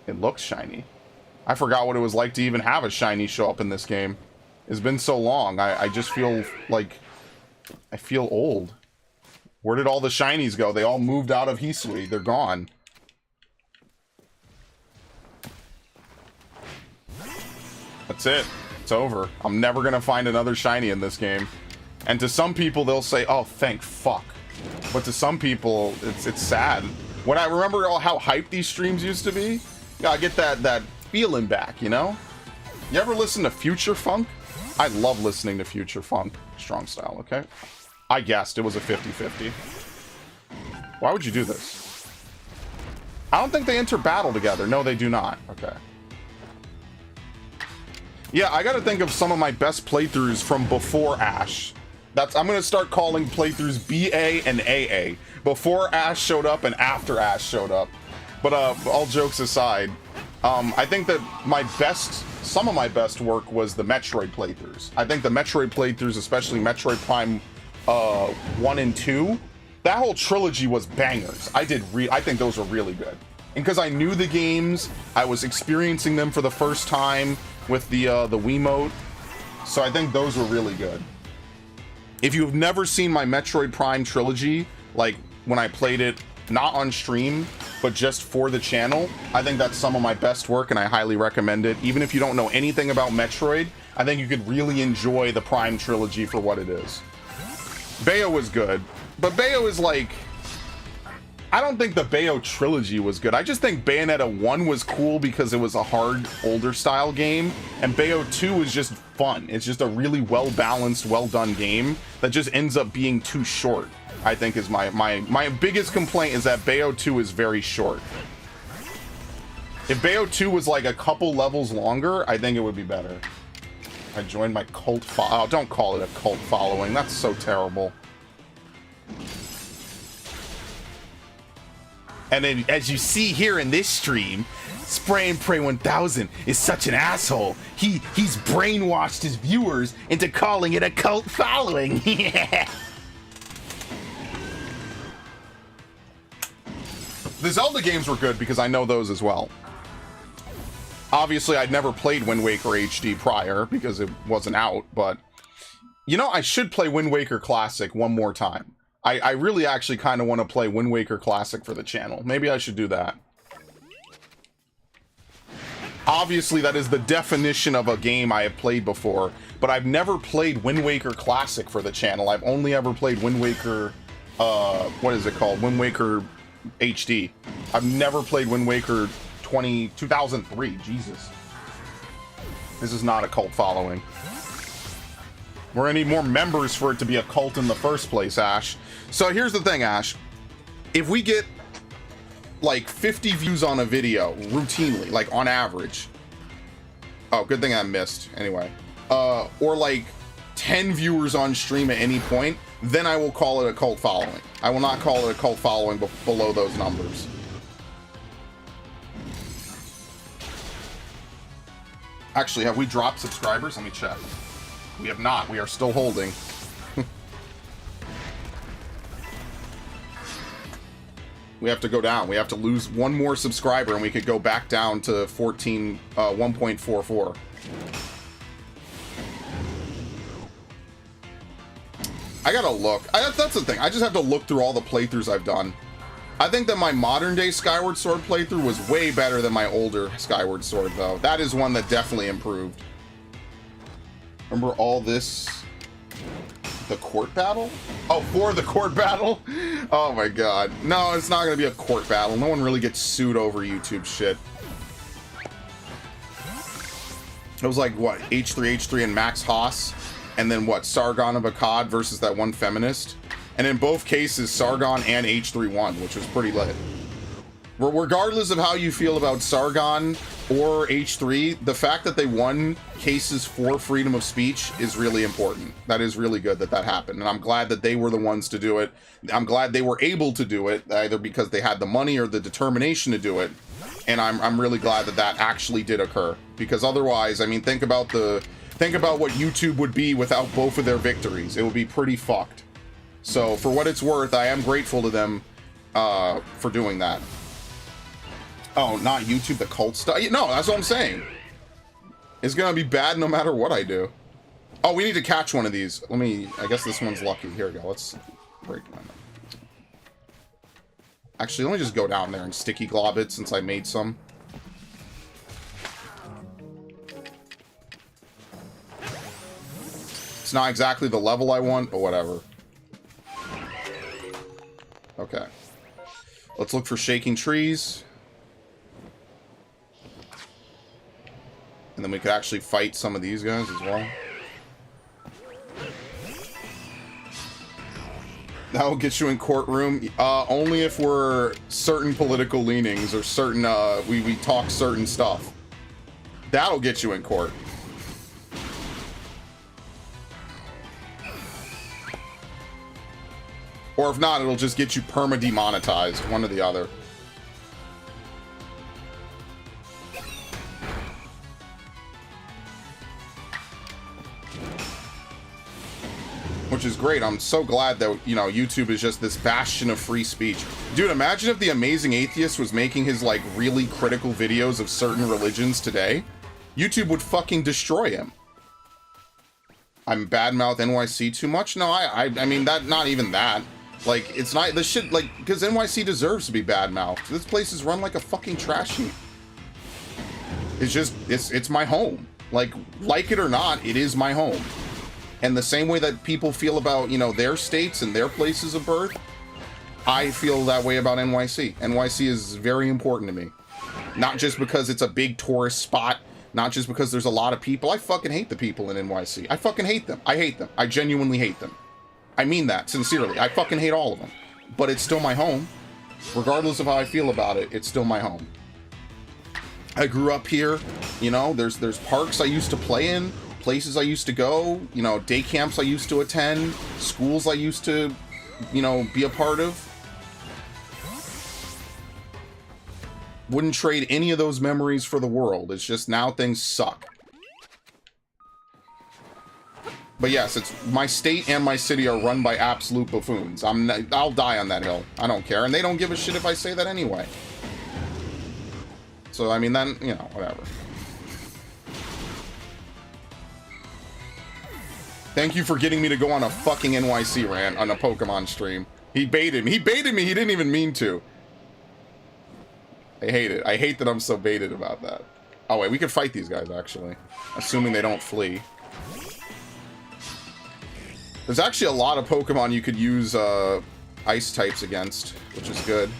It looks shiny. I forgot what it was like to even have a shiny show up in this game. It's been so long. I just feel like... I feel old. Where did all the shinies go? They all moved out of Hisui. They're gone. That's it. It's over. I'm never gonna find another shiny in this game. And to some people, they'll say, oh, thank fuck. But to some people, it's sad. When I remember how hyped these streams used to be, yeah, I get that feeling back, you know? You ever listen to Future Funk? I love listening to Future Funk. Strong style, okay? I guessed it was a 50-50. Why would you do this? I don't think they enter battle together. No, they do not. Okay. Yeah, I gotta think of some of my best playthroughs from before Ash. I'm gonna start calling playthroughs BA and AA. Before Ash showed up and after Ash showed up. But all jokes aside, I think that some of my best work was the Metroid playthroughs. I think the Metroid playthroughs, especially Metroid Prime 1 and 2, that whole trilogy was bangers. I think those were really good. And because I knew the games, I was experiencing them for the first time with the Wiimote, so I think those were really good. If you've never seen my Metroid Prime trilogy, like when I played it not on stream, but just for the channel, I think that's some of my best work, and I highly recommend it. Even if you don't know anything about Metroid, I think you could really enjoy the Prime trilogy for what it is. Bayo was good, but Bayo is like... I don't think the Bayo trilogy was good. I just think Bayonetta 1 was cool because it was a hard, older style game, and Bayo 2 was just fun. It's just a really well-balanced, well-done game that just ends up being too short, I think is my biggest complaint is that Bayo 2 is very short. If Bayo 2 was like a couple levels longer, I think it would be better. I joined my cult oh, don't call it a cult following. That's so terrible. And then, as you see here in this stream, Spray and Pray 1000 is such an asshole. He's brainwashed his viewers into calling it a cult following. Yeah. The Zelda games were good because I know those as well. Obviously, I'd never played Wind Waker HD prior because it wasn't out, but... You know, I should play Wind Waker Classic one more time. I really actually kind of want to play Wind Waker Classic for the channel. Maybe I should do that. Obviously, that is the definition of a game I have played before, but I've never played Wind Waker Classic for the channel. I've only ever played Wind Waker, what is it called? Wind Waker HD. I've never played Wind Waker 2003. Jesus. This is not a cult following. We're gonna need more members for it to be a cult in the first place, Ash. So here's the thing, Ash. If we get like 50 views on a video routinely, like on average. Oh, good thing I missed. Anyway. Or like 10 viewers on stream at any point, then I will call it a cult following. I will not call it a cult following below those numbers. Actually, have we dropped subscribers? Let me check. We have not. We are still holding. We have to go down. We have to lose one more subscriber and we could go back down to 1.44. I gotta look. That's the thing. I just have to look through all the playthroughs I've done. I think that my modern day Skyward Sword playthrough was way better than my older Skyward Sword, though. That is one that definitely improved. Remember all this? The court battle? Oh, for the court battle? Oh my god. No, it's not gonna be a court battle. No one really gets sued over YouTube shit. It was like, what, H3, and Max Haas? And then what, Sargon of Akkad versus that one feminist? And in both cases, Sargon and H3 won, which was pretty lit. Regardless of how you feel about Sargon or H3, the fact that they won cases for freedom of speech is really important. That is really good that that happened. And I'm glad that they were the ones to do it. I'm glad they were able to do it, either because they had the money or the determination to do it. And I'm really glad that that actually did occur. Because otherwise, I mean, think about what YouTube would be without both of their victories. It would be pretty fucked. So for what it's worth, I am grateful to them for doing that. Oh, not YouTube, the cult stuff? No, that's what I'm saying. It's gonna be bad no matter what I do. Oh, we need to catch one of these. I guess this one's lucky. Here we go, let's break one. Actually, let me just go down there and sticky glob it since I made some. It's not exactly the level I want, but whatever. Okay. Let's look for shaking trees. And then we could actually fight some of these guys as well. That'll get you in courtroom. Only if we're certain political leanings or certain, we talk certain stuff. That'll get you in court. Or if not, it'll just get you perma-demonetized, one or the other. Which is great. I'm so glad that, you know, YouTube is just this bastion of free speech. Dude, imagine if the Amazing Atheist was making his, like, really critical videos of certain religions today. YouTube would fucking destroy him. I'm badmouth NYC too much? No, I mean, not even that. Like, it's not, this shit, like, because NYC deserves to be badmouthed. This place is run like a fucking trash heap. It's just, it's my home. Like it or not, it is my home. And the same way that people feel about, you know, their states and their places of birth, I feel that way about NYC. NYC is very important to me. Not just because it's a big tourist spot, not just because there's a lot of people. I fucking hate the people in NYC. I fucking hate them. I hate them. I genuinely hate them. I mean that, sincerely. I fucking hate all of them. But it's still my home. Regardless of how I feel about it, it's still my home. I grew up here, you know, there's parks I used to play in, places I used to go, you know, day camps I used to attend, schools I used to, you know, be a part of. Wouldn't trade any of those memories for the world. It's just now things suck. But yes, it's my state and my city are run by absolute buffoons. I'll die on that hill. I don't care. And they don't give a shit if I say that anyway. So, I mean, then, you know, whatever. Thank you for getting me to go on a fucking NYC rant on a Pokemon stream. He baited me. He baited me. He didn't even mean to. I hate it. I hate that I'm so baited about that. Oh, wait. We could fight these guys, actually. Assuming they don't flee. There's actually a lot of Pokemon you could use ice types against, which is good.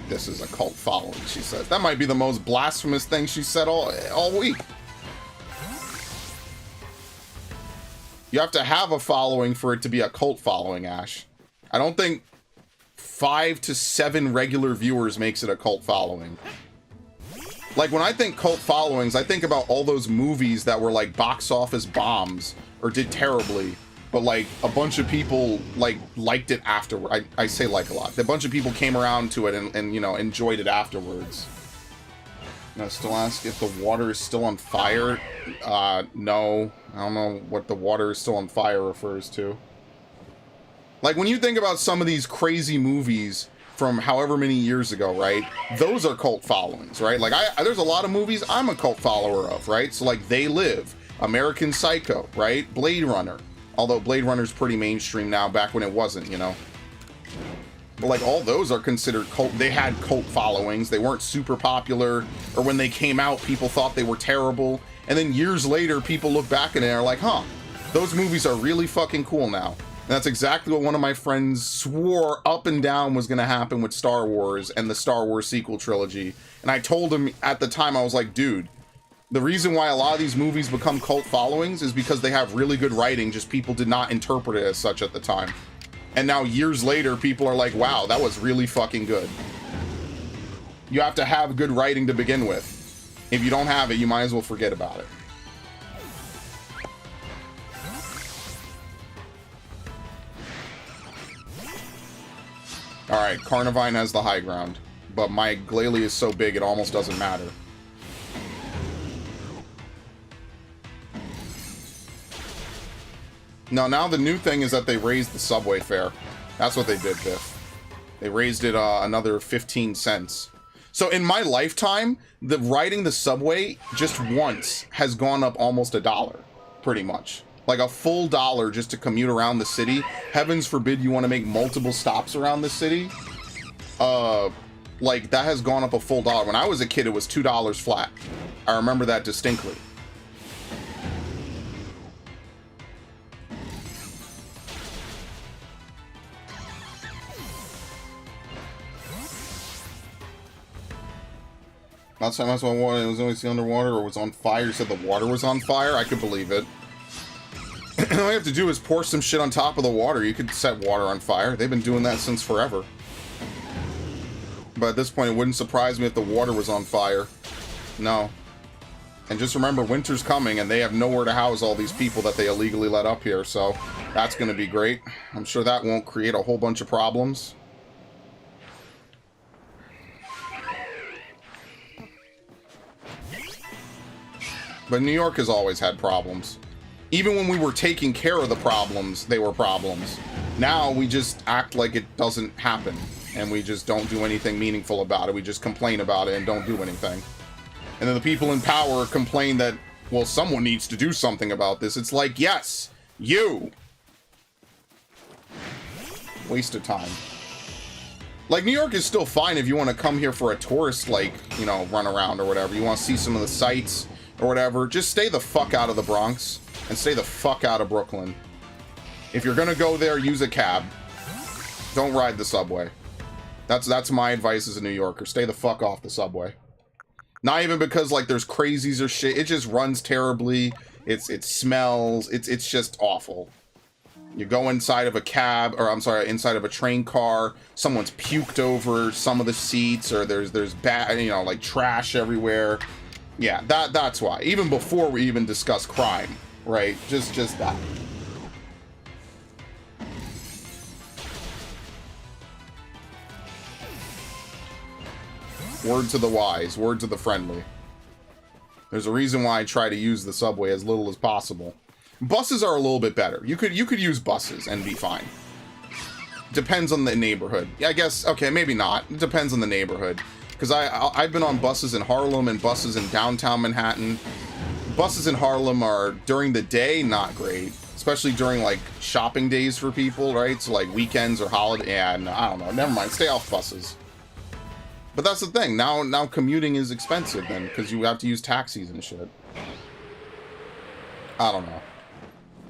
This is a cult following, she says. That might be the most blasphemous thing she said all week. You have to have a following for it to be a cult following, Ash. I don't think 5 to 7 regular viewers makes it a cult following. Like, when I think cult followings, I think about all those movies that were, like, box office bombs or did terribly, but, like, a bunch of people, like, liked it afterward. I say like a lot. A bunch of people came around to it and you know, enjoyed it afterwards. I still ask if the water is still on fire. No. I don't know what the water is still on fire refers to. Like, when you think about some of these crazy movies from however many years ago, right? Those are cult followings, right? Like, there's a lot of movies I'm a cult follower of, right? So, like, They Live, American Psycho, right? Blade Runner. Although Blade Runner's pretty mainstream now, back when it wasn't, you know? But, like, all those are considered cult. They had cult followings. They weren't super popular, or when they came out, people thought they were terrible. And then years later, people look back at it and are like, huh, those movies are really fucking cool now. And that's exactly what one of my friends swore up and down was going to happen with Star Wars and the Star Wars sequel trilogy. And I told him at the time, I was like, dude, the reason why a lot of these movies become cult followings is because they have really good writing, just people did not interpret it as such at the time. And now years later, people are like, wow, that was really fucking good. You have to have good writing to begin with. If you don't have it, you might as well forget about it. Alright, Carnivine has the high ground, but my Glalie is so big it almost doesn't matter. No, now the new thing is that they raised the subway fare. That's what they did, Biff. They raised it another 15 cents. So in my lifetime, riding the subway just once has gone up almost $1, pretty much. Like a full $1 just to commute around the city. Heavens forbid you want to make multiple stops around the city. Like, that has gone up a full $1. When I was a kid, it was $2 flat. I remember that distinctly. Last time I saw water, it was always underwater or was on fire. You said the water was on fire? I could believe it. All you have to do is pour some shit on top of the water. You could set water on fire. They've been doing that since forever. But at this point, it wouldn't surprise me if the water was on fire. No. And just remember, winter's coming, and they have nowhere to house all these people that they illegally let up here, so that's going to be great. I'm sure that won't create a whole bunch of problems. But New York has always had problems. Even when we were taking care of the problems, they were problems. Now we just act like it doesn't happen, and we just don't do anything meaningful about it. We just complain about it and don't do anything. And then the people in power complain that, well, someone needs to do something about this. It's like, yes, you. Waste of time. Like, New York is still fine if you want to come here for a tourist, like, you know, run around or whatever. You want to see some of the sights or whatever. Just stay the fuck out of the Bronx. And stay the fuck out of Brooklyn. If you're gonna go there, use a cab. Don't ride the subway. That's my advice as a New Yorker. Stay the fuck off the subway. Not even because, like, there's crazies or shit. It just runs terribly. It smells. It's just awful. You go inside of a cab, or I'm sorry, inside of a train car. Someone's puked over some of the seats, or there's bad, you know, like trash everywhere. Yeah, that's why. Even before we even discuss crime. Right, just that. Word to the wise, word to the friendly. There's a reason why I try to use the subway as little as possible. Buses are a little bit better. You could use buses and be fine. Depends on the neighborhood. Yeah, I guess, okay, maybe not. It depends on the neighborhood. Because I've been on buses in Harlem and buses in downtown Manhattan. Buses in Harlem are, during the day, not great. Especially during, like, shopping days for people, right? So, like, weekends or holiday. Yeah, no, I don't know. Never mind. Stay off buses. But that's the thing. Now commuting is expensive, then, because you have to use taxis and shit. I don't know.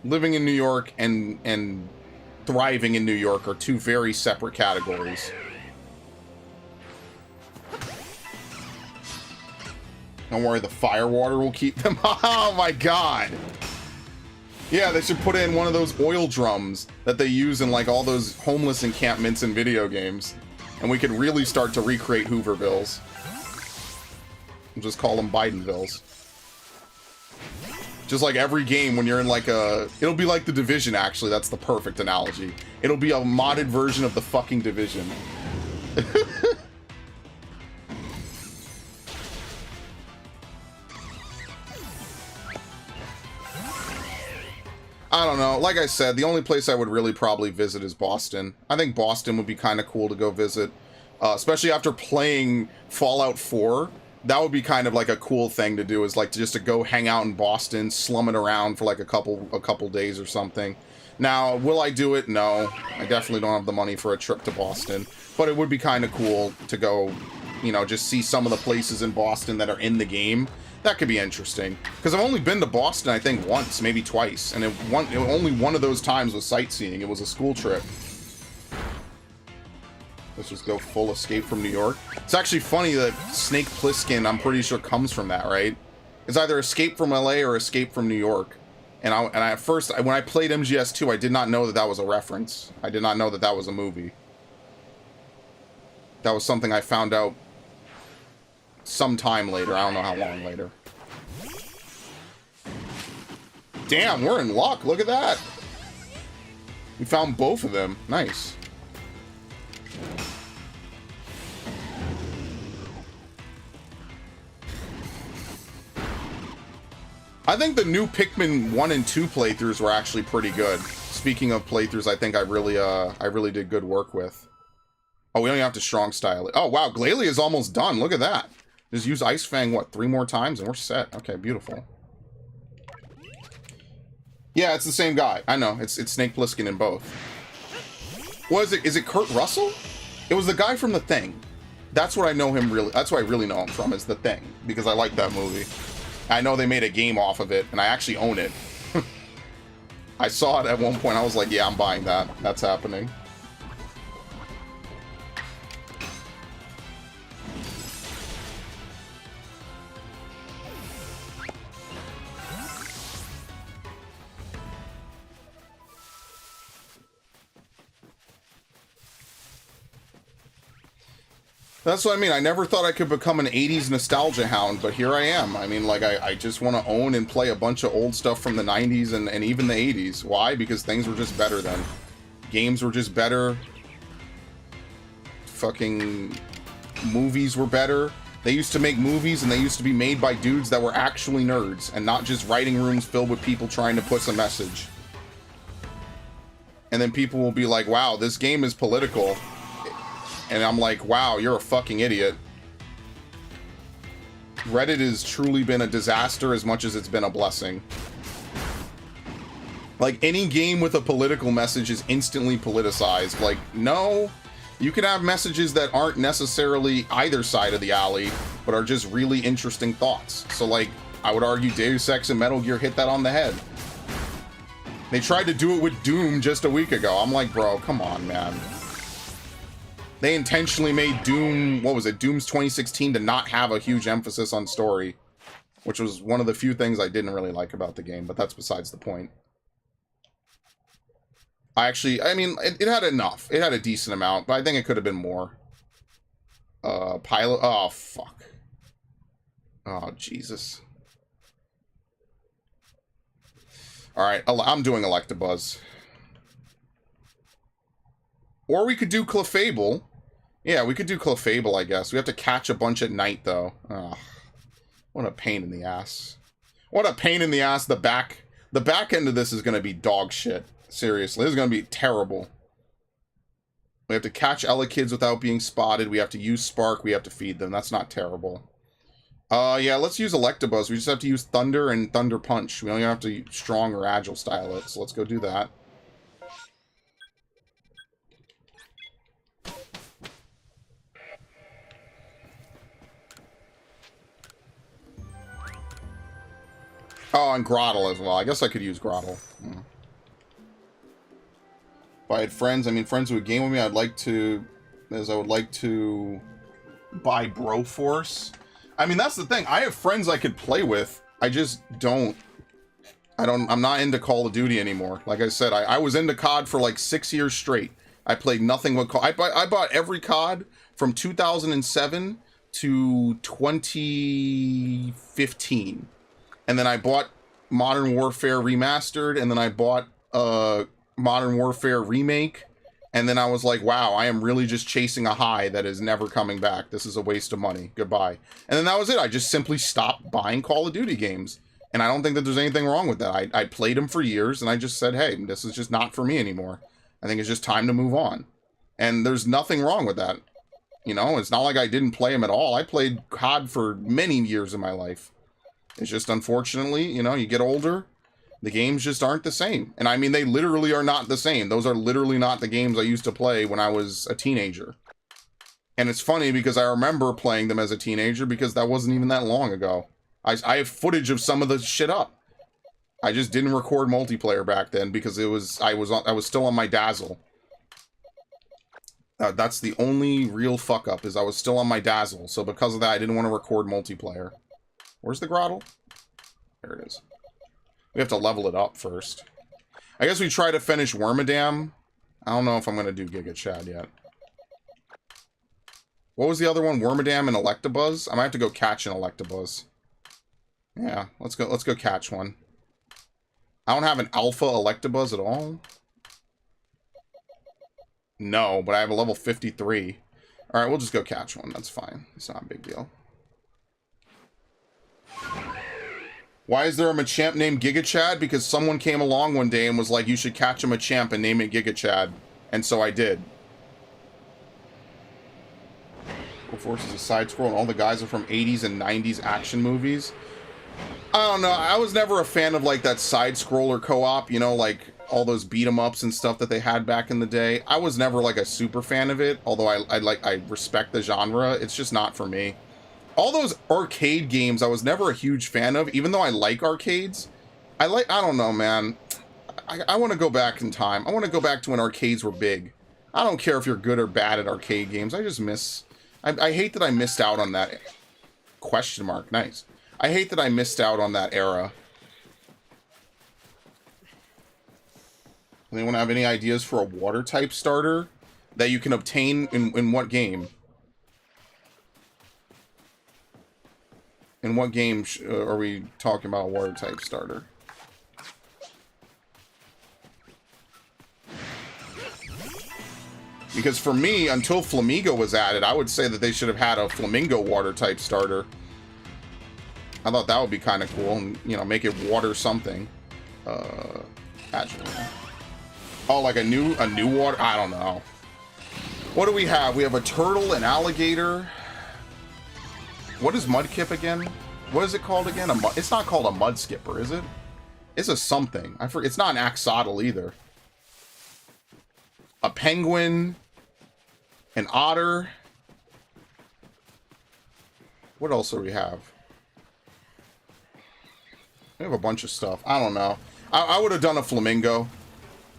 Living in New York and thriving in New York are two very separate categories. Don't worry, the fire water will keep them. Oh my god! Yeah, they should put in one of those oil drums that they use in like all those homeless encampments in video games. And we could really start to recreate Hoovervilles. We'll just call them Bidenvilles. Just like every game when you're in like a... It'll be like The Division, actually. That's the perfect analogy. It'll be a modded version of the fucking Division. I don't know. Like I said, the only place I would really probably visit is Boston. I think Boston would be kind of cool to go visit. Especially after playing Fallout 4. That would be kind of like a cool thing to do, is like just to go hang out in Boston, slum it around for like a couple days or something. Now, will I do it? No. I definitely don't have the money for a trip to Boston. But it would be kind of cool to go, you know, just see some of the places in Boston that are in the game. That could be interesting. Because I've only been to Boston, I think, once, maybe twice. And only one of those times was sightseeing. It was a school trip. Let's just go full Escape from New York. It's actually funny that Snake Plissken, I'm pretty sure, comes from that, right? It's either Escape from LA or Escape from New York. And I at first, when I played MGS2, I did not know that that was a reference. I did not know that that was a movie. That was something I found out sometime later. I don't know how long later. Damn, we're in luck. Look at that. We found both of them. Nice. I think the new Pikmin 1 and 2 playthroughs were actually pretty good. Speaking of playthroughs, I think I really did good work with. Oh, we don't even have to strong style it. Oh, wow, Glalie is almost done. Look at that. Just use Ice Fang, what, 3 more times and we're set. Okay, beautiful. Yeah, it's the same guy. I know, it's Snake Plissken in both. What is it? Is it Kurt Russell? It was the guy from The Thing. That's what I know him really. That's what I really know him from, is The Thing, because I like that movie. I know they made a game off of it, and I actually own it. I saw it at one point. I was like, yeah, I'm buying that. That's happening. That's what I mean. I never thought I could become an 80s nostalgia hound, but here I am. I mean, like, I just want to own and play a bunch of old stuff from the 90s and even the 80s. Why? Because things were just better then. Games were just better. Fucking movies were better. They used to make movies, and they used to be made by dudes that were actually nerds, and not just writing rooms filled with people trying to push a message. And then people will be like, wow, this game is political. And I'm like, wow, you're a fucking idiot. Reddit has truly been a disaster as much as it's been a blessing. Like, any game with a political message is instantly politicized. Like, no, you can have messages that aren't necessarily either side of the alley, but are just really interesting thoughts. So, like, I would argue Deus Ex and Metal Gear hit that on the head. They tried to do it with Doom just a week ago. I'm like, bro, come on, man. They intentionally made Doom, what was it, Doom's 2016 to not have a huge emphasis on story, which was one of the few things I didn't really like about the game, but that's besides the point. I mean, it had enough. It had a decent amount, but I think it could have been more. Pilot, oh, fuck. Oh, Jesus. Alright, I'm doing Electabuzz. Or we could do Clefable. Yeah, we could do Clefable, I guess. We have to catch a bunch at night, though. Ugh. What a pain in the ass. What a pain in the ass. The back end of this is going to be dog shit. Seriously, this is going to be terrible. We have to catch Elekid without being spotted. We have to use Spark. We have to feed them. That's not terrible. Yeah, let's use Electabuzz. We just have to use Thunder and Thunder Punch. We don't even have to strong or agile style it. So let's go do that. Oh, and Grottle as well. I guess I could use Grottle. Yeah. If I had friends, I mean, friends who would game with me, I would like to buy Broforce. I mean, that's the thing. I have friends I could play with. I just don't I'm not into Call of Duty anymore. Like I said, I was into COD for like 6 years straight. I played nothing but COD. I bought every COD from 2007 to 2015. And then I bought Modern Warfare Remastered, and then I bought Modern Warfare Remake, and then I was like, wow, I am really just chasing a high that is never coming back. This is a waste of money. Goodbye. And then that was it. I just simply stopped buying Call of Duty games. And I don't think that there's anything wrong with that. I played them for years, and I just said, hey, this is just not for me anymore. I think it's just time to move on. And there's nothing wrong with that. You know, it's not like I didn't play them at all. I played COD for many years of my life. It's just, unfortunately, you know, you get older, the games just aren't the same. And I mean, they literally are not the same. Those are literally not the games I used to play when I was a teenager. And it's funny because I remember playing them as a teenager because that wasn't even that long ago. I have footage of some of the shit up. I just didn't record multiplayer back then because I was still on my Dazzle. That's the only real fuck up, is I was still on my Dazzle. So because of that, I didn't want to record multiplayer. Where's the grottle? There it is. We have to level it up first. I guess we try to finish Wormadam. I don't know if I'm going to do Giga Chad yet. What was the other one? Wormadam and Electabuzz? I might have to go catch an Electabuzz. Yeah, let's go catch one. I don't have an Alpha Electabuzz at all. No, but I have a level 53. Alright, we'll just go catch one. That's fine. It's not a big deal. Why is there a Machamp named Giga Chad? Because someone came along one day and was like, you should catch a Machamp and name it Giga Chad. And so I did. Full Force is a side scroll and all the guys are from 80s and 90s action movies. I don't know. I was never a fan of like that side scroller co-op, you know, like all those beat 'em ups and stuff that they had back in the day. I was never like a super fan of it, although I respect the genre. It's just not for me. All those arcade games I was never a huge fan of, even though I like arcades. I don't know, man. I want to go back in time. I want to go back to when arcades were big. I don't care if you're good or bad at arcade games. I just miss... I hate that I missed out on that... Question mark. Nice. I hate that I missed out on that era. Anyone have any ideas for a water type starter that you can obtain in what game? In what game are we talking about a water type starter? Because for me, until Flamigo was added, I would say that they should have had a Flamingo water type starter. I thought that would be kind of cool, and you know, make it water something. Actually, oh, like a new water. I don't know. What do we have? We have a turtle, an alligator. What is Mudkip again? What is it called again? It's not called a mud skipper, is it? It's a something. I forget. It's not an axolotl either. A penguin. An otter. What else do we have? We have a bunch of stuff. I don't know. I would have done a flamingo.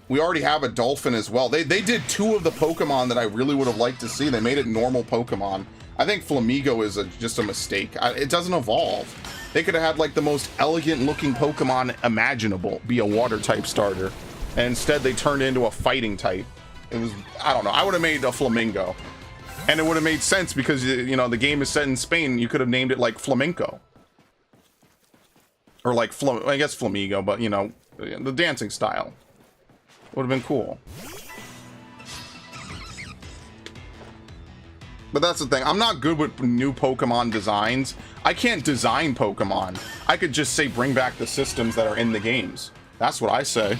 We already have a dolphin as well. They did two of the Pokemon that I really would have liked to see. They made it normal Pokemon. I think Flamigo is just a mistake. It doesn't evolve. They could have had like the most elegant looking Pokemon imaginable be a water type starter. And instead they turned into a fighting type. It was, I don't know. I would have made a Flamingo. And it would have made sense because, you know, the game is set in Spain. You could have named it like Flamenco. Or like, I guess Flamigo, but you know, the dancing style. Would have been cool. But that's the thing. I'm not good with new Pokemon designs. I can't design Pokemon. I could just say bring back the systems that are in the games. That's what I say.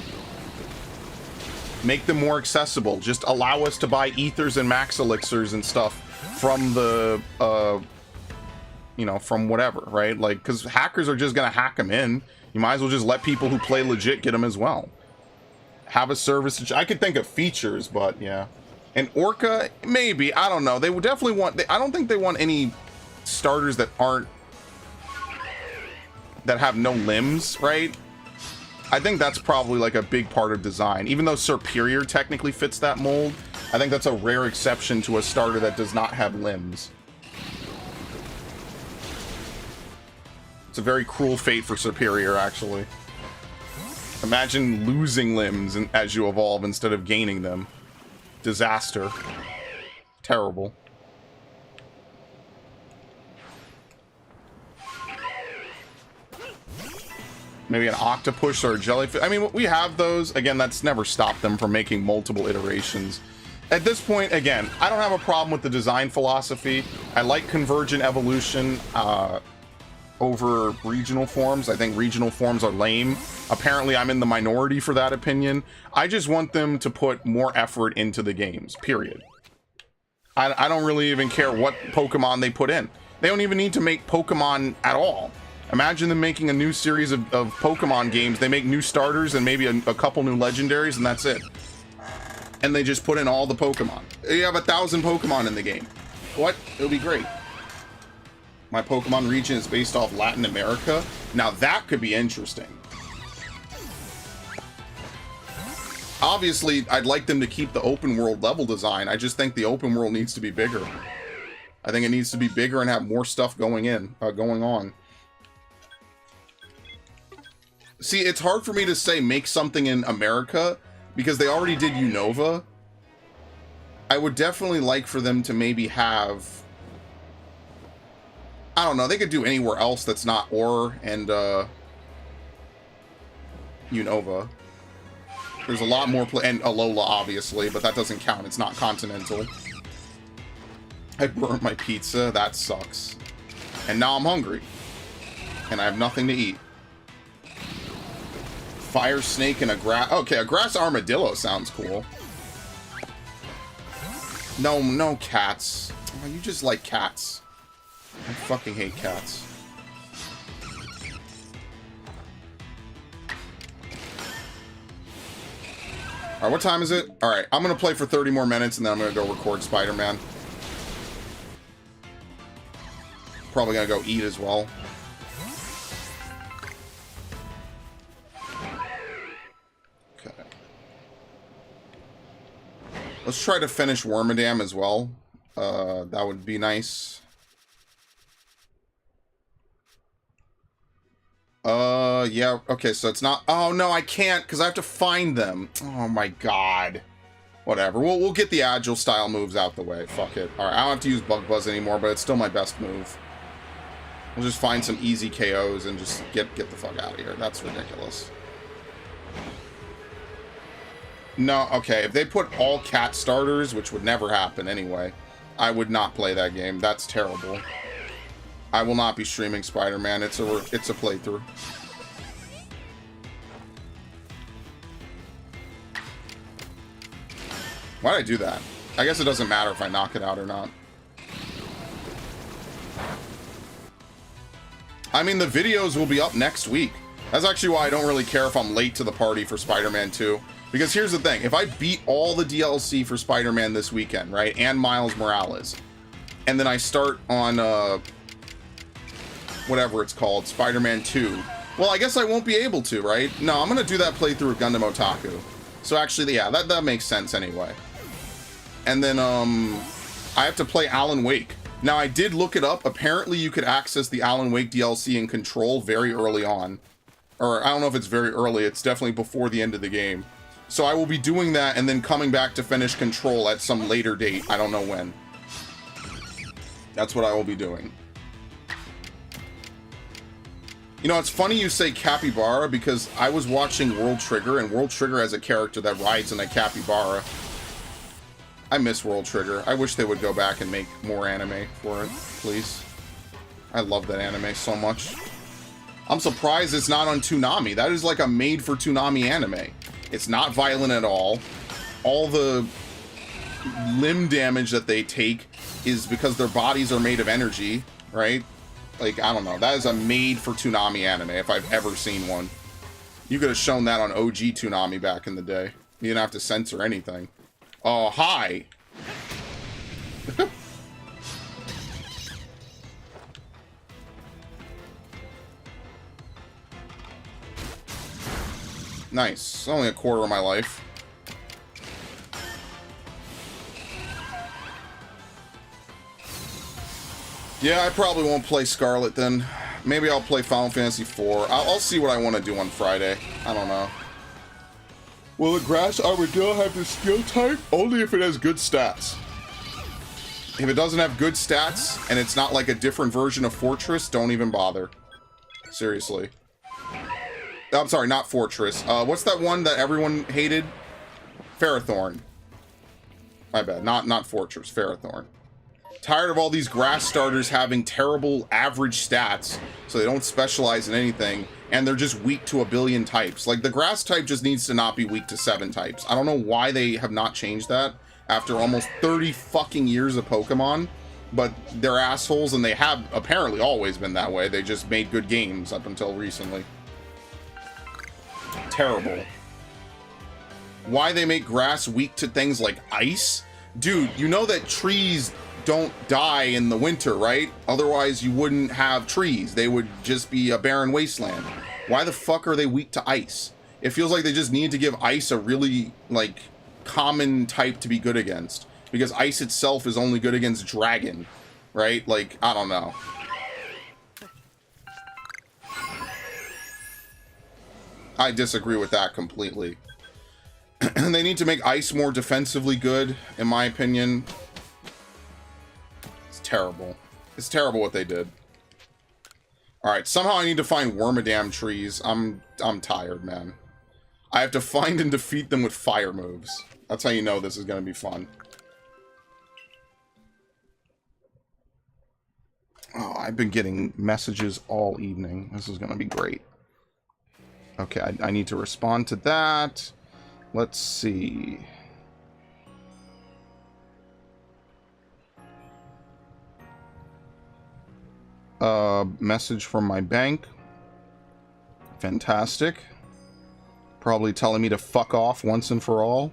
Make them more accessible. Just allow us to buy ethers and max elixirs and stuff from the, you know, from whatever, right? Like, because hackers are just going to hack them in. You might as well just let people who play legit get them as well. Have a service. I could think of features, but yeah. And Orca, maybe. I don't know. They would definitely want... I don't think they want any starters that aren't... that have no limbs, right? I think that's probably like a big part of design. Even though Superior technically fits that mold, I think that's a rare exception to a starter that does not have limbs. It's a very cruel fate for Superior, actually. Imagine losing limbs as you evolve instead of gaining them. Disaster. Terrible. Maybe an octopus or a jellyfish. I mean, we have those. Again, that's never stopped them from making multiple iterations. At this point, again, I don't have a problem with the design philosophy. I like convergent evolution over regional forms. I think regional forms are lame. Apparently, I'm in the minority for that opinion. I just want them to put more effort into the games, period. I don't really even care what Pokemon they put in. They don't even need to make Pokemon at all. Imagine them making a new series of Pokemon games. They make new starters and maybe a couple new legendaries, and that's it. And they just put in all the Pokemon. You have 1,000 Pokemon in the game. What? It'll be great. My Pokemon region is based off Latin America. Now that could be interesting. Obviously, I'd like them to keep the open world level design. I just think the open world needs to be bigger. I think it needs to be bigger and have more stuff going on. See, it's hard for me to say make something in America because they already did Unova. I would definitely like for them to maybe have... I don't know, they could do anywhere else that's not Ore and Unova. There's a lot more... and Alola, obviously, but that doesn't count. It's not continental. I burnt my pizza. That sucks. And now I'm hungry. And I have nothing to eat. Fire snake and a grass... Okay, a grass armadillo sounds cool. No cats. Oh, you just like cats. I fucking hate cats. Alright, what time is it? Alright, I'm gonna play for 30 more minutes and then I'm gonna go record Spider-Man. Probably gonna go eat as well. Let's try to finish Wormadam as well. That would be nice. Yeah, okay, so it's not... Oh, no, I can't, because I have to find them. Oh, my God. Whatever. We'll get the Agile style moves out the way. Fuck it. Alright, I don't have to use Bug Buzz anymore, but it's still my best move. We'll just find some easy KOs and just get the fuck out of here. That's ridiculous. No, okay, if they put all cat starters, which would never happen anyway, I would not play that game. That's terrible. I will not be streaming Spider-Man. It's a playthrough. Why'd I do that? I guess it doesn't matter if I knock it out or not. I mean, the videos will be up next week. That's actually why I don't really care if I'm late to the party for Spider-Man 2. Because here's the thing. If I beat all the DLC for Spider-Man this weekend, right, and Miles Morales, and then I start on, whatever it's called, Spider-Man 2, well, I guess I won't be able to, right? No, I'm going to do that playthrough of Gundam Otaku. So actually, yeah, that makes sense anyway. And then, I have to play Alan Wake. Now, I did look it up. Apparently, you could access the Alan Wake DLC in Control very early on. Or, I don't know if it's very early. It's definitely before the end of the game. So I will be doing that and then coming back to finish Control at some later date. I don't know when. That's what I will be doing. You know, it's funny you say capybara because I was watching World Trigger, and World Trigger has a character that rides in a capybara. I miss World Trigger. I wish they would go back and make more anime for it, please. I love that anime so much. I'm surprised it's not on Toonami. That is like a made-for-Toonami anime. It's not violent at all. All the limb damage that they take is because their bodies are made of energy, right? Like, I don't know. That is a made-for-Toonami anime, if I've ever seen one. You could have shown that on OG Toonami back in the day. You didn't have to censor anything. Oh, hi! Nice. Only a quarter of my life. Yeah, I probably won't play Scarlet then. Maybe I'll play Final Fantasy IV. I'll see what I want to do on Friday. I don't know. Will a grass armadillo have the steel type? Only if it has good stats. If it doesn't have good stats, and it's not like a different version of Fortress, don't even bother. Seriously. I'm sorry, not Fortress. What's that one that everyone hated? Ferrothorn. My bad. Not Fortress. Ferrothorn. Tired of all these grass starters having terrible average stats, so they don't specialize in anything, and they're just weak to a billion types. Like, the grass type just needs to not be weak to 7 types. I don't know why they have not changed that after almost 30 fucking years of Pokemon, but they're assholes, and they have apparently always been that way. They just made good games up until recently. Terrible. Why they make grass weak to things like ice? Dude, you know that trees don't die in the winter, right? Otherwise you wouldn't have trees. They would just be a barren wasteland. Why the fuck are they weak to ice? It feels like they just need to give ice a really, like, common type to be good against. Because ice itself is only good against dragon, right? Like, I don't know. I disagree with that completely. They need to make ice more defensively good, in my opinion. It's terrible. It's terrible what they did. Alright, somehow I need to find Wormadam trees. I'm tired, man. I have to find and defeat them with fire moves. That's how you know this is going to be fun. Oh, I've been getting messages all evening. This is going to be great. Okay, I need to respond to that. Let's see. Message from my bank. Fantastic. Probably telling me to fuck off once and for all.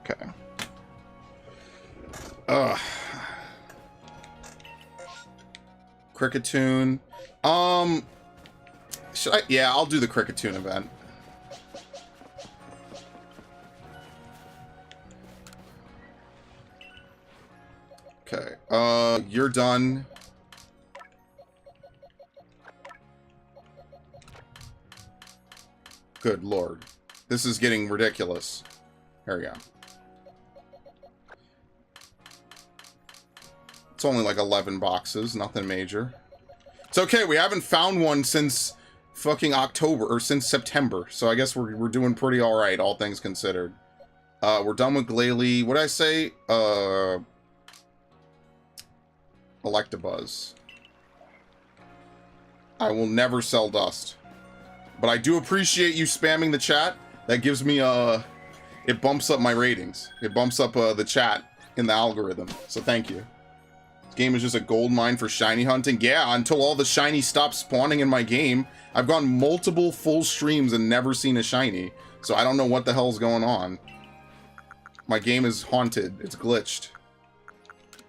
Okay. Cricketune. Should I? Yeah, I'll do the Cricketune event. Okay. You're done. Good lord. This is getting ridiculous. There we go. It's only like 11 boxes, nothing major. It's okay, we haven't found one since fucking October, or since September, so I guess we're doing pretty alright, all things considered. We're done with Glalie. What did I say? Electabuzz. I will never sell dust. But I do appreciate you spamming the chat. That gives me, it bumps up my ratings. It bumps up the chat in the algorithm, so thank you. This game is just a gold mine for shiny hunting. Yeah, until all the shinies stop spawning in my game. I've gone multiple full streams and never seen a shiny. So I don't know what the hell's going on. My game is haunted. It's glitched.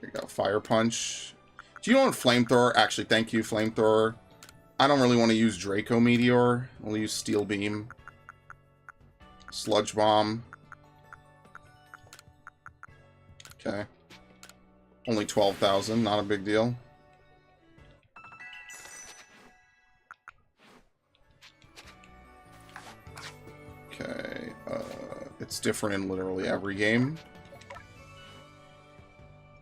There you go. Fire Punch. Do you want Flamethrower? Actually, thank you, Flamethrower. I don't really want to use Draco Meteor. I'll use Steel Beam. Sludge Bomb. Okay. Only 12,000, not a big deal. Okay, it's different in literally every game.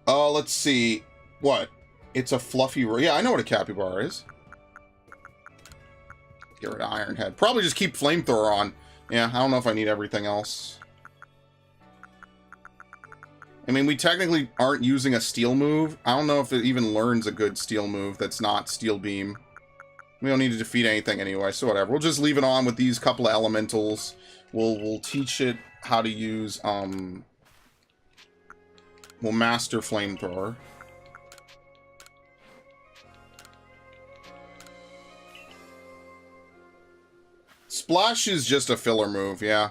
Let's see. What? It's a fluffy... Yeah, I know what a capybara is. Get rid of Iron Head. Probably just keep Flamethrower on. Yeah, I don't know if I need everything else. I mean, we technically aren't using a steel move. I don't know if it even learns a good steel move that's not Steel Beam. We don't need to defeat anything anyway, so whatever. We'll just leave it on with these couple of elementals. We'll teach it how to use, we'll master Flamethrower. Splash is just a filler move, yeah.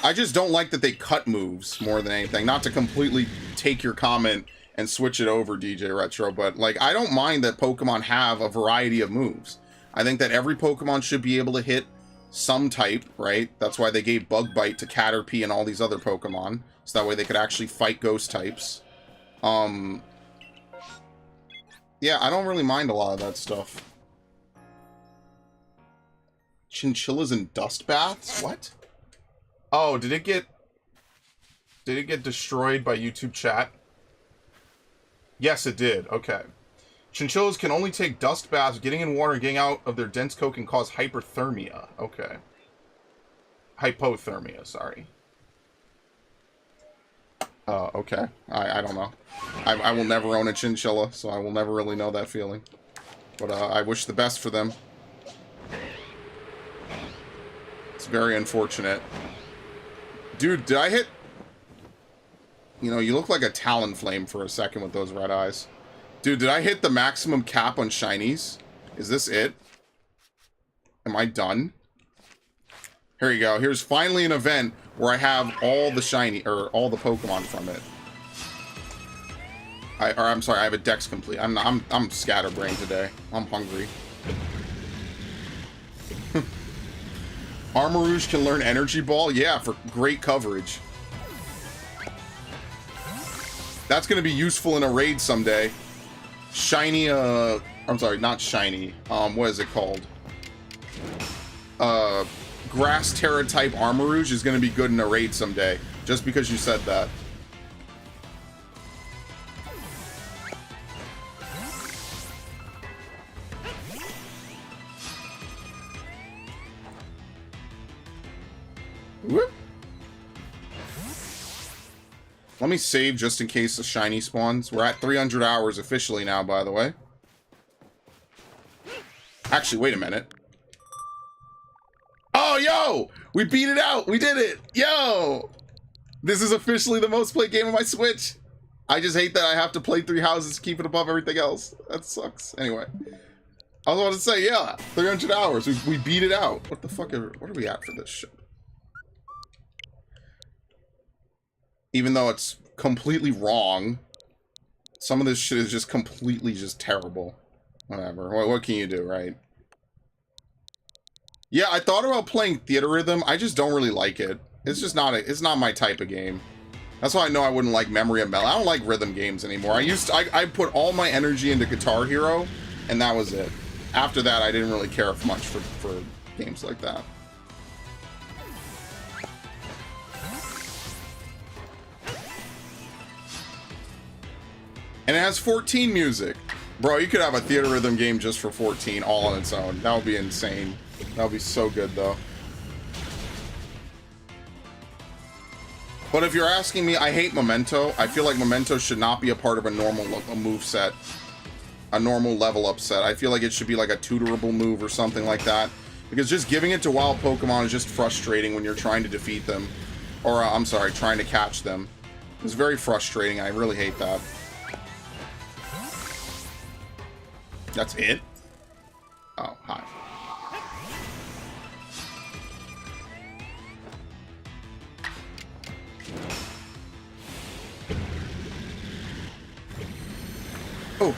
I just don't like that they cut moves more than anything. Not to completely take your comment and switch it over, DJ Retro, but, like, I don't mind that Pokemon have a variety of moves. I think that every Pokemon should be able to hit some type, right? That's why they gave Bug Bite to Caterpie and all these other Pokemon, so that way they could actually fight ghost types. Yeah, I don't really mind a lot of that stuff. chinchillas in dust baths? What? Oh, did it get destroyed by YouTube chat? Yes, it did. Okay. Chinchillas can only take dust baths. Getting in water and getting out of their dense coat can cause hyperthermia. Okay. Hypothermia, sorry. Okay. I don't know. I will never own a chinchilla, so I will never really know that feeling. But I wish the best for them. It's very unfortunate. Dude, did I hit... You know, you look like a Talonflame for a second with those red eyes. Dude, did I hit the maximum cap on Shinies? Is this it? Am I done? Here you go. Here's finally an event where I have all the shiny, or all the Pokemon from it. I'm sorry, I have a Dex complete. I'm scatterbrained today. I'm hungry. Armarouge can learn Energy Ball? Yeah, for great coverage. That's going to be useful in a raid someday. Shiny, I'm sorry, not shiny. What is it called? Grass Terra type Armarouge is going to be good in a raid someday. Just because you said that. Whoop. Let me save just in case the shiny spawns. We're at 300 hours officially now, by the way. Actually, wait a minute. Oh, yo! We beat it out! We did it! Yo! This is officially the most played game on my Switch. I just hate that I have to play 3 houses to keep it above everything else. That sucks. Anyway. I was about to say, yeah, 300 hours. We beat it out. What the fuck what are we at for this shit? Even though it's completely wrong, some of this shit is just completely just terrible. Whatever. What can you do, right? Yeah, I thought about playing Theater Rhythm. I just don't really like it. It's just not it's not my type of game. That's why I know I wouldn't like Memory of Mel. I don't like rhythm games anymore. I put all my energy into Guitar Hero, and that was it. After that, I didn't really care much for games like that. And it has 14 music. Bro, you could have a Theater Rhythm game just for 14 all on its own. That would be insane. That would be so good, though. But if you're asking me, I hate Memento. I feel like Memento should not be a part of a normal move set. A normal level up set. I feel like it should be like a tutorable move or something like that. Because just giving it to wild Pokemon is just frustrating when you're trying to defeat them. Or, I'm sorry, trying to catch them. It's very frustrating. I really hate that. That's it? Oh, hi. Oh.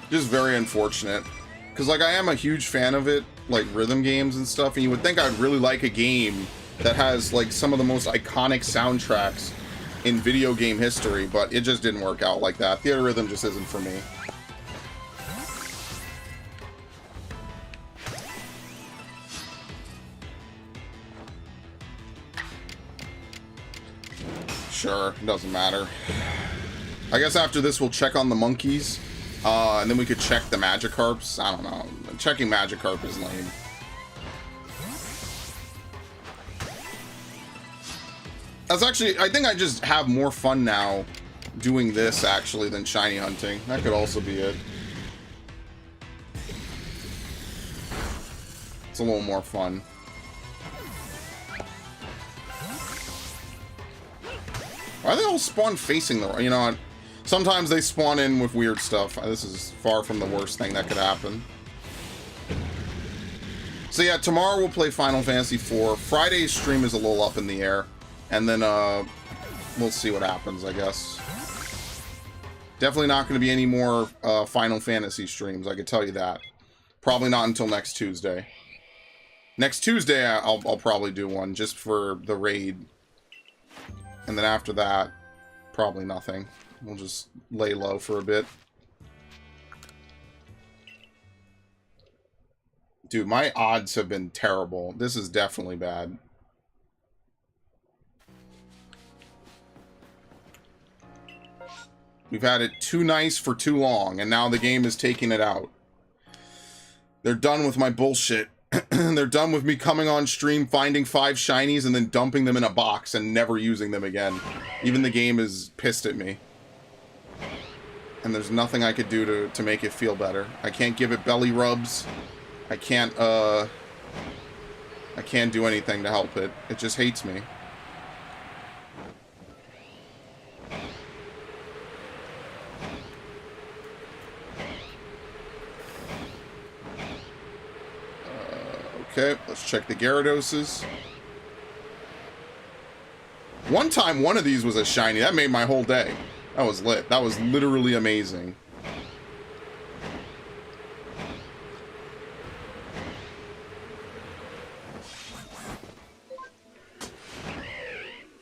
Just very unfortunate. Because, like, I am a huge fan of it, like, rhythm games and stuff, and you would think I'd really like a game that has, like, some of the most iconic soundtracks in video game history, but it just didn't work out like that. Theater Rhythm just isn't for me. Sure, doesn't matter. I guess after this we'll check on the monkeys, and then we could check the Magikarps. I don't know. Checking Magikarp is lame. That's actually, I think I just have more fun now doing this, actually, than shiny hunting. That could also be it. It's a little more fun. Why do they all spawn facing the... You know what? Sometimes they spawn in with weird stuff. This is far from the worst thing that could happen. So yeah, tomorrow we'll play Final Fantasy IV. Friday's stream is a little up in the air. And then, we'll see what happens, I guess. Definitely not going to be any more, Final Fantasy streams, I can tell you that. Probably not until next Tuesday. Next Tuesday, I'll probably do one, just for the raid. And then after that, probably nothing. We'll just lay low for a bit. Dude, my odds have been terrible. This is definitely bad. We've had it too nice for too long, and now the game is taking it out. They're done with my bullshit. They're done with me coming on stream, finding 5 shinies, and then dumping them in a box and never using them again. Even the game is pissed at me. And there's nothing I could do to make it feel better. I can't give it belly rubs. I can't do anything to help it. It just hates me. Okay, let's check the Gyarados. One time, one of these was a shiny. That made my whole day. That was lit. That was literally amazing.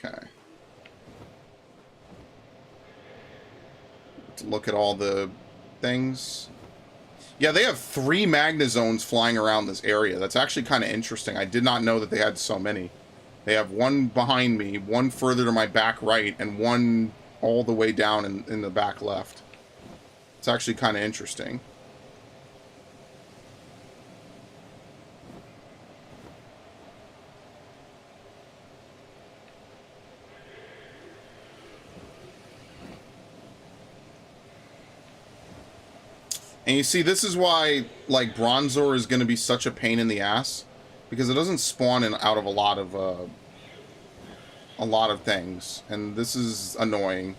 Okay. Let's look at all the things. Yeah, they have 3 Magnazones flying around this area. That's actually kind of interesting. I did not know that they had so many. They have one behind me, one further to my back right, and one all the way down in the back left. It's actually kind of interesting. And you see, this is why, like, Bronzor is going to be such a pain in the ass. Because it doesn't spawn in out of a lot of things. And this is annoying.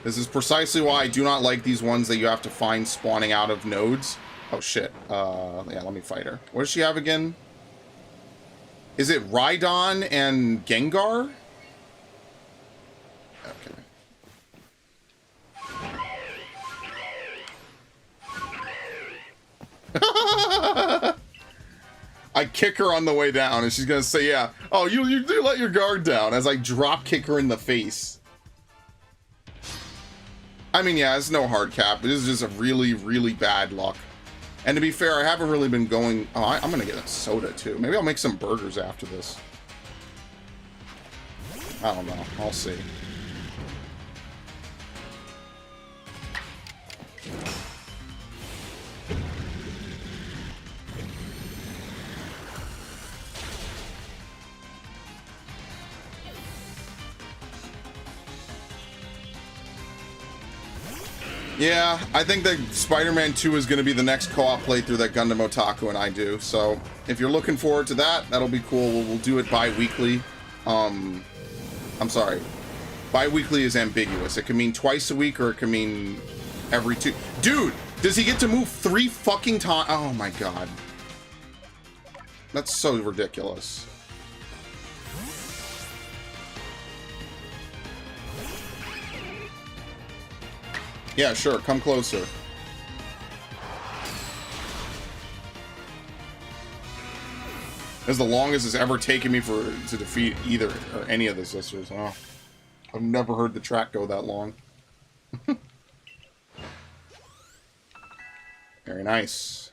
This is precisely why I do not like these ones that you have to find spawning out of nodes. Oh, shit. Yeah, let me fight her. What does she have again? Is it Rhydon and Gengar? Okay. I kick her on the way down, and she's gonna say, yeah, oh, you do let your guard down, as I drop kick her in the face. I mean, yeah, it's no hard cap. This is just a really, really bad luck. And to be fair, I haven't really been going... Oh, I'm gonna get a soda, too. Maybe I'll make some burgers after this. I don't know. I'll see. Yeah, I think that Spider-Man 2 is going to be the next co-op playthrough that Gundam Otaku and I do. So, if you're looking forward to that, that'll be cool. We'll do it bi-weekly. I'm sorry. Bi-weekly is ambiguous. It can mean twice a week or it can mean every 2... Dude! Does he get to move 3 fucking times? Oh my god. That's so ridiculous. Yeah, sure. Come closer. This is the longest it's ever taken me to defeat either or any of the sisters. Oh, I've never heard the track go that long. Very nice.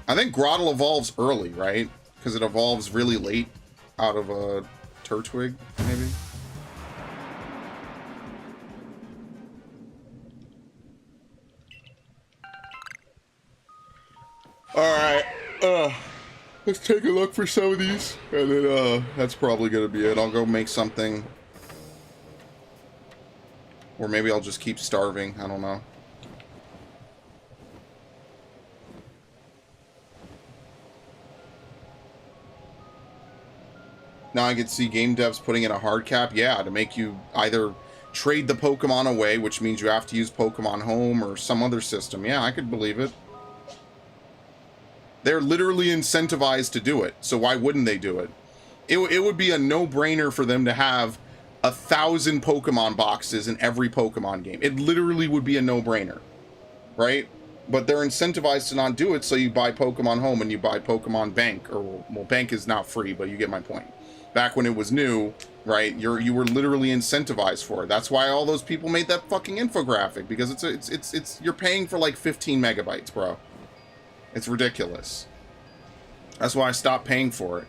I think Grottle evolves early, right? Because it evolves really late out of a Turtwig, maybe? Alright, let's take a look for some of these, and then, that's probably gonna be it. I'll go make something. Or maybe I'll just keep starving, I don't know. Now I could see game devs putting in a hard cap, yeah, to make you either trade the Pokemon away, which means you have to use Pokemon Home or some other system. Yeah, I could believe it. They're literally incentivized to do it, so why wouldn't they do it? It would be a no-brainer for them to have 1,000 Pokemon boxes in every Pokemon game. It literally would be a no-brainer, right? But they're incentivized to not do it, so you buy Pokemon Home and you buy Pokemon Bank, or, well, Bank is not free, but you get my point. back when it was new, right? You were literally incentivized for it. That's why all those people made that fucking infographic, because it's you're paying for like 15 megabytes, bro. It's ridiculous. That's why I stopped paying for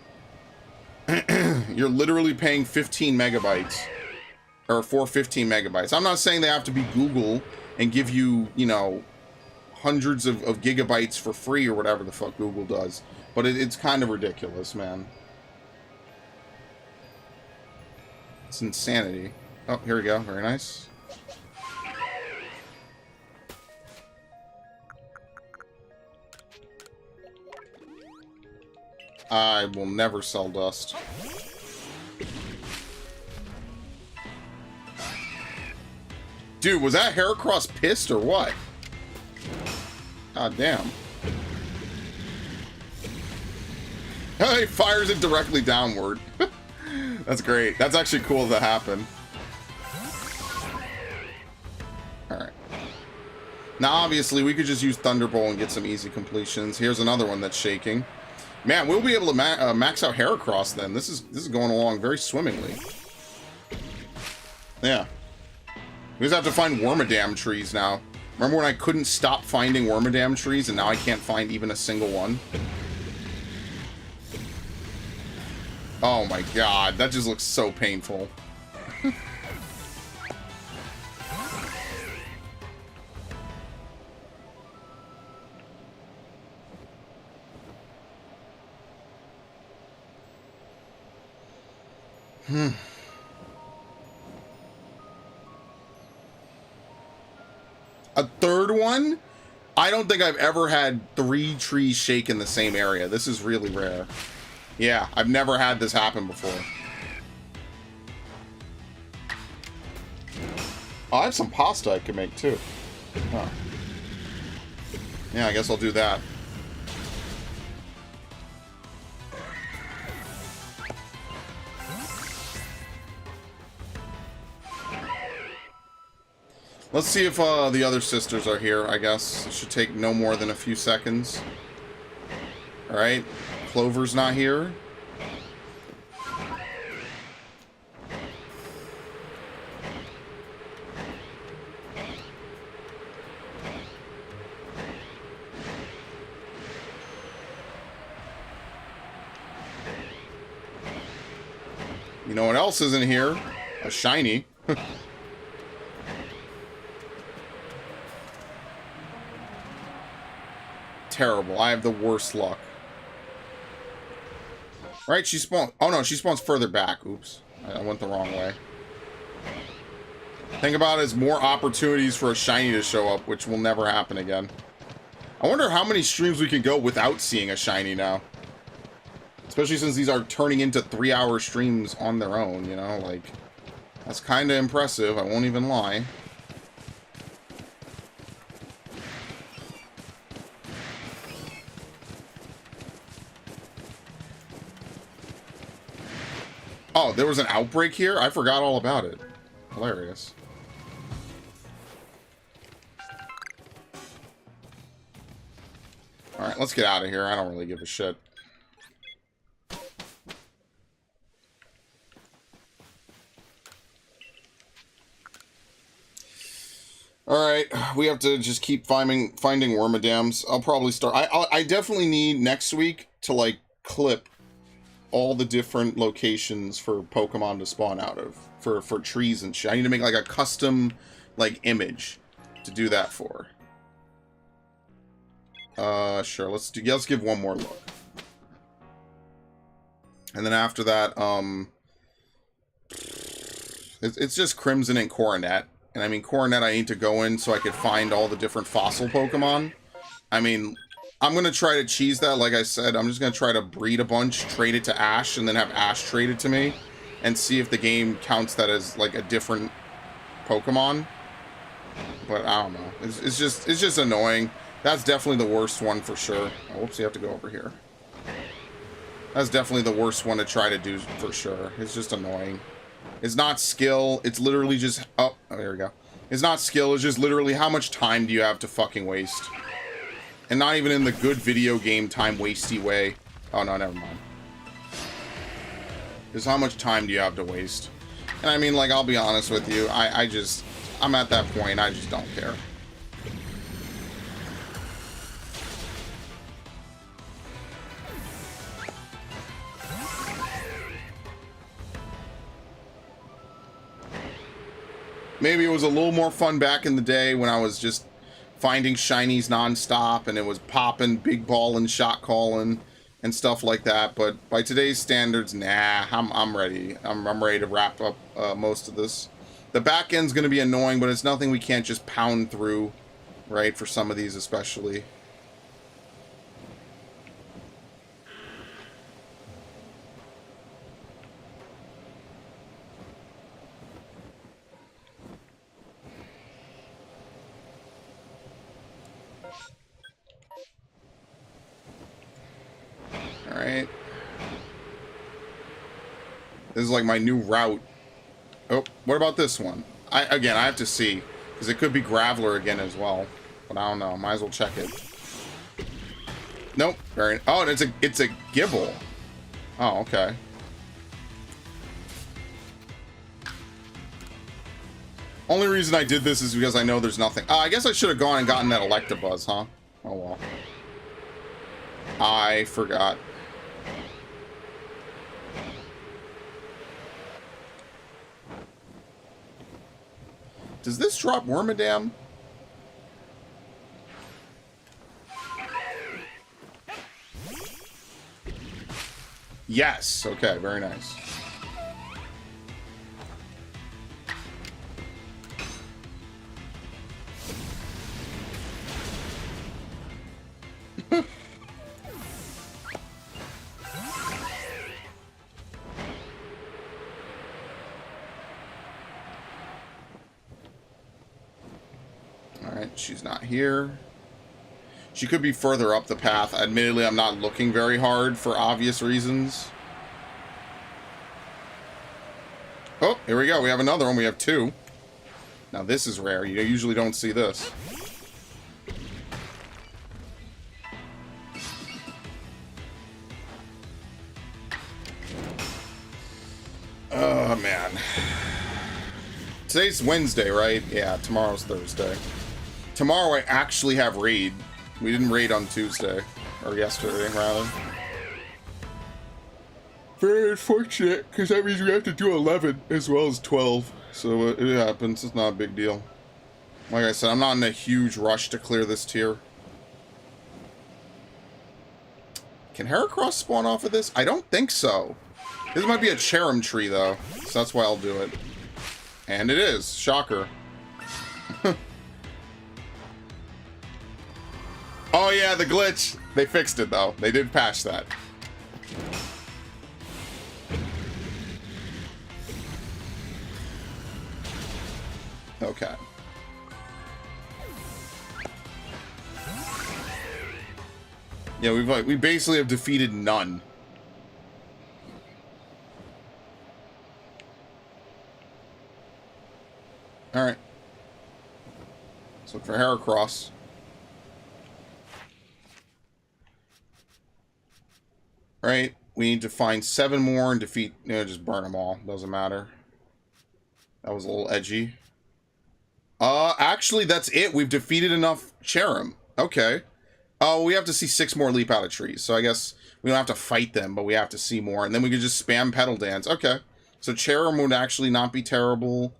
it. You're literally paying 15 megabytes, or for 15 megabytes. I'm not saying they have to be Google and give you, you know, hundreds of gigabytes for free or whatever the fuck Google does, but it's kind of ridiculous, man. It's insanity. Oh, here we go. Very nice. I will never sell dust. Dude, was that Heracross pissed or what? God damn. He fires it directly downward. That's great. That's actually cool that happened. Alright. Now, obviously, we could just use Thunderbolt and get some easy completions. Here's another one that's shaking. Man, we'll be able to max out Heracross then. This is going along very swimmingly. Yeah. We just have to find Wormadam trees now. Remember when I couldn't stop finding Wormadam trees and now I can't find even a single one? Oh my god, that just looks so painful. A third one? I don't think I've ever had 3 trees shake in the same area. This is really rare. Yeah, I've never had this happen before. Oh, I have some pasta I can make too. Huh. Yeah, I guess I'll do that. Let's see if the other sisters are here, I guess. It should take no more than a few seconds. Alright. Clover's not here. You know what else isn't here? A shiny. Terrible. I have the worst luck. Right, she spawns... Oh, no, she spawns further back. Oops. I went the wrong way. Think about it as more opportunities for a shiny to show up, which will never happen again. I wonder how many streams we can go without seeing a shiny now. Especially since these are turning into 3-hour streams on their own, you know? Like, that's kind of impressive. I won't even lie. Oh, there was an outbreak here? I forgot all about it. Hilarious. Alright, let's get out of here. I don't really give a shit. Alright, we have to just keep finding Wormadams. I'll probably start... I definitely need next week to, like, clip all the different locations for Pokemon to spawn out of. For trees and shit. I need to make, like, a custom, like, image to do that for. Sure, let's give one more look. And then after that, it's just Crimson and Coronet. And I mean, Coronet I need to go in so I could find all the different fossil Pokemon. I mean, I'm going to try to cheese that, like I said. I'm just going to try to breed a bunch, trade it to Ash, and then have Ash trade it to me. And see if the game counts that as, like, a different Pokemon. But I don't know. It's just annoying. That's definitely the worst one for sure. Oh, whoops, you have to go over here. That's definitely the worst one to try to do for sure. It's just annoying. It's not skill. It's literally just... Oh, there we go. It's not skill. It's just literally how much time do you have to fucking waste? And not even in the good video game time wasty way. Oh, no, never mind. Is how much time do you have to waste? And I mean, like, I'll be honest with you. I'm at that point. I just don't care. Maybe it was a little more fun back in the day when I was just finding shinies nonstop and it was popping, big ball and shot calling and stuff like that. But by today's standards, nah, I'm ready. I'm ready to wrap up most of this. The back end's going to be annoying, but it's nothing we can't just pound through, right? For some of these especially. Alright. This is like my new route. Oh, what about this one? Again, I have to see. Because it could be Graveler again as well. But I don't know. Might as well check it. Nope. Oh, it's a Gibble. Oh, okay. Only reason I did this is because I know there's nothing. I guess I should have gone and gotten that Electabuzz, huh? Oh, well. I forgot. Does this drop Wormadam? Yes. Okay, very nice. She's not here. She could be further up the path. Admittedly, I'm not looking very hard for obvious reasons. Oh, here we go. We have another one. We have two. Now, this is rare. You usually don't see this. Oh, man. Today's Wednesday, right? Yeah, tomorrow's Thursday. Tomorrow I actually have raid. We didn't raid on Tuesday. Or yesterday, rather. Very unfortunate, because that means we have to do 11 as well as 12. So it happens. It's not a big deal. Like I said, I'm not in a huge rush to clear this tier. Can Heracross spawn off of this? I don't think so. This might be a Cherim tree, though. So that's why I'll do it. And it is. Shocker. Oh yeah, the glitch. They fixed it though. They did patch that. Okay. Yeah, we basically have defeated none. All right. Let's look for Heracross. Right, we need to find 7 more and defeat, just burn them all. Doesn't matter. That was a little edgy. Actually, that's it. We've defeated enough Cherim. Okay. Oh, we have to see 6 more leap out of trees. So I guess we don't have to fight them, but we have to see more. And then we could just spam Petal Dance. Okay. So Cherim would actually not be terrible.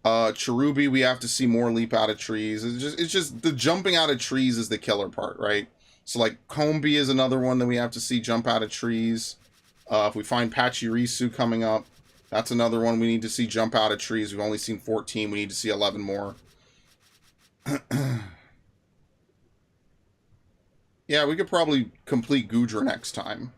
Cherubi, we have to see more leap out of trees. It's just the jumping out of trees is the killer part, right? So, like, Combee is another one that we have to see jump out of trees. If we find Pachirisu coming up, that's another one we need to see jump out of trees. We've only seen 14. We need to see 11 more. Yeah, we could probably complete Goodra next time.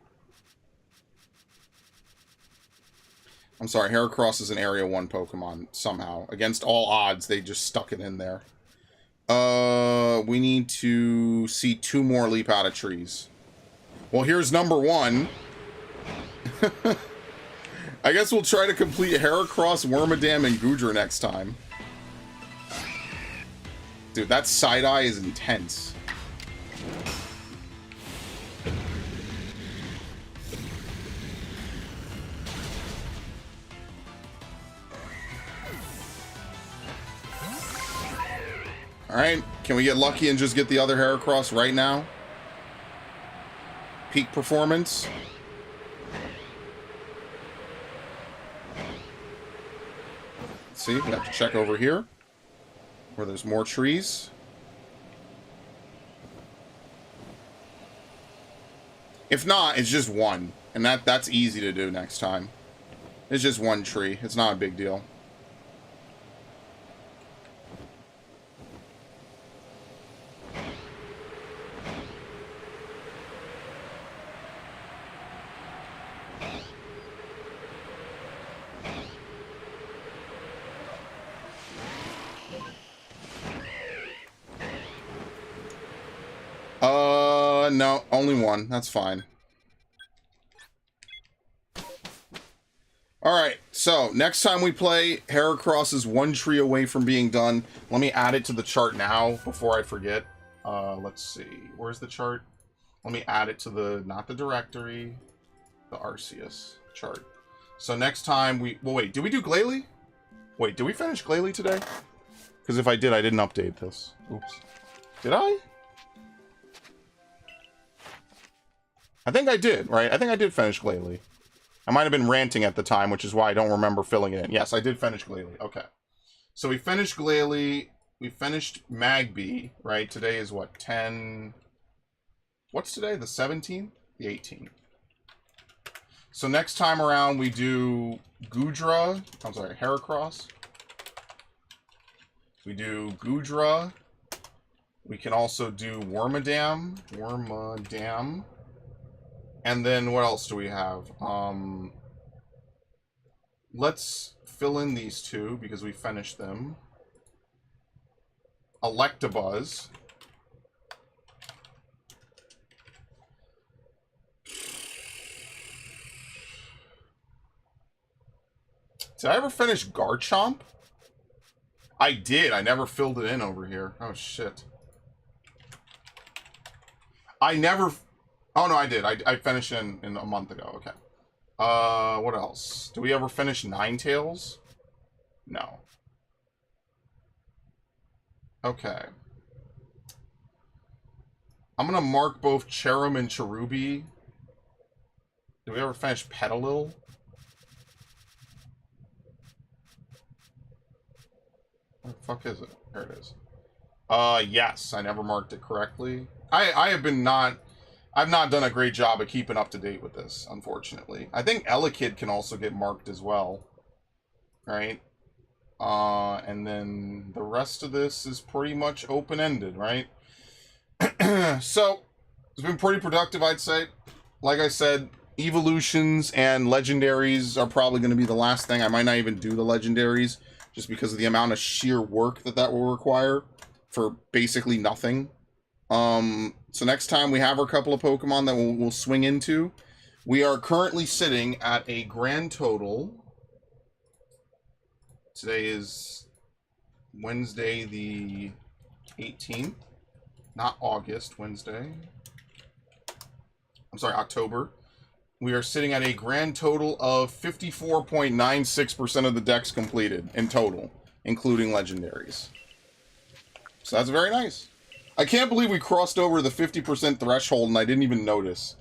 I'm sorry, Heracross is an Area 1 Pokemon, somehow. Against all odds, they just stuck it in there. We need to see 2 more leap out of trees. Well, here's number 1. I guess we'll try to complete Heracross, Wormadam, and Goodra next time. Dude, that side-eye is intense. Alright, can we get lucky and just get the other Heracross right now? Peak performance. Let's see, we have to check over here where there's more trees. If not, it's just one. And that's easy to do next time. It's just one tree. It's not a big deal. No, only one. That's fine. Alright, so next time we play, Heracross is one tree away from being done. Let me add it to the chart now before I forget. Let's see. Where's the chart? Let me add it to the, not the directory, the Arceus chart. So next time we, well, wait, did we do Glalie? Wait, did we finish Glalie today? Because if I did, I didn't update this. Oops. Did I? I think I did, right? I think I did finish Glalie. I might have been ranting at the time, which is why I don't remember filling it in. Yes, I did finish Glalie. Okay. So we finished Glalie. We finished Magby, right? Today is what? 10... What's today? The 17th? The 18th. So next time around we do Goodra. I'm sorry, Heracross. We do Goodra. We can also do Wormadam. Wormadam. And then what else do we have? Let's fill in these two because we finished them. Electabuzz. Did I ever finish Garchomp? I did. I never filled it in over here. Oh, shit. I never... Oh, no, I did. I finished in a month ago. Okay. What else? Do we ever finish Ninetales? No. Okay. I'm gonna mark both Cherim and Cherubi. Did we ever finish Petalil? Where the fuck is it? There it is. Yes. I never marked it correctly. I've not done a great job of keeping up to date with this, unfortunately. I think Elekid can also get marked as well. Right? And then the rest of this is pretty much open-ended, right? So, it's been pretty productive, I'd say. Like I said, evolutions and legendaries are probably going to be the last thing. I might not even do the legendaries, just because of the amount of sheer work that will require for basically nothing. So next time we have our couple of Pokemon that we'll swing into. We are currently sitting at a grand total. Today is Wednesday the 18th. Not August, Wednesday. I'm sorry, October. We are sitting at a grand total of 54.96% of the decks completed in total, including legendaries. So that's very nice. I can't believe we crossed over the 50% threshold and I didn't even notice.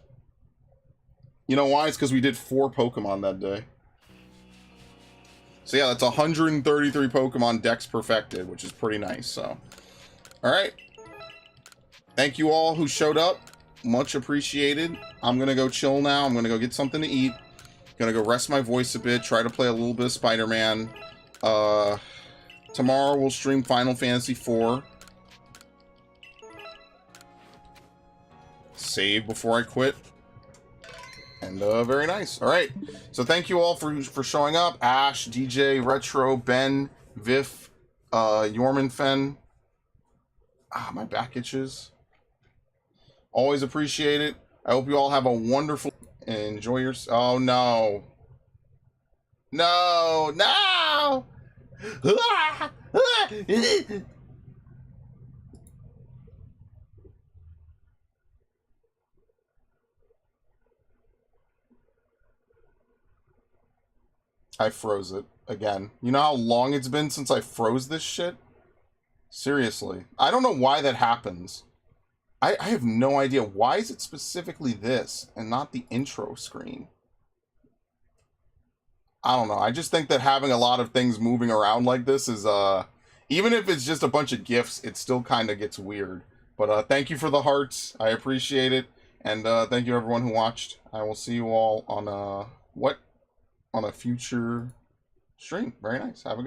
You know why? It's because we did 4 Pokemon that day. So yeah, that's 133 Pokemon decks perfected, which is pretty nice, so. Alright. Thank you all who showed up. Much appreciated. I'm gonna go chill now. I'm gonna go get something to eat. Gonna go rest my voice a bit, try to play a little bit of Spider-Man. Tomorrow we'll stream Final Fantasy IV. Save before I quit. And very nice. Alright. So thank you all for showing up. Ash, DJ, Retro, Ben, Viff, Yormanfen. Ah, my back itches. Always appreciate it. I hope you all have a wonderful... Enjoy your... Oh, no. No! No! I froze it again. You know how long it's been since I froze this shit? Seriously. I don't know why that happens. I have no idea. Why is it specifically this and not the intro screen? I don't know. I just think that having a lot of things moving around like this is, even if it's just a bunch of GIFs, it still kind of gets weird. But thank you for the hearts. I appreciate it. And thank you everyone who watched. I will see you all on, on a future stream. Very nice. Have a good